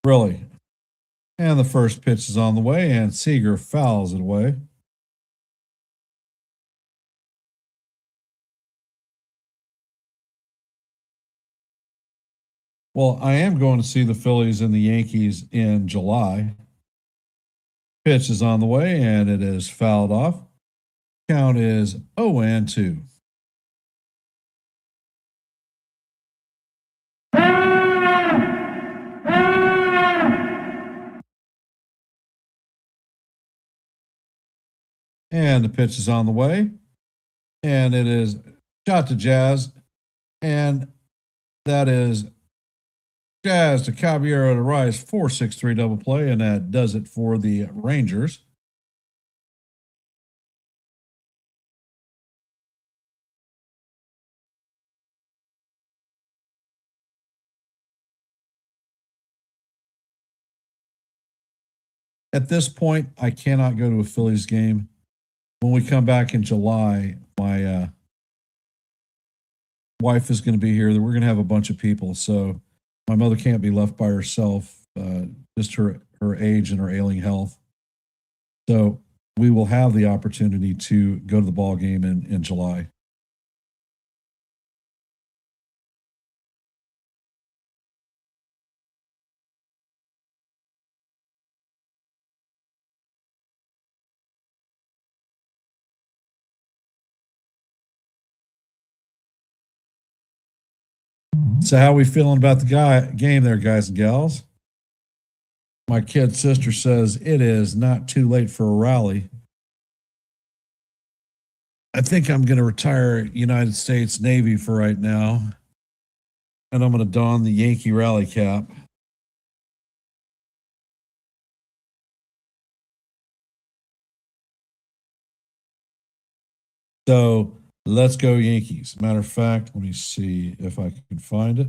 Really? And the first pitch is on the way, and Seager fouls it away. Well, I am going to see the Phillies and the Yankees in July. Pitch is on the way, and it is fouled off. Count is 0-2. And the pitch is on the way. And it is shot to Jazz. And that is Jazz to Caballero to Rice, 4-6-3 double play. And that does it for the Rangers. At this point, I cannot go to a Phillies game. When we come back in July, my wife is going to be here. We're going to have a bunch of people. So my mother can't be left by herself, just her age and her ailing health. So we will have the opportunity to go to the ball game in July. So how we feeling about the game there, guys and gals? My kid sister says it is not too late for a rally. I think I'm going to retire United States Navy for right now. And I'm going to don the Yankee rally cap. So let's go Yankees. Matter of fact, let me see if I can find it.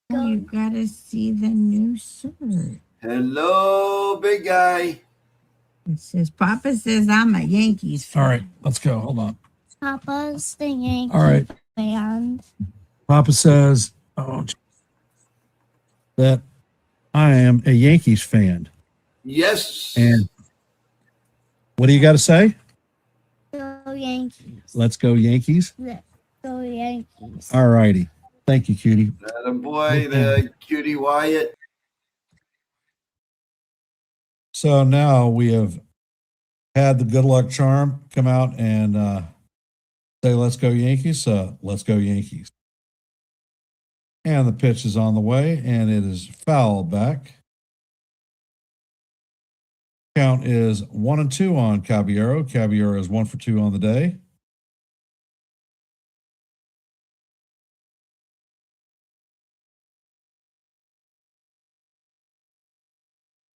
You gotta see the new shirt. Hello, big guy. It says, Papa says I'm a Yankees fan. All right, let's go. Hold on. Papa's the Yankee All right. fan. Papa says that I am a Yankees fan. Yes. And what do you got to say? Go Yankees. Let's go Yankees. Let's go Yankees. All righty. Thank you, cutie. That boy, the cutie Wyatt. So now we have had the good luck charm come out and say, let's go Yankees. Let's go Yankees. And the pitch is on the way, and it is fouled back. Count is 1-2 on Caballero. Caballero is 1 for 2 on the day.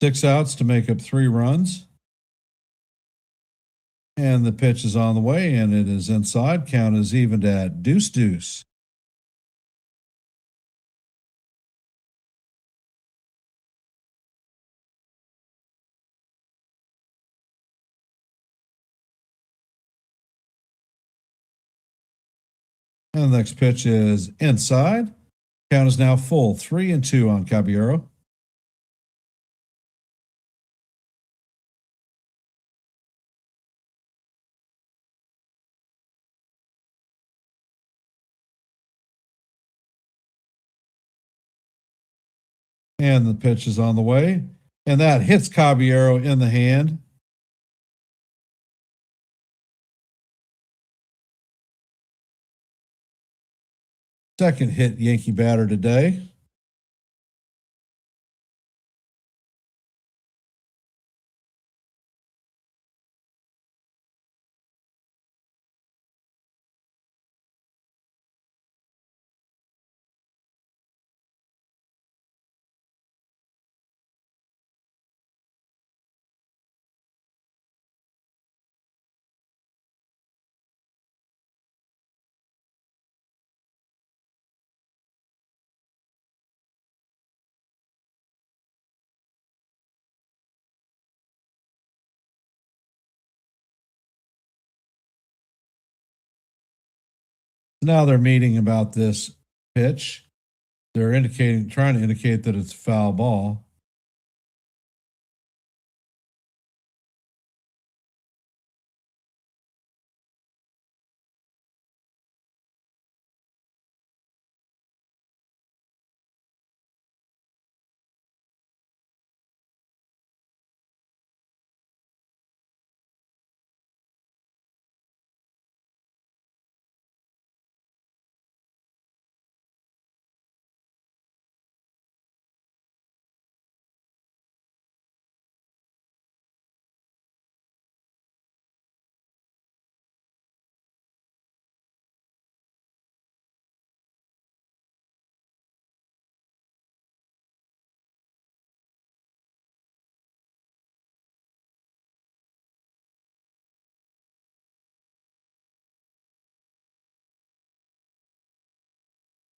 Six outs to make up 3 runs. And the pitch is on the way, and it is inside. Count is evened at deuce. And the next pitch is inside. Count is now full. 3-2 on Caballero. And the pitch is on the way. And that hits Caballero in the hand. Second hit Yankee batter today. Now they're meeting about this pitch. They're trying to indicate that it's a foul ball.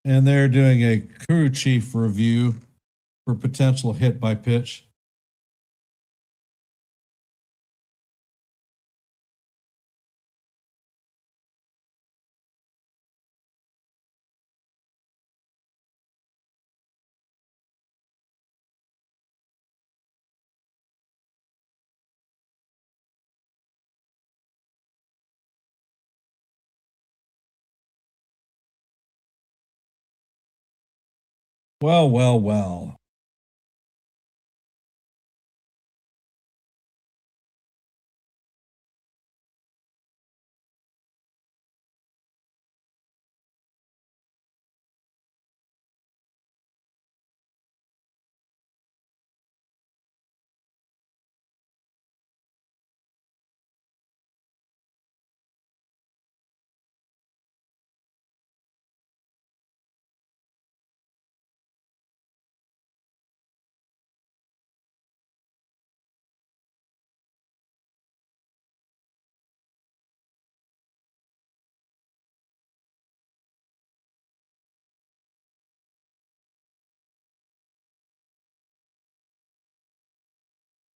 And they're doing a crew chief review for potential hit by pitch. Well, well, well.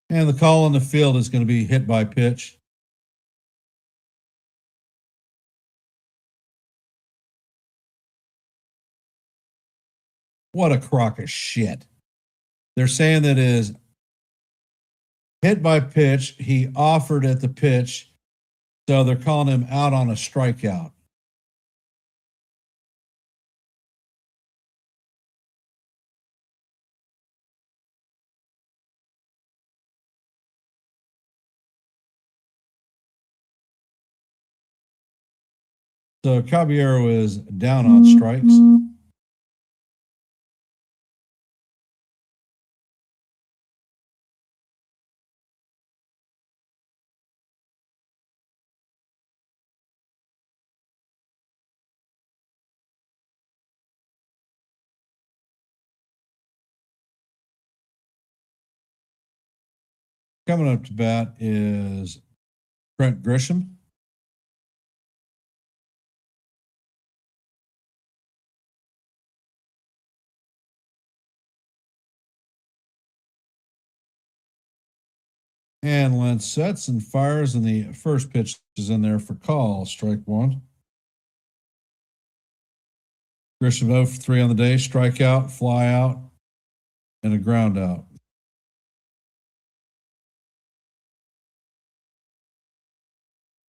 And the call on the field is going to be hit by pitch. What a crock of shit. They're saying that is hit by pitch. He offered at the pitch. So they're calling him out on a strikeout. So Caballero is down on strikes. Coming up to bat is Trent Grisham. And Lentz sets and fires, and the first pitch is in there for call, strike one. Grisham 0 for 3 on the day, strikeout, fly out, and a ground out.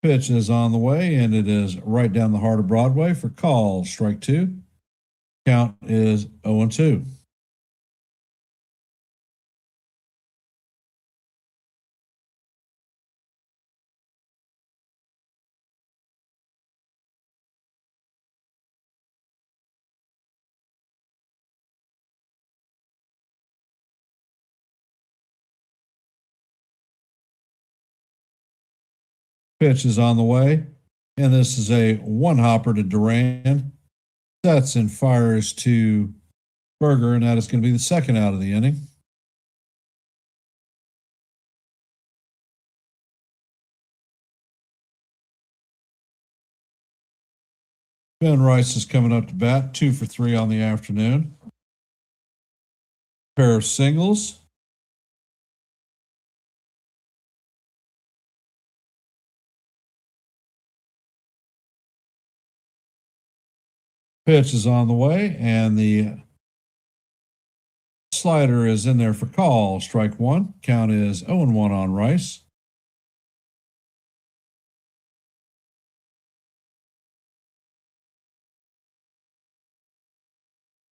Pitch is on the way, and it is right down the heart of Broadway for call, strike two. Count is 0-2. Pitch is on the way, and this is a one hopper to Duran. Sets and fires to Berger, and that is going to be the second out of the inning. Ben Rice is coming up to bat, 2 for 3 on the afternoon. Pair of singles. Pitch is on the way, and the slider is in there for call. Strike one. Count is 0-1 on Rice.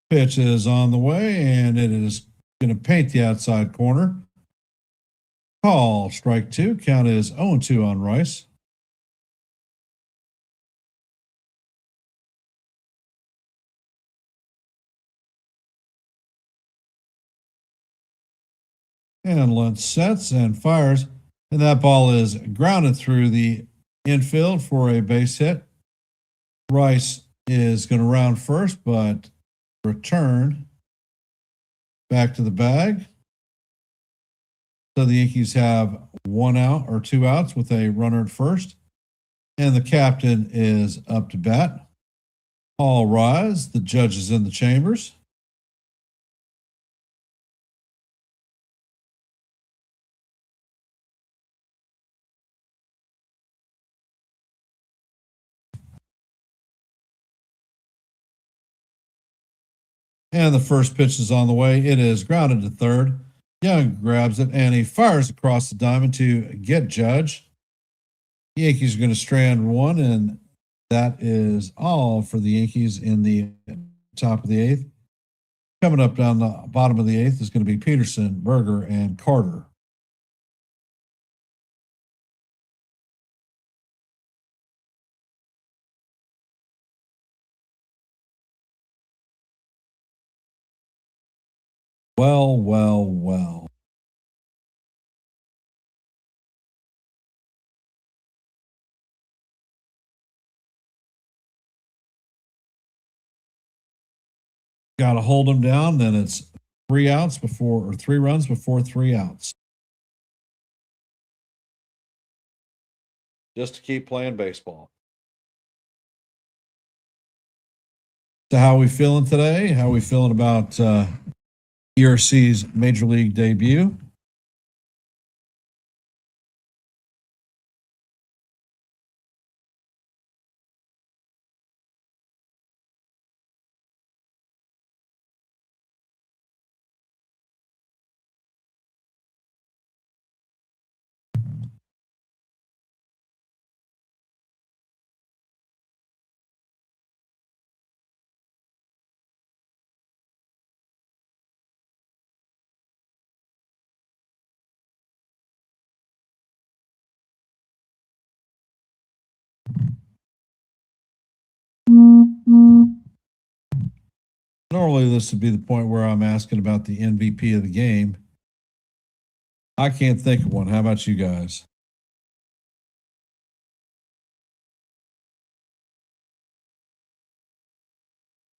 Pitch is on the way, and it is going to paint the outside corner. Call. Strike two. Count is 0-2 on Rice. And Lentz sets and fires, and that ball is grounded through the infield for a base hit. Rice is going to round first, but return back to the bag. So the Yankees have 1 out or 2 outs with a runner at first, and the captain is up to bat. All rise. The judge is in the chambers. And the first pitch is on the way. It is grounded to third. Young grabs it, and he fires across the diamond to get Judge. The Yankees are going to strand one, and that is all for the Yankees in the top of the 8th. Coming up down the bottom of the eighth is going to be Peterson, Berger, and Carter. Well. Got to hold them down. Then it's 3 outs before, or 3 runs before 3 outs. Just to keep playing baseball. So how are we feeling today? How are we feeling about ERC's Major League debut? Normally, this would be the point where I'm asking about the MVP of the game. I can't think of one. How about you guys?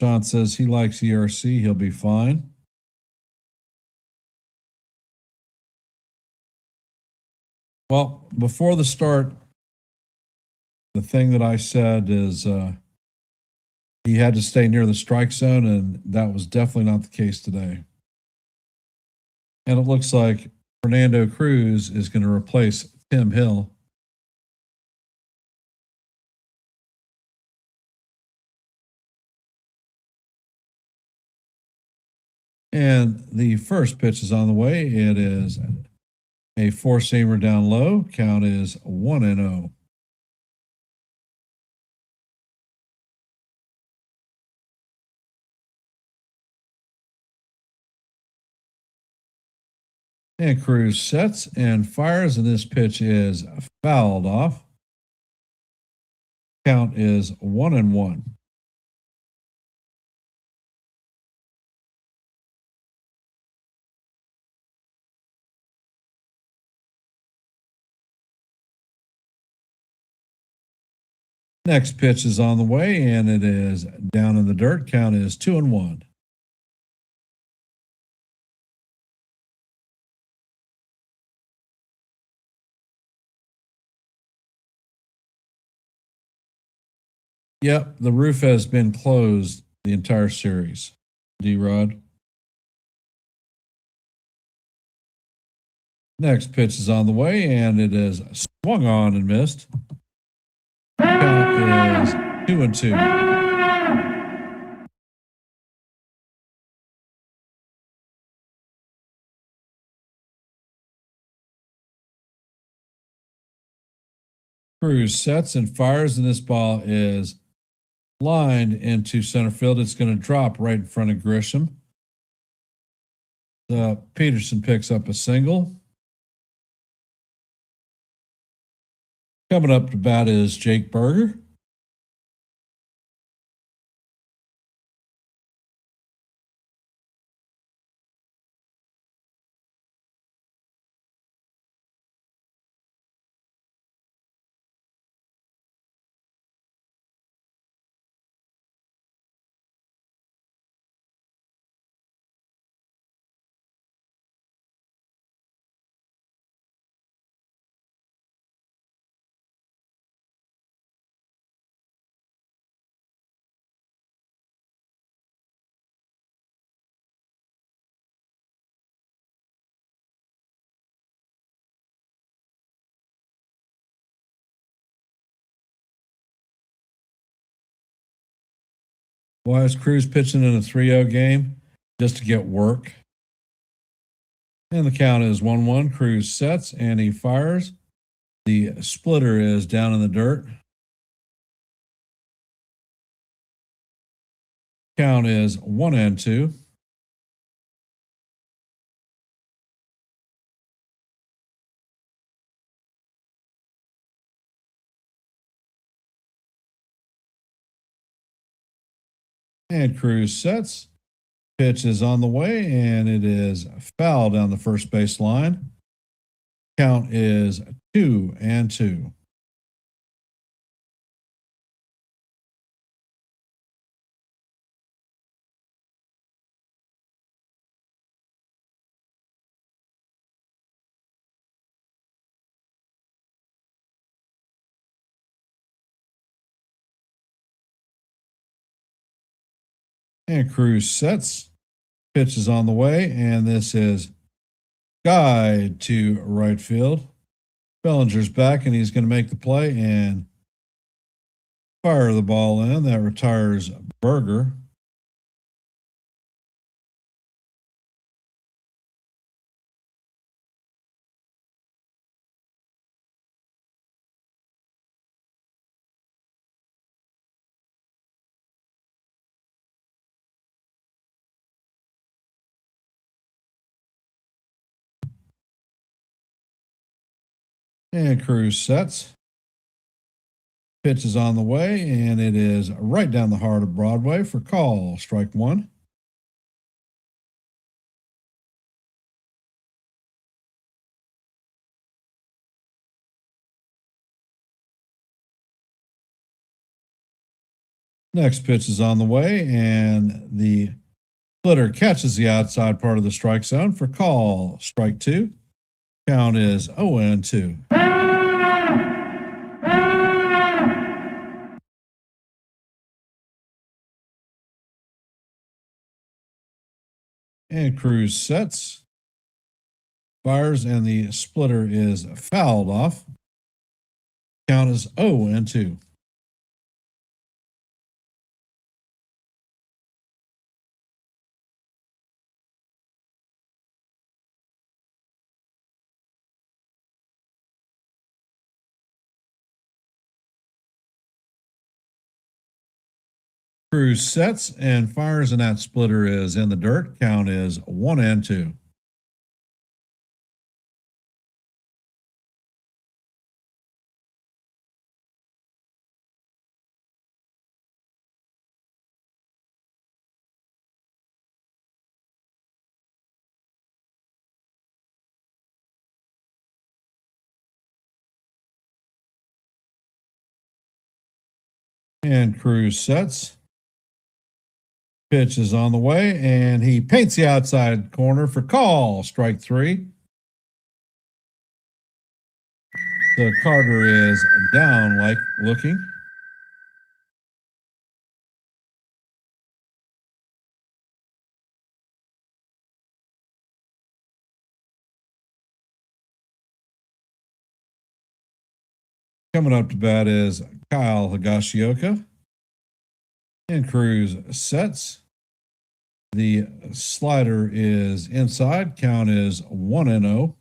John says he likes ERC. He'll be fine. Well, before the start, the thing that I said is he had to stay near the strike zone, and that was definitely not the case today. And it looks like Fernando Cruz is going to replace Tim Hill. And the first pitch is on the way. It is a 4-seamer down low. Count is 1-0. And Cruz sets and fires, and this pitch is fouled off. Count is 1-1. Next pitch is on the way, and it is down in the dirt. Count is 2-1. Yep, the roof has been closed the entire series. D-Rod. Next pitch is on the way, and it is swung on and missed. Count is 2-2. Cruz sets and fires, and this ball is lined into center field. It's going to drop right in front of Grisham. Peterson picks up a single. Coming up to bat is Jake Berger. Why is Cruz pitching in a 3-0 game? Just to get work. And the count is 1-1. Cruz sets and he fires. The splitter is down in the dirt. Count is 1-2. And Cruz sets. Pitch is on the way, and it is foul down the first base line. Count is 2-2. And Cruz sets. Pitch is on the way, and this is guide to right field. Bellinger's back, and he's going to make the play and fire the ball in. That retires Berger. And Cruz sets. Pitch is on the way, and it is right down the heart of Broadway for call. Strike one. Next pitch is on the way, and the splitter catches the outside part of the strike zone for call. Strike two. Count is 0-2. And Cruz sets, fires, and the splitter is fouled off. Count is 0-2. Cruz sets and fires, and that splitter is in the dirt. Count is 1-2. And Cruz sets. Pitch is on the way, and he paints the outside corner for call. Strike three. So Carter is down, like looking. Coming up to bat is Kyle Higashioka. And Cruz sets. The slider is inside. Count is 1-0.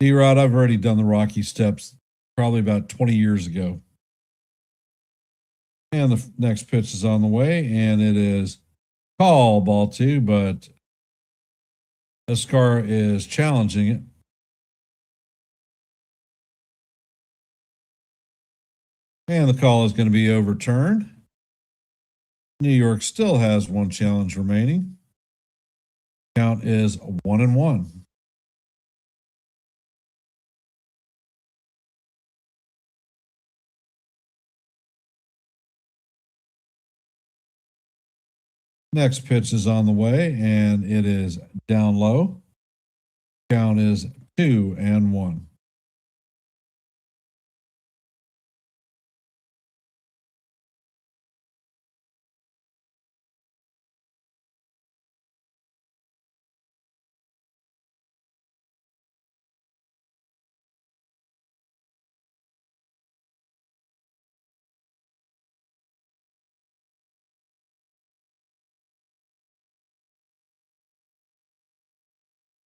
D-Rod, I've already done the Rocky steps probably about 20 years ago. And the next pitch is on the way, and it is call ball two, but Escar is challenging it. And the call is going to be overturned. New York still has one challenge remaining. Count is 1-1. Next pitch is on the way, and it is down low. Count is 2-1.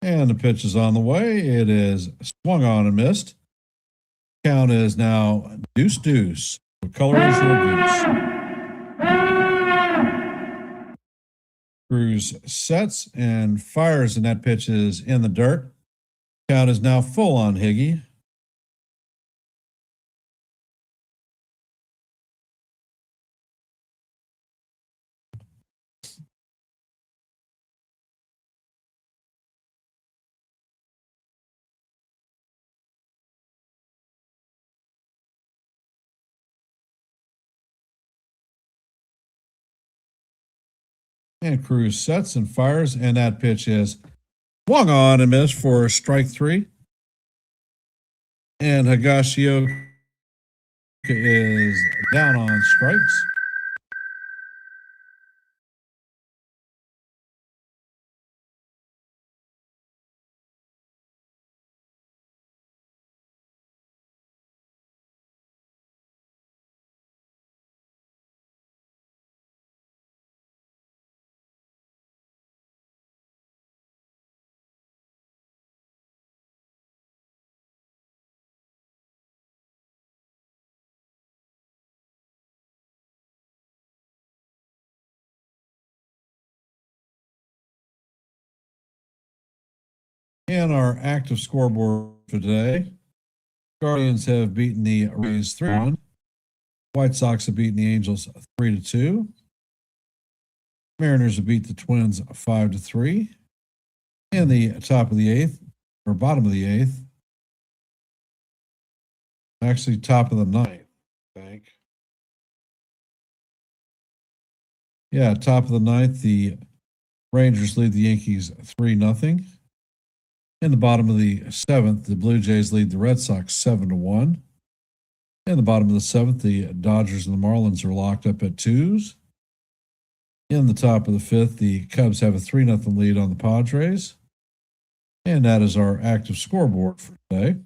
And the pitch is on the way. It is swung on and missed. Count is now deuce. What color is your goose? Cruz sets and fires, and that pitch is in the dirt. Count is now full on Higgy. And Cruz sets and fires, and that pitch is swung on and missed for strike 3. And Higashioka is down on strikes. And our active scoreboard for today. Guardians have beaten the Rays 3-1. White Sox have beaten the Angels 3-2. Mariners have beat the Twins 5-3. And the top of the 8th, or bottom of the 8th, actually top of the 9th, I think. Yeah, top of the 9th, the Rangers lead the Yankees 3-0. In the bottom of the 7th, the Blue Jays lead the Red Sox 7-1. In the bottom of the 7th, the Dodgers and the Marlins are locked up at 2s. In the top of the 5th, the Cubs have a 3-0 lead on the Padres. And that is our active scoreboard for today.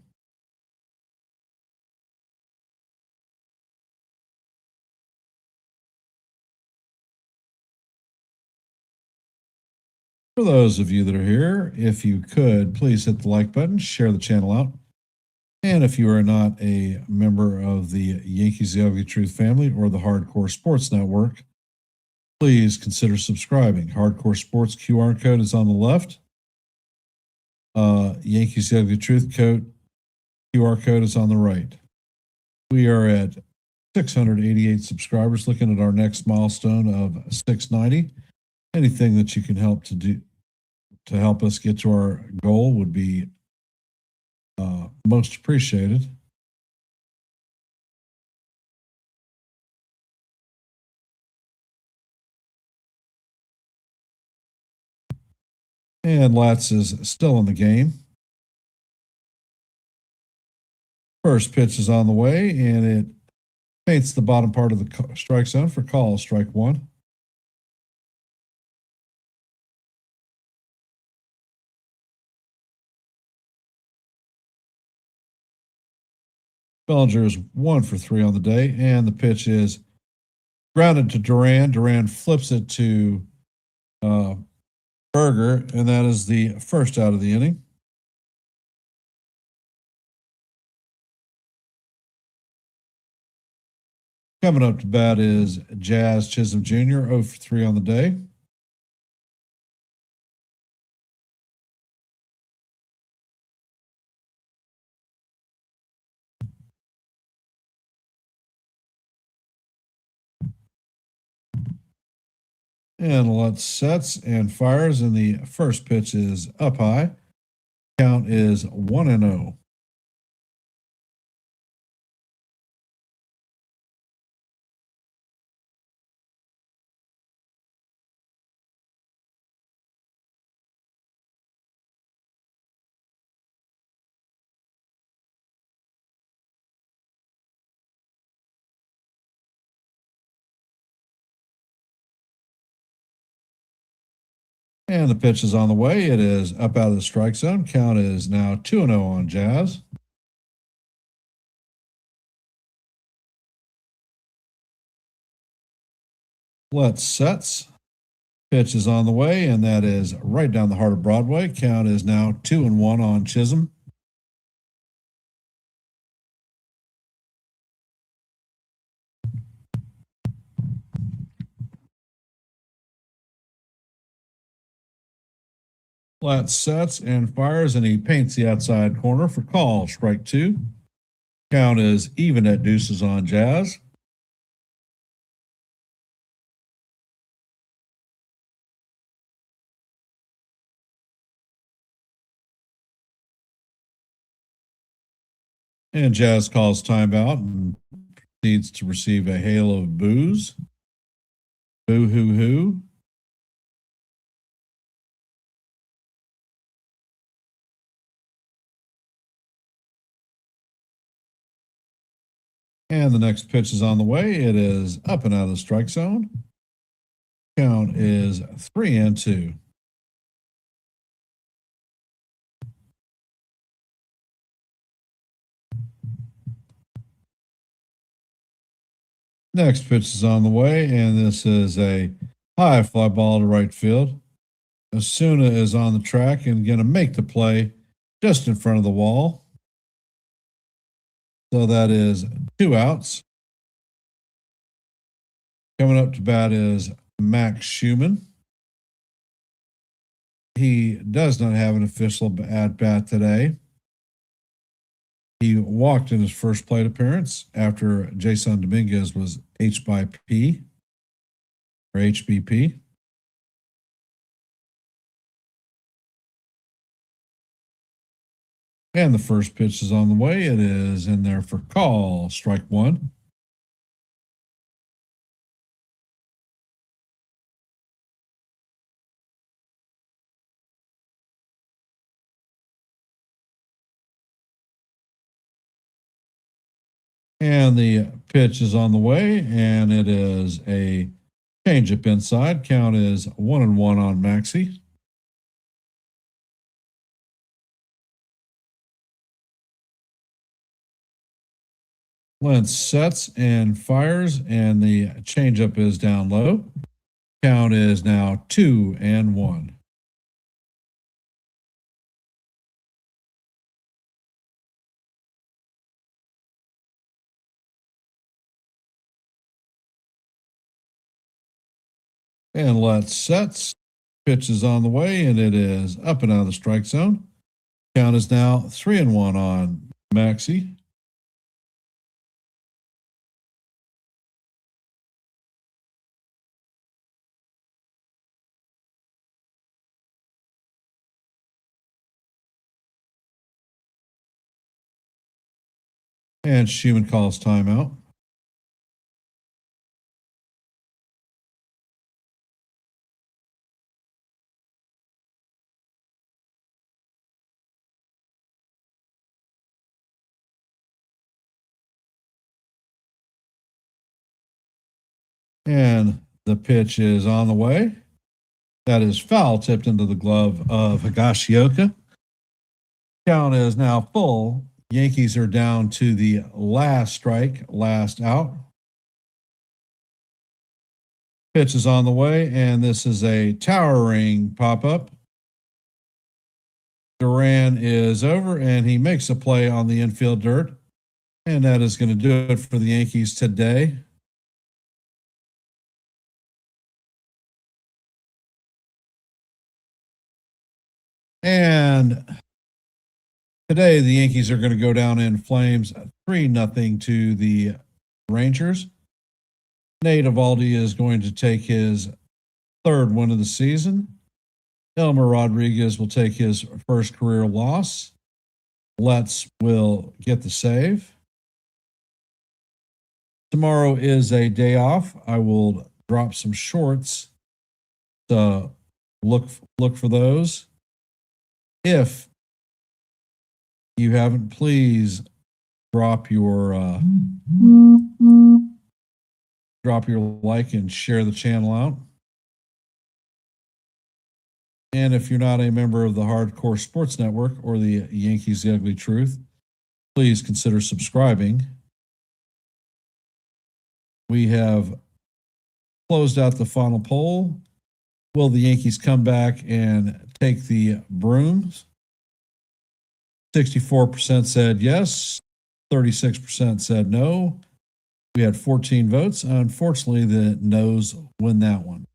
For those of you that are here, if you could, please hit the like button, share the channel out. And if you are not a member of the Yankees The Ugly Truth family or the Hardcore Sports Network, please consider subscribing. Hardcore Sports QR code is on the left. Yankees The Ugly Truth QR code is on the right. We are at 688 subscribers, looking at our next milestone of 690. Anything that you can help to do to help us get to our goal would be most appreciated. And Latz is still in the game. First pitch is on the way, and it paints the bottom part of the strike zone for call, strike 1. Bellinger is 1 for 3 on the day, and the pitch is grounded to Duran. Duran flips it to Berger, and that is the first out of the inning. Coming up to bat is Jazz Chisholm Jr., 0 for 3 on the day. And Lutz sets and fires, and the first pitch is up high. Count is 1-0. And the pitch is on the way. It is up out of the strike zone. Count is now 2-0 on Jazz. Let's sets. Pitch is on the way, and that is right down the heart of Broadway. Count is now 2-1 on Chisholm. Flat sets and fires, and he paints the outside corner for call. Strike 2. Count is even at deuces on Jazz. And Jazz calls timeout and proceeds to receive a hail of boos. Boo hoo hoo. And the next pitch is on the way. It is up and out of the strike zone. Count is 3-2. Next pitch is on the way, and this is a high fly ball to right field. Osuna is on the track and going to make the play just in front of the wall. So that is 2 outs. Coming up to bat is Max Schumann. He does not have an official at bat today. He walked in his first plate appearance after Jason Dominguez was H by P or HBP. And the first pitch is on the way. It is in there for call. Strike 1. And the pitch is on the way, and it is a changeup inside. Count is 1-1 on Maxie. Lentz sets and fires, and the changeup is down low. Count is now 2-1. And Lentz sets. Pitch is on the way, and it is up and out of the strike zone. Count is now 3-1 on Maxie. And Schumann calls timeout. And the pitch is on the way. That is foul tipped into the glove of Higashioka. Count is now full. Yankees are down to the last strike, last out. Pitch is on the way, and this is a towering pop-up. Duran is over, and he makes a play on the infield dirt. And that is going to do it for the Yankees today. And today, the Yankees are going to go down in flames 3-0 to the Rangers. Nate Eovaldi is going to take his 3rd win of the season. Elmer Rodriguez will take his first career loss. Letts will get the save. Tomorrow is a day off. I will drop some shorts. So look for those. If you haven't, please drop your like and share the channel out. And if you're not a member of the Hardcore Sports Network or the Yankees The Ugly Truth, please consider subscribing. We have closed out the final poll. Will the Yankees come back and take the brooms? 64% said yes. 36% said no. We had 14 votes. Unfortunately, the no's win that one.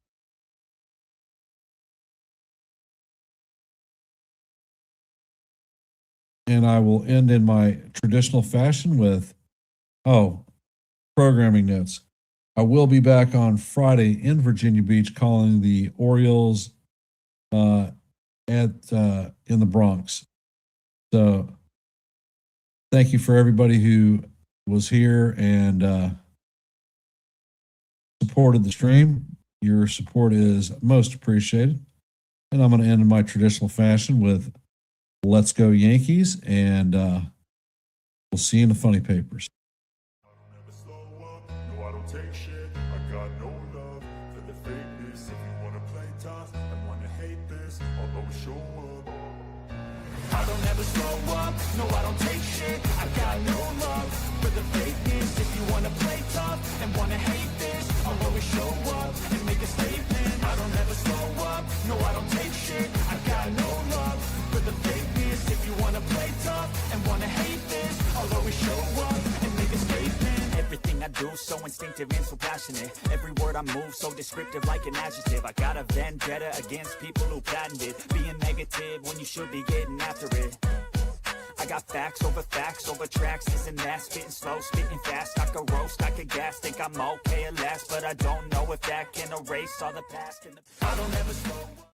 and I will end in my traditional fashion with, programming notes. I will be back on Friday in Virginia Beach calling the Orioles in the Bronx. So thank you for everybody who was here and supported the stream. Your support is most appreciated. And I'm going to end in my traditional fashion with Let's Go Yankees, and we'll see you in the funny papers. I don't ever slow up, no I don't take shit. I got no love for the fakeness. If you wanna play tough and wanna hate this, I'll always show up. I don't ever slow up, no I don't take shit. I got no love for the fakeness. If you wanna play tough and wanna hate this, I'll always show up and make a statement. I don't ever slow up, no I don't take shit. I got no love for the fakeness. If you wanna play tough and wanna hate this, I'll always show up and make a statement. Everything I do so instinctive and so passionate. Every word I move so descriptive like an adjective. I got a vendetta against people who patented being negative when you should be getting after it. I got facts over tracks, this and that. Spitting slow, spitting fast. I could roast, I could gas. Think I'm okay at last, but I don't know if that can erase all the past. I don't ever slow up.